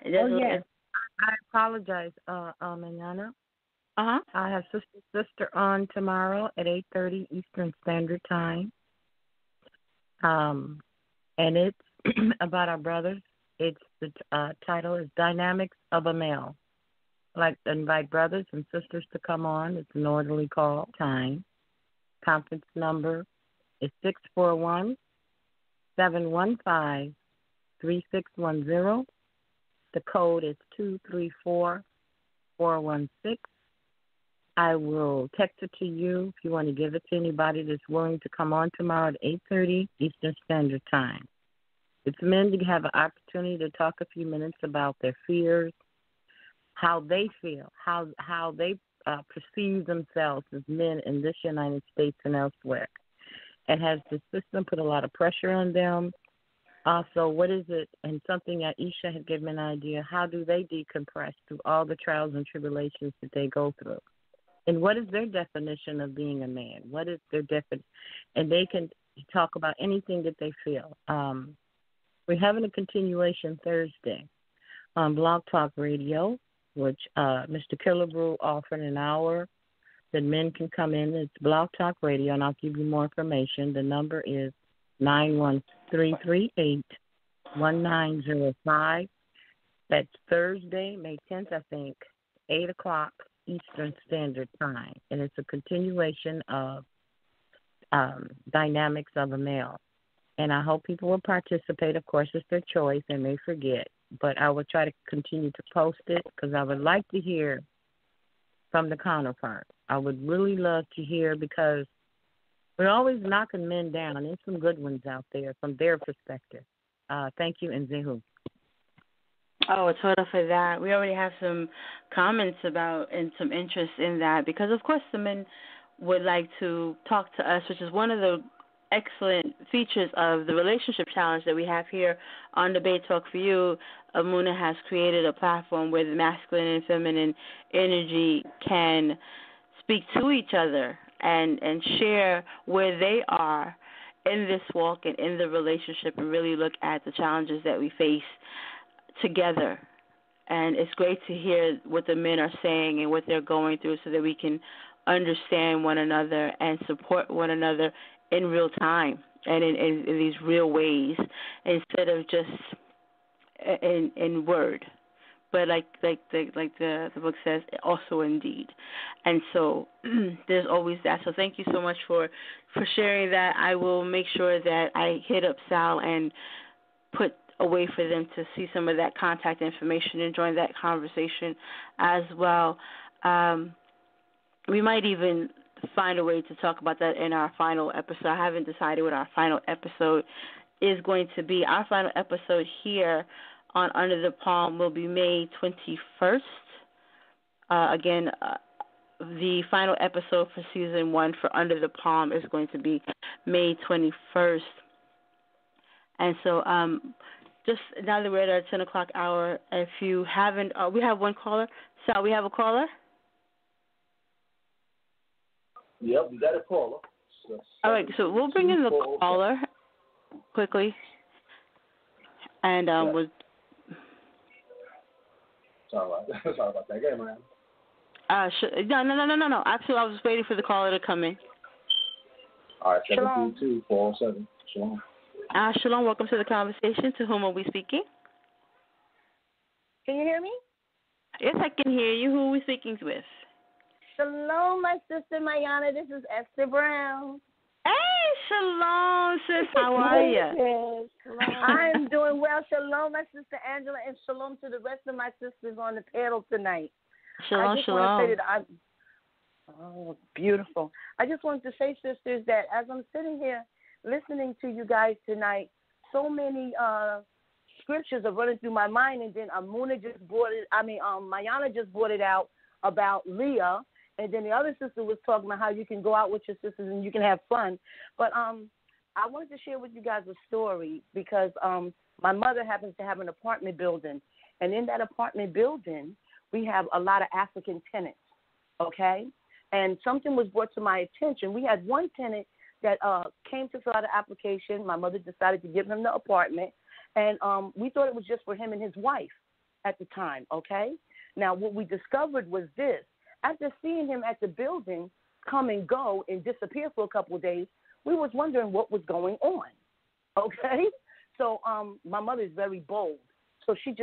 Yes. I apologize, Manana. I have sister on tomorrow at 8:30 Eastern Standard Time. And it's about our brothers. It's the title is Dynamics of a Male. I'd like to invite brothers and sisters to come on. It's an orderly call time. Conference number is 641-715-3610. The code is 234416. I will text it to you if you want to give it to anybody that's willing to come on tomorrow at 8:30 Eastern Standard Time. It's men to have an opportunity to talk a few minutes about their fears, how they feel, how they perceive themselves as men in this United States and elsewhere. And has the system put a lot of pressure on them? Also, what is it, and something Aisha had given an idea, how do they decompress through all the trials and tribulations that they go through? And what is their definition of being a man? What is their definition? And they can talk about anything that they feel. We're having a continuation Thursday on Blog Talk Radio, which Mr. Killebrew offered an hour that men can come in. It's Blog Talk Radio, and I'll give you more information. The number is 91338-1905. That's Thursday, May 10th, I think, 8 o'clock Eastern Standard Time. And it's a continuation of Dynamics of a Male. And I hope people will participate. Of course, it's their choice. They may forget. But I will try to continue to post it because I would like to hear from the counterpart. I would really love to hear because we're always knocking men down. There's some good ones out there from their perspective. Thank you, and Zehu. Oh, total for that. We already have some comments about and some interest in that because, of course, the men would like to talk to us, which is one of the excellent features of the relationship challenge that we have here on Debate Talk for You. Imuna has created a platform where the masculine and feminine energy can speak to each other and share where they are in this walk and in the relationship and really look at the challenges that we face together. And it's great to hear what the men are saying and what they're going through so that we can understand one another and support one another in real time and in these real ways instead of just in word. But like the book says, also in deed. And so there's always that. So thank you so much for sharing that. I will make sure that I hit up Sal and put a way for them to see some of that contact information and join that conversation as well. We might even find a way to talk about that in our final episode. I haven't decided what our final episode is going to be. Our final episode here on Under the Palm will be May 21st. The final episode for Season 1 for Under the Palm is going to be May 21st. And so just now that we're at our 10 o'clock hour, if you haven't, we have one caller. Sal, we have a caller? Yep, we got a caller. All right, so we'll bring in the caller quickly. And we'll... Sorry about that. Go man. No. Absolutely, I was just waiting for the caller to come in. All right, 722-407. Shalom. Shalom, welcome to the conversation. To whom are we speaking? Can you hear me? Yes, I can hear you. Who are we speaking with? Shalom, my sister Mayana. This is Esther Brown. Hey, shalom, sis. How are you? I'm doing well. Shalom, my sister Angela, and shalom to the rest of my sisters on the panel tonight. Shalom, Want to say that oh, beautiful. I just wanted to say, sisters, that as I'm sitting here listening to you guys tonight, so many scriptures are running through my mind, and then Mayana just brought it out about Leah. And then the other sister was talking about how you can go out with your sisters and you can have fun. But I wanted to share with you guys a story because my mother happens to have an apartment building. And in that apartment building, we have a lot of African tenants, okay? And something was brought to my attention. We had one tenant that came to fill out an application. My mother decided to give him the apartment. And we thought it was just for him and his wife at the time, okay? Now, what we discovered was this. After seeing him at the building come and go and disappear for a couple of days, we was wondering what was going on, okay? So my mother is very bold. So she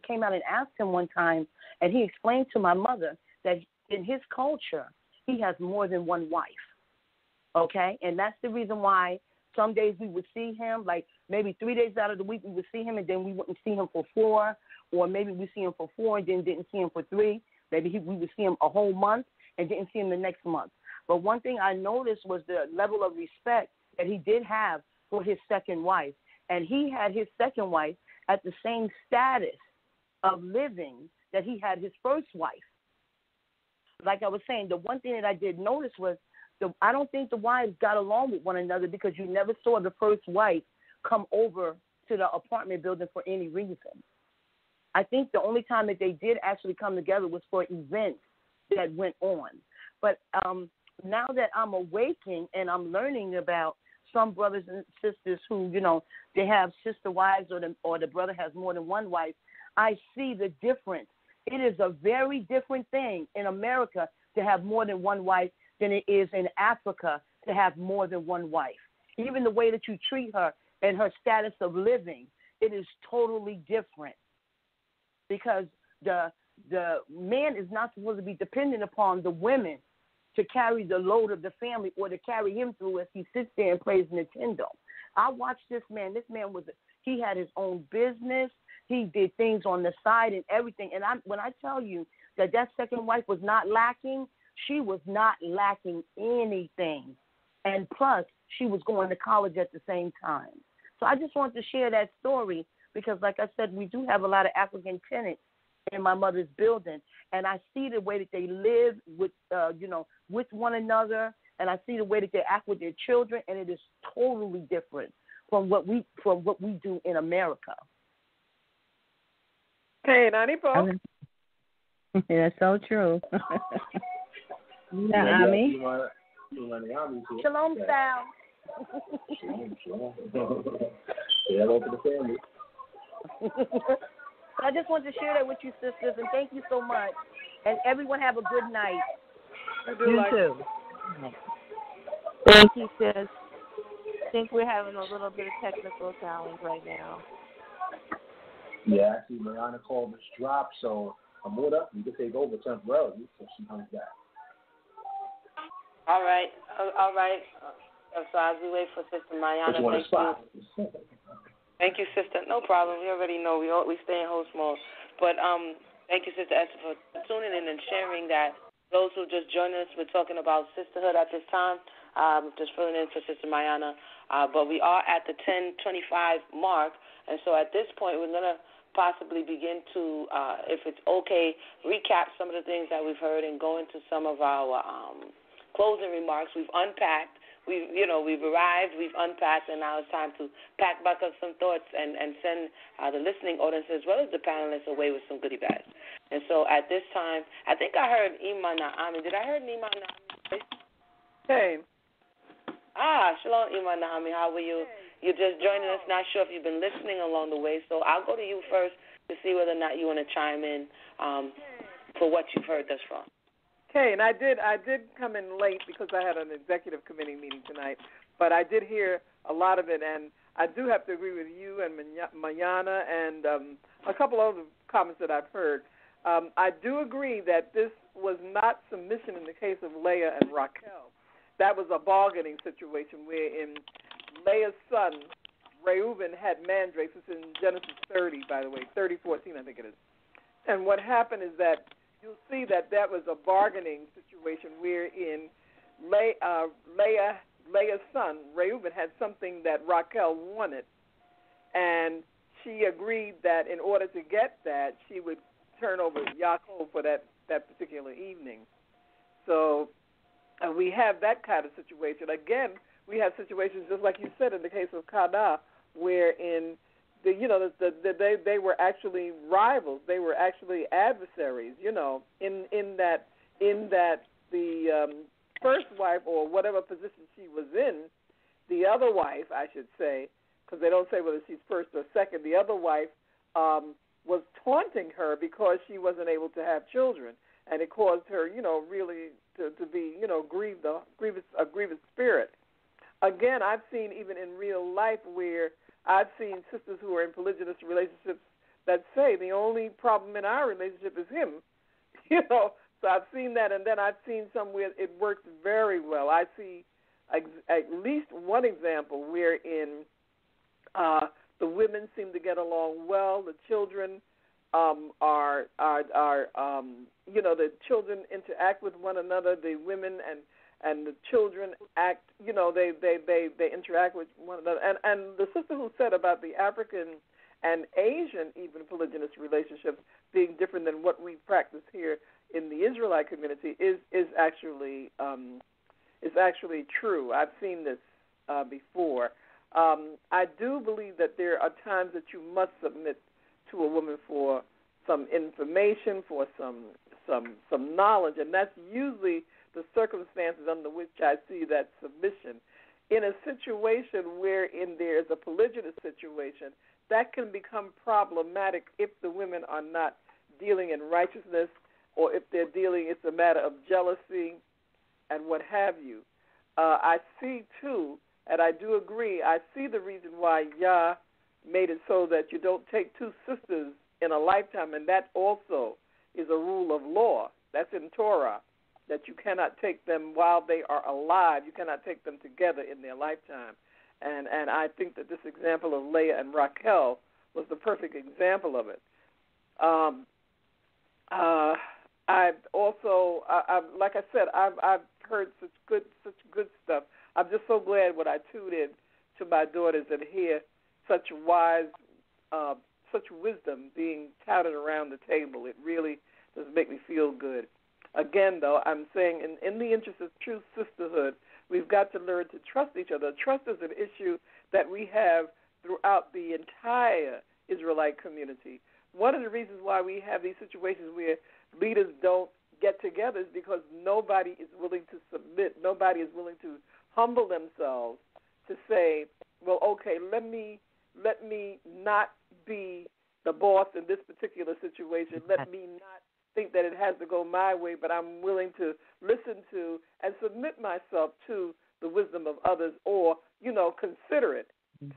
came out and asked him one time, and he explained to my mother that in his culture, he has more than one wife, okay? And that's the reason why some days we would see him, like maybe 3 days out of the week we would see him, and then we wouldn't see him for 4, or maybe we see him for 4 and then didn't see him for 3. Maybe we would see him a whole month and didn't see him the next month. But one thing I noticed was the level of respect that he did have for his second wife. And he had his second wife at the same status of living that he had his first wife. Like I was saying, the one thing that I did notice was I don't think the wives got along with one another because you never saw the first wife come over to the apartment building for any reason. I think the only time that they did actually come together was for events that went on. But now that I'm awaking and I'm learning about some brothers and sisters who, they have sister wives or the brother has more than one wife, I see the difference. It is a very different thing in America to have more than one wife than it is in Africa to have more than one wife. Even the way that you treat her and her status of living, it is totally different. Because the man is not supposed to be dependent upon the women to carry the load of the family or to carry him through as he sits there and plays Nintendo. I watched this man. This man he had his own business. He did things on the side and everything. And when I tell you that second wife was not lacking, she was not lacking anything. And plus, she was going to college at the same time. So I just wanted to share that story because, like I said, we do have a lot of African tenants in my mother's building, and I see the way that they live with, with one another, and I see the way that they act with their children, and it is totally different from what we do in America. Hey, Nani Po. That's so true. Ami. Shalom, Sal. Shalom. Hello to the family. I just want to share that with you, sisters, and thank you so much. And everyone have a good night. You too. Thank you, sis. think we're having a little bit of technical challenge right now. Yeah, actually, Mariana called this drop, so Amuna, you can take over temporarily so she comes back. All right. So as we wait for Sister Mariana, thank you. Thank you, Sister. No problem. We already know we stay in host mode. But thank you, Sister Esther, for tuning in and sharing that. Those who just joined us, we're talking about sisterhood at this time. Just filling in for Sister Mariana. But we are at the 10:25 mark, and so at this point, we're going to possibly begin to, if it's okay, recap some of the things that we've heard and go into some of our closing remarks. We've unpacked. We've arrived, we've unpacked, and now it's time to pack back up some thoughts and send the listening audience as well as the panelists away with some goodie bags. And so at this time, I think I heard Iman Naami. Did I hear Iman Naami? Hey. Shalom, Iman Naami. How are you? You're just joining us. Not sure if you've been listening along the way, so I'll go to you first to see whether or not you want to chime in for what you've heard thus far. Okay, and I did come in late because I had an executive committee meeting tonight, but I did hear a lot of it, and I do have to agree with you and Mayana and a couple other comments that I've heard. I do agree that this was not submission in the case of Leah and Raquel. That was a bargaining situation wherein Leah's son, Reuben, had mandrakes. It's in Genesis 30, by the way, 30:14, I think it is. And what happened is that you'll see that was a bargaining situation wherein Leah's son, Reuben, had something that Raquel wanted, and she agreed that in order to get that, she would turn over Yaakov for that particular evening. So we have that kind of situation. Again, we have situations just like you said in the case of Kana, wherein they were actually rivals. They were actually adversaries. In that the first wife, or whatever position she was in, the other wife, I should say, because they don't say whether she's first or second. The other wife was taunting her because she wasn't able to have children, and it caused her, really to be, a grievous spirit. Again, I've seen even in real life where I've seen sisters who are in polygynous relationships that say the only problem in our relationship is him. So I've seen that, and then I've seen some where it works very well. I see at least one example wherein the women seem to get along well. The children the children interact with one another. The women and the children act, they interact with one another. And the sister who said about the African and Asian even polygynous relationships being different than what we practice here in the Israelite community is actually true. I've seen this before. I do believe that there are times that you must submit to a woman for some information, for some knowledge, and that's usually the circumstances under which I see that submission. In a situation wherein there is a polygynous situation, that can become problematic if the women are not dealing in righteousness, or if they're dealing, it's a matter of jealousy and what have you. I see, too, and I do agree, I see the reason why Yah made it so that you don't take two sisters in a lifetime, and that also is a rule of law. That's in Torah, that you cannot take them while they are alive. You cannot take them together in their lifetime. And I think that this example of Leah and Raquel was the perfect example of it. I've also, like I said, I've heard such good stuff. I'm just so glad when I tune in to my daughters and hear such wisdom being touted around the table. It really does make me feel good. Again, though, I'm saying in the interest of true sisterhood, we've got to learn to trust each other. Trust is an issue that we have throughout the entire Israelite community. One of the reasons why we have these situations where leaders don't get together is because nobody is willing to submit. Nobody is willing to humble themselves to say, well, okay, let me not be the boss in this particular situation. Let me not think that it has to go my way, but I'm willing to listen to and submit myself to the wisdom of others or, consider it.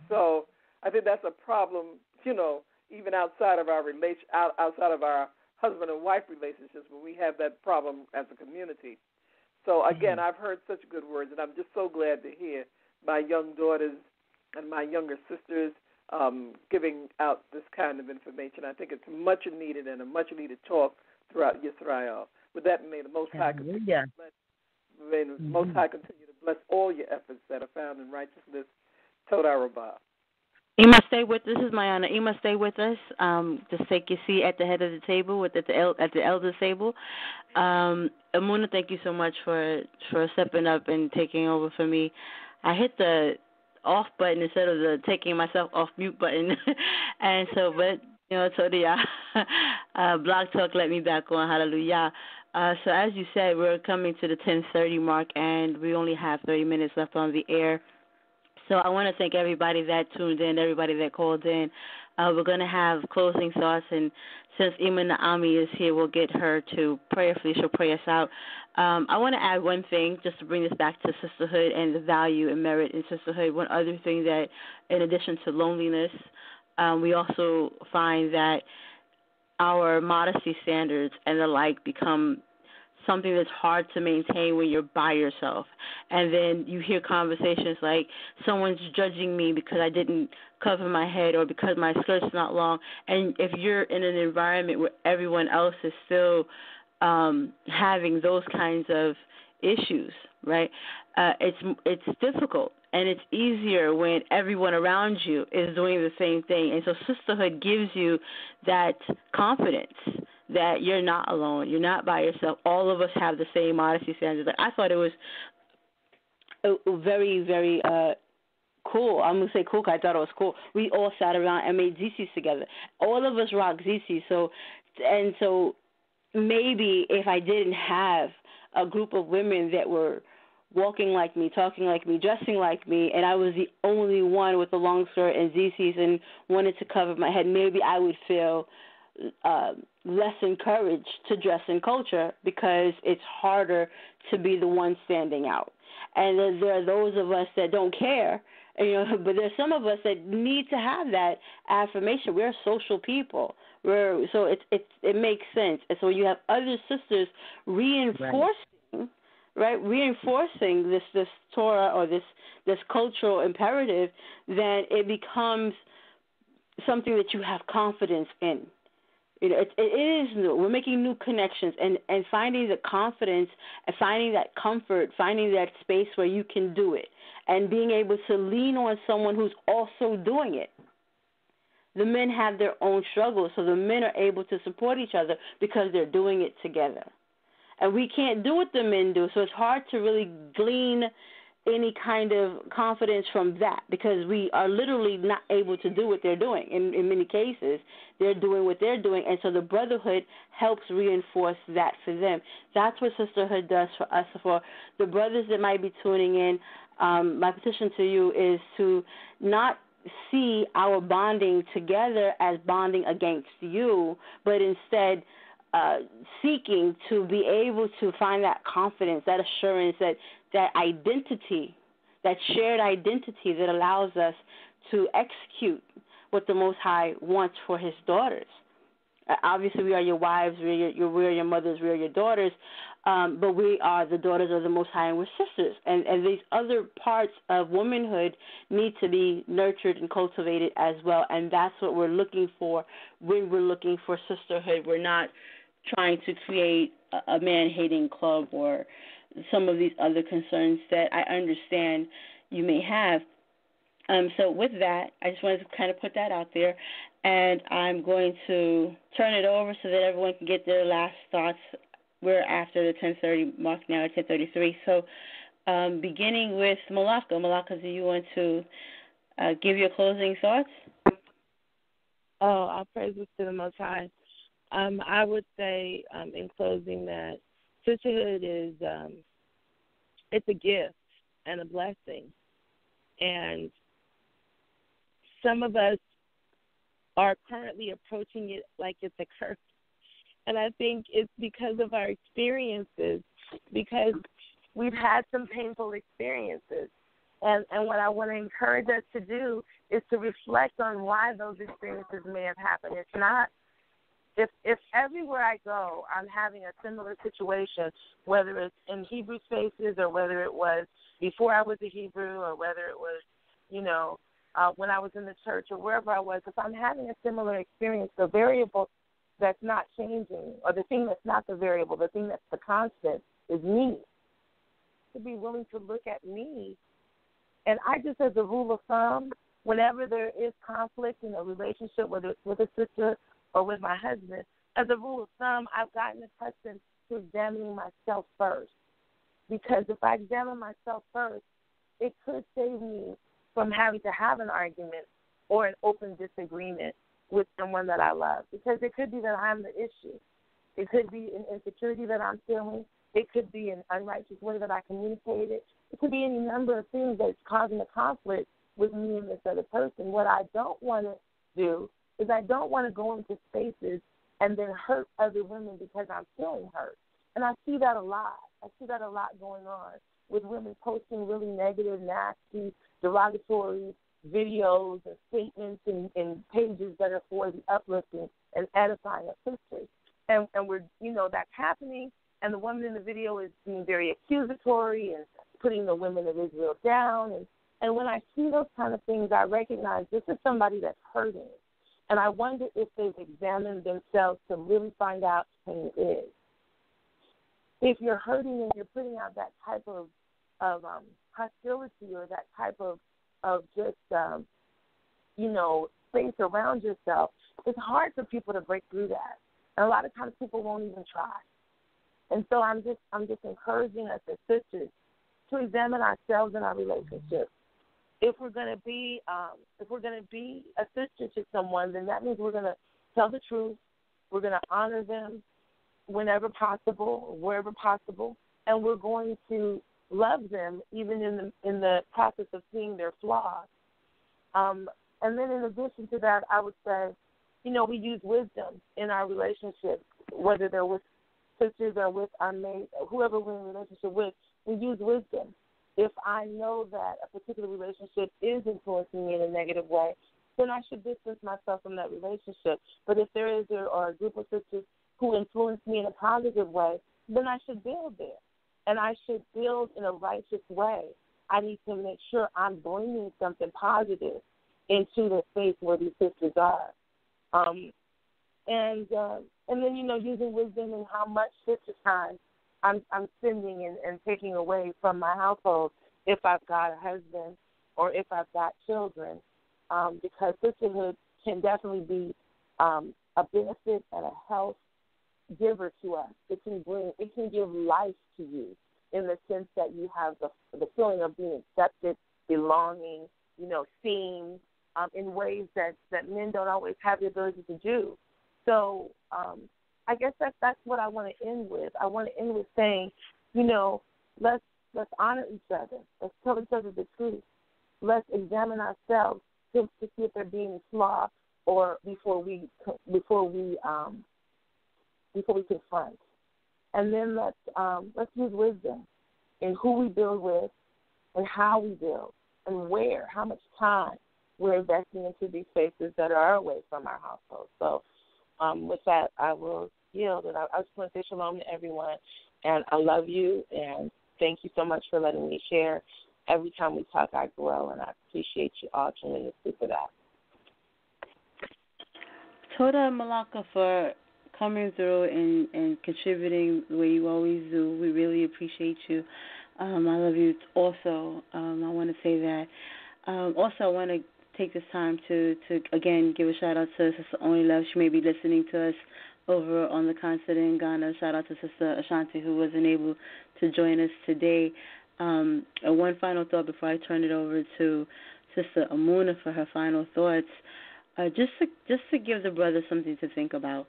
So I think that's a problem, even outside of our outside of our husband and wife relationships, when we have that problem as a community. So again, I've heard such good words, and I'm just so glad to hear my young daughters and my younger sisters giving out this kind of information. I think it's much needed and a much needed talk throughout Yisrael. With that, may the Most High continue to bless. May the Most High continue to bless all your efforts that are found in righteousness. Toda Rabah. Ima, stay with us. This is Mayana. Ima, stay with us. Just take your seat at the head of the table, at the elders' table. Amuna, thank you so much for stepping up and taking over for me. I hit the off button instead of the taking myself off mute button, and so, but Toda, Blog Talk let me back on. Hallelujah. So as you said, we're coming to the 10:30 mark, and we only have 30 minutes left on the air. So I want to thank everybody that tuned in, everybody that called in. We're going to have closing thoughts, and since Ima Naami is here, we'll get her to prayerfully. She'll pray us out. I want to add one thing, just to bring this back to sisterhood and the value and merit in sisterhood. One other thing that, in addition to loneliness, we also find that our modesty standards and the like become something that's hard to maintain when you're by yourself. And then you hear conversations like, someone's judging me because I didn't cover my head or because my skirt's not long. And if you're in an environment where everyone else is still having those kinds of issues, right, it's difficult. And it's easier when everyone around you is doing the same thing. And so sisterhood gives you that confidence that you're not alone, you're not by yourself. All of us have the same modesty standards. I thought it was very, very cool. I'm going to say cool because I thought it was cool. We all sat around and made ZCs together. All of us rock ZCs. So maybe if I didn't have a group of women that were walking like me, talking like me, dressing like me, and I was the only one with a long skirt and ZCs and wanted to cover my head, maybe I would feel less encouraged to dress in culture because it's harder to be the one standing out. And there are those of us that don't care, but there's some of us that need to have that affirmation. We're social people. So it makes sense. And so you have other sisters reinforcing, reinforcing this Torah or this cultural imperative, then it becomes something that you have confidence in. It is new. We're making new connections and finding the confidence and finding that comfort, finding that space where you can do it and being able to lean on someone who's also doing it. The men have their own struggles, so the men are able to support each other because they're doing it together. And we can't do what the men do, so it's hard to really glean any kind of confidence from that because we are literally not able to do what they're doing. In many cases, they're doing what they're doing, and so the brotherhood helps reinforce that for them. That's what sisterhood does for us. For the brothers that might be tuning in, my petition to you is to not see our bonding together as bonding against you, but instead seeking to be able to find that confidence, that assurance, that identity, that shared identity that allows us to execute what the Most High wants for His daughters. Obviously, we are your wives, we are your mothers, we are your daughters, but we are the daughters of the Most High and we're sisters. And these other parts of womanhood need to be nurtured and cultivated as well, and that's what we're looking for when we're looking for sisterhood. We're not trying to create a man-hating club or some of these other concerns that I understand you may have. So with that, I just wanted to kind of put that out there, and I'm going to turn it over so that everyone can get their last thoughts. We're after the 10:30 mark now at 10:33. So beginning with Malaka. Malaka, do you want to give your closing thoughts? Oh, all praises to the Most High. I would say in closing that sisterhood is it's a gift and a blessing. And some of us are currently approaching it like it's a curse. And I think it's because of our experiences, because we've had some painful experiences. And what I want to encourage us to do is to reflect on why those experiences may have happened. It's not, if everywhere I go I'm having a similar situation, whether it's in Hebrew spaces or whether it was before I was a Hebrew or whether it was, when I was in the church or wherever I was, if I'm having a similar experience, the variable that's not changing, or the thing that's not the variable, the thing that's the constant, is me. To be willing to look at me. And I just, as a rule of thumb, whenever there is conflict in a relationship, whether it's with a sister or with my husband, as a rule of thumb, I've gotten accustomed to examining myself first. Because if I examine myself first, it could save me from having to have an argument or an open disagreement with someone that I love. Because it could be that I'm the issue. It could be an insecurity that I'm feeling. It could be an unrighteous way that I communicated. It could be any number of things that's causing a conflict with me and this other person. What I don't want to do is I don't want to go into spaces and then hurt other women because I'm feeling hurt. And I see that a lot. I see that a lot going on with women posting really negative, nasty, derogatory videos and statements and pages that are for the uplifting and edifying of sisters. And we're, that's happening, and the woman in the video is being very accusatory and putting the women of Israel down. And when I see those kind of things, I recognize this is somebody that's hurting. And I wonder if they've examined themselves to really find out who it is. If you're hurting and you're putting out that type of hostility or that type of just, space around yourself, it's hard for people to break through that. And a lot of times people won't even try. And so I'm just encouraging us as sisters to examine ourselves and our relationships. If we're going to be a sister to someone, then that means we're going to tell the truth. We're going to honor them whenever possible, wherever possible, and we're going to love them even in the process of seeing their flaws. And then in addition to that, I would say, we use wisdom in our relationships, whether they're with sisters or with our mate, whoever we're in a relationship with, we use wisdom. If I know that a particular relationship is influencing me in a negative way, then I should distance myself from that relationship. But if there is or a group of sisters who influence me in a positive way, then I should build there. And I should build in a righteous way. I need to make sure I'm bringing something positive into the space where these sisters are. And then, using wisdom and how much sister time I'm spending and taking away from my household if I've got a husband or if I've got children, because sisterhood can definitely be a benefit and a health giver to us. It can give life to you in the sense that you have the feeling of being accepted, belonging, seen in ways that men don't always have the ability to do. So I guess that's what I want to end with. I want to end with saying, let's honor each other. Let's tell each other the truth. Let's examine ourselves to see if they're being flawed or before we confront. And then let's use wisdom in who we build with and how we build and where, how much time we're investing into these spaces that are away from our household. So with that, I will yield. And I just want to say shalom to everyone. And I love you, and thank you so much for letting me share. Every time we talk, I grow, and I appreciate you all tremendously for that. Toda Malaka for coming through and contributing the way you always do. We really appreciate you. I love you also. I want to say that. Also, I want to take this time to again, give a shout-out to Sister Only Love. She may be listening to us over on the continent in Ghana. Shout-out to Sister Ashanti, who wasn't able to join us today. And one final thought before I turn it over to Sister Amuna for her final thoughts. Just to give the brothers something to think about.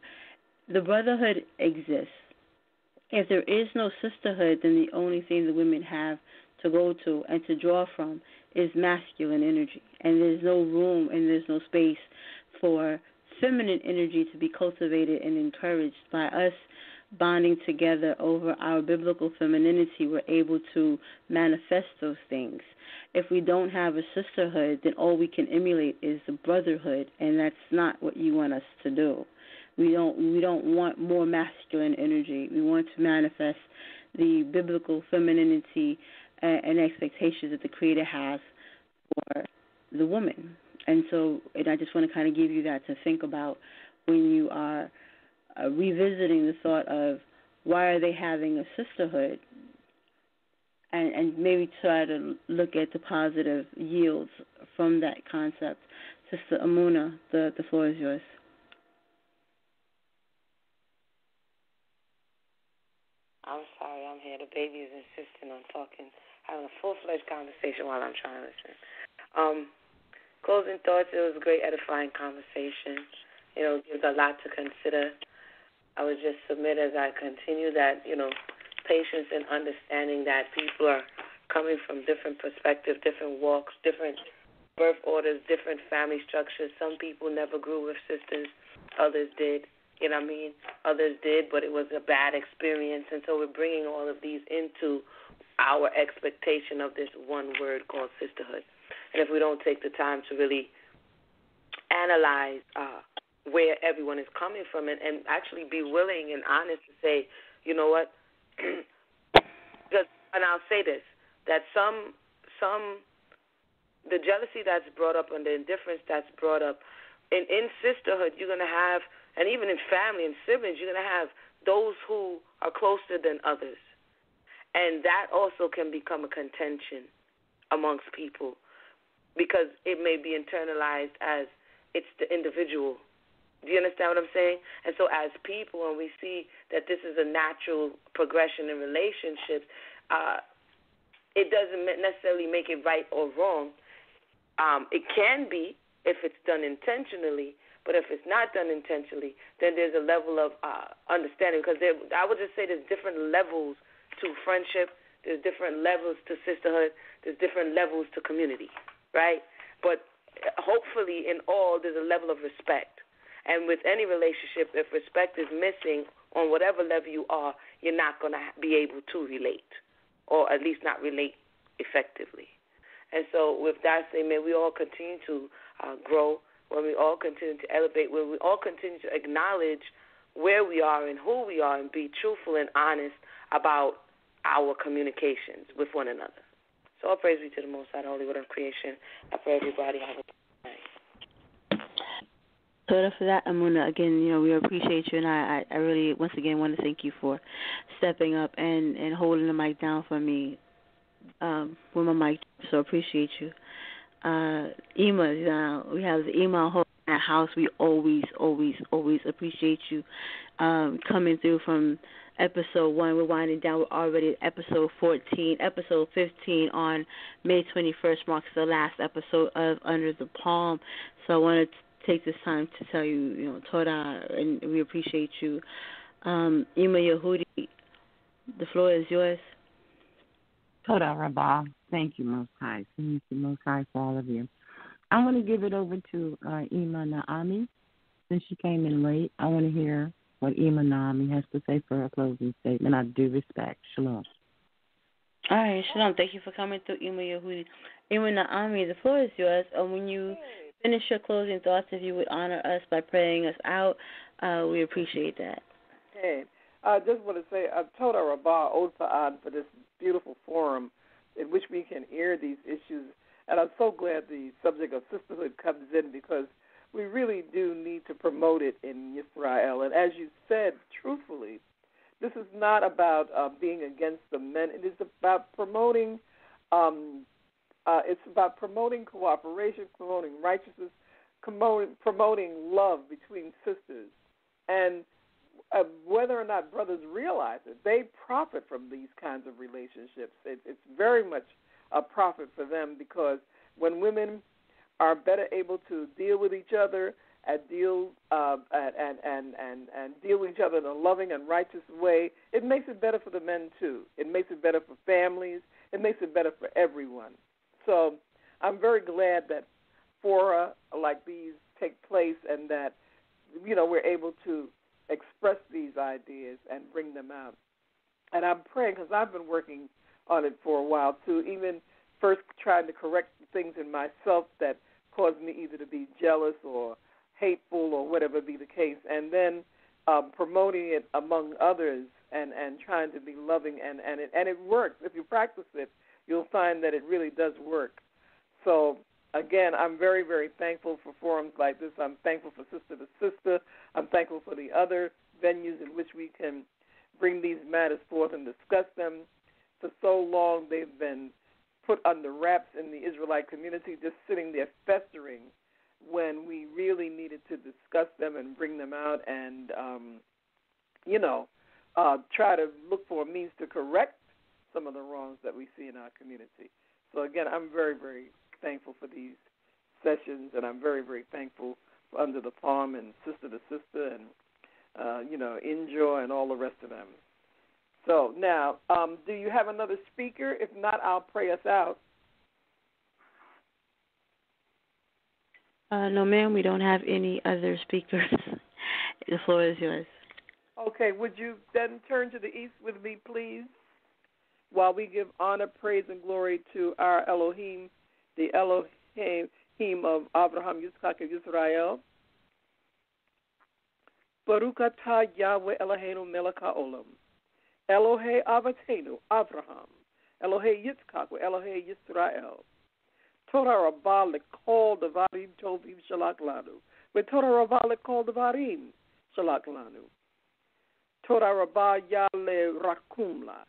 The brotherhood exists. If there is no sisterhood, then the only thing the women have to go to and to draw from is masculine energy. And there's no room and there's no space for feminine energy to be cultivated and encouraged by us bonding together over our biblical femininity, we're able to manifest those things. If we don't have a sisterhood, then all we can emulate is the brotherhood, and that's not what you want us to do. We don't want more masculine energy. We want to manifest the biblical femininity and expectations that the Creator has for the woman. And I just want to kind of give you that to think about when you are revisiting the thought of why are they having a sisterhood, and maybe try to look at the positive yields from that concept. Sister Amuna, the floor is yours. I'm sorry, I'm here. The baby is insisting on talking, having a full-fledged conversation while I'm trying to listen. Closing thoughts, it was a great edifying conversation. Gives a lot to consider. I would just submit as I continue that, patience and understanding that people are coming from different perspectives, different walks, different birth orders, different family structures. Some people never grew with sisters, others did. You know what I mean? Others did, but it was a bad experience. And so we're bringing all of these into our expectation of this one word called sisterhood. And if we don't take the time to really analyze where everyone is coming from and actually be willing and honest to say, you know what? Because, and I'll say this, that the jealousy that's brought up and the indifference that's brought up, in sisterhood, you're going to have, and even in family and siblings, you're going to have those who are closer than others. And that also can become a contention amongst people because it may be internalized as it's the individual. Do you understand what I'm saying? And so as people, when we see that this is a natural progression in relationships, it doesn't necessarily make it right or wrong. It can be if it's done intentionally, but if it's not done intentionally, then there's a level of understanding. Because I would just say there's different levels to friendship, there's different levels to sisterhood, there's different levels to community, right? But hopefully in all, there's a level of respect. And with any relationship, if respect is missing on whatever level you are, you're not going to be able to relate, or at least not relate effectively. And so with that said, may we all continue to grow, when we all continue to elevate, when we all continue to acknowledge where we are and who we are and be truthful and honest about our communications with one another. So all praise be to the Most High, the Holy Word of creation. I pray everybody have a good night. So for that, Amuna, again, we appreciate you, and I really, once again, want to thank you for stepping up and holding the mic down for me with my mic, so appreciate you. Ema, we have the email host in that house. We always appreciate you coming through from episode 1. We're winding down. We're already at episode 14. Episode 15 on May 21st marks the last episode of Under the Palm. So I wanted to take this time to tell you, Toda, and we appreciate you. Ima Yehudi, the floor is yours. Toda Rabah. Thank you, Most High. Thank you, Most High, for all of you. I want to give it over to Ima Naami. Since she came in late, I want to hear what Ima Naami has to say for her closing statement. I do respect. Shalom. All right, Shalom. Thank you for coming through, Ima Yehudi. Ima Naami, the floor is yours. When you finish your closing thoughts, if you would honor us by praying us out, we appreciate that. Hey, I just want to say, Toda Rabbah Od Sa'ad for this beautiful forum in which we can air these issues. And I'm so glad the subject of sisterhood comes in because we really do need to promote it in Israel. And as you said, truthfully, this is not about being against the men. It is about promoting cooperation, promoting righteousness, promoting love between sisters. And whether or not brothers realize it, they profit from these kinds of relationships. It's very much a profit for them because when women are better able to deal with each other and deal with each other in a loving and righteous way, it makes it better for the men too. It makes it better for families. It makes it better for everyone. So I'm very glad that fora like these take place and that we're able to express these ideas and bring them out. And I'm praying, because I've been working on it for a while too, even first trying to correct things in myself that caused me either to be jealous or hateful or whatever be the case, and then promoting it among others and trying to be loving, and it works. If you practice it, you'll find that it really does work. So, again, I'm very, very thankful for forums like this. I'm thankful for Sister to Sister. I'm thankful for the other venues in which we can bring these matters forth and discuss them. For so long, they've been put under wraps in the Israelite community, just sitting there festering, when we really needed to discuss them and bring them out and, try to look for a means to correct some of the wrongs that we see in our community. So, again, I'm very, very thankful for these sessions, and I'm very, very thankful for Under the Palm and Sister to Sister and, Enjoy and all the rest of them. So, now, do you have another speaker? If not, I'll pray us out. No, ma'am, we don't have any other speakers. The floor is yours. Okay, would you then turn to the east with me, please, while we give honor, praise, and glory to our Elohim, the Elohim of Abraham, Yitzchak, and Yisrael. Baruch atah Yahweh Eloheinu melech haolam, Elohei Avatenu, Abraham, Elohei Yitzchak, Elohei Yisrael. Torah Rabbah lekol devarim tovim shalak lanu. Torah Rabbah lekol devarim shalak lanu. Torah Rabbah ya le rakumla.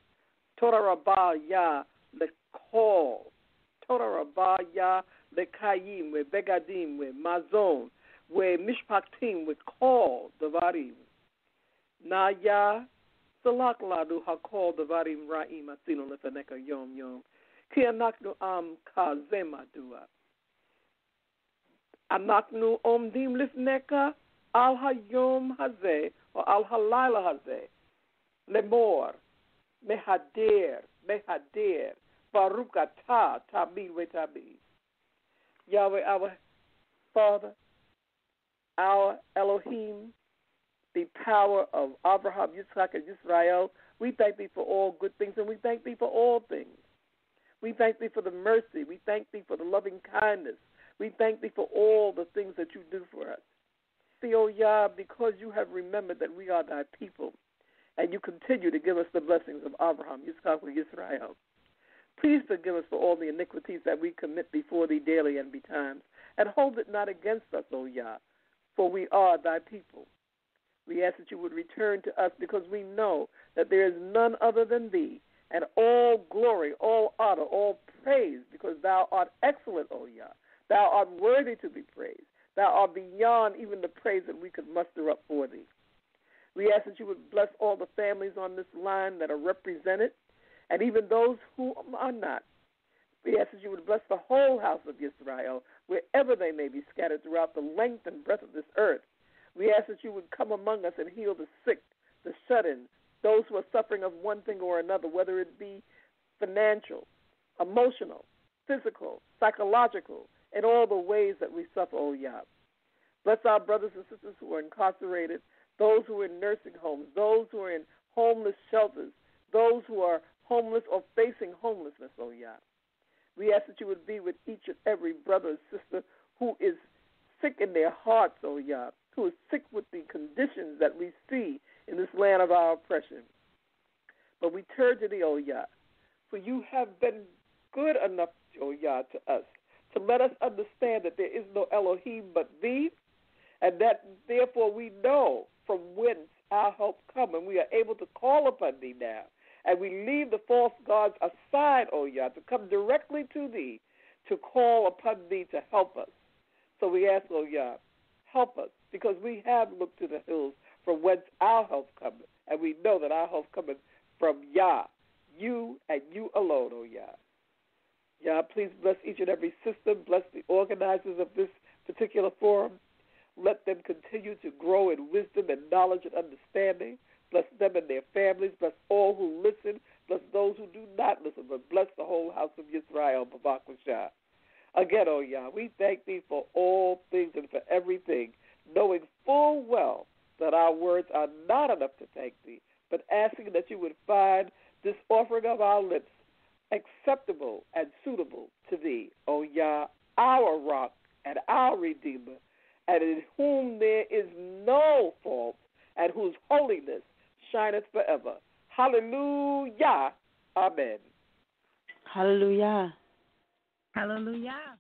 Torah Rabbah ya lekol. Torah Rabbah ya lekayim we begadim we mazon we mishpatim we kol devarim. Na ya salak lanu hakol devarim ra'im asinu lefeneka yom yom. Ki anaknu am kazemadua. Anaknu omdim lifneka al hayom hazeh or al halayla hazeh lemor mehader baruch atah tamid vetamid. Yahweh, our Father, our Elohim, the power of Abraham, Yitzchak, and Israel, we thank thee for all good things, and we thank thee for all things. We thank thee for the mercy. We thank thee for the loving kindness. We thank thee for all the things that you do for us. See, O Yah, because you have remembered that we are thy people, and you continue to give us the blessings of Abraham, Yitzchak, and Israel. Please forgive us for all the iniquities that we commit before thee daily and betimes, and hold it not against us, O Yah, for we are thy people. We ask that you would return to us, because we know that there is none other than thee, and all glory, all honor, all praise, because thou art excellent, O Yah. Thou art worthy to be praised. Thou art beyond even the praise that we could muster up for thee. We ask that you would bless all the families on this line that are represented, and even those who are not. We ask that you would bless the whole house of Israel, wherever they may be scattered throughout the length and breadth of this earth. We ask that you would come among us and heal the sick, the shut-in, those who are suffering of one thing or another, whether it be financial, emotional, physical, psychological, in all the ways that we suffer, O Yah. Bless our brothers and sisters who are incarcerated, those who are in nursing homes, those who are in homeless shelters, those who are homeless or facing homelessness, O Yah. We ask that you would be with each and every brother and sister who is sick in their hearts, O Yah, who is sick with the conditions that we see in this land of our oppression. But we turn to thee, O Yah, for you have been good enough, O Yah, to us, to let us understand that there is no Elohim but thee, and that therefore we know from whence our help comes, and we are able to call upon thee now. And we leave the false gods aside, O Yah, to come directly to thee, to call upon thee to help us. So we ask, O Yah, help us, because we have looked to the hills from whence our help cometh, and we know that our help cometh from Yah, you and you alone, O Yah. Yah, please bless each and every system, bless the organizers of this particular forum. Let them continue to grow in wisdom and knowledge and understanding. Bless them and their families. Bless all who listen. Bless those who do not listen, but bless the whole house of Yisrael, Babak Shah. Again, O Yah, we thank thee for all things and for everything, knowing full well that our words are not enough to thank thee, but asking that you would find this offering of our lips acceptable and suitable to thee, O Yah, our rock and our redeemer, and in whom there is no fault, and whose holiness shineth forever. Hallelujah. Amen. Hallelujah. Hallelujah.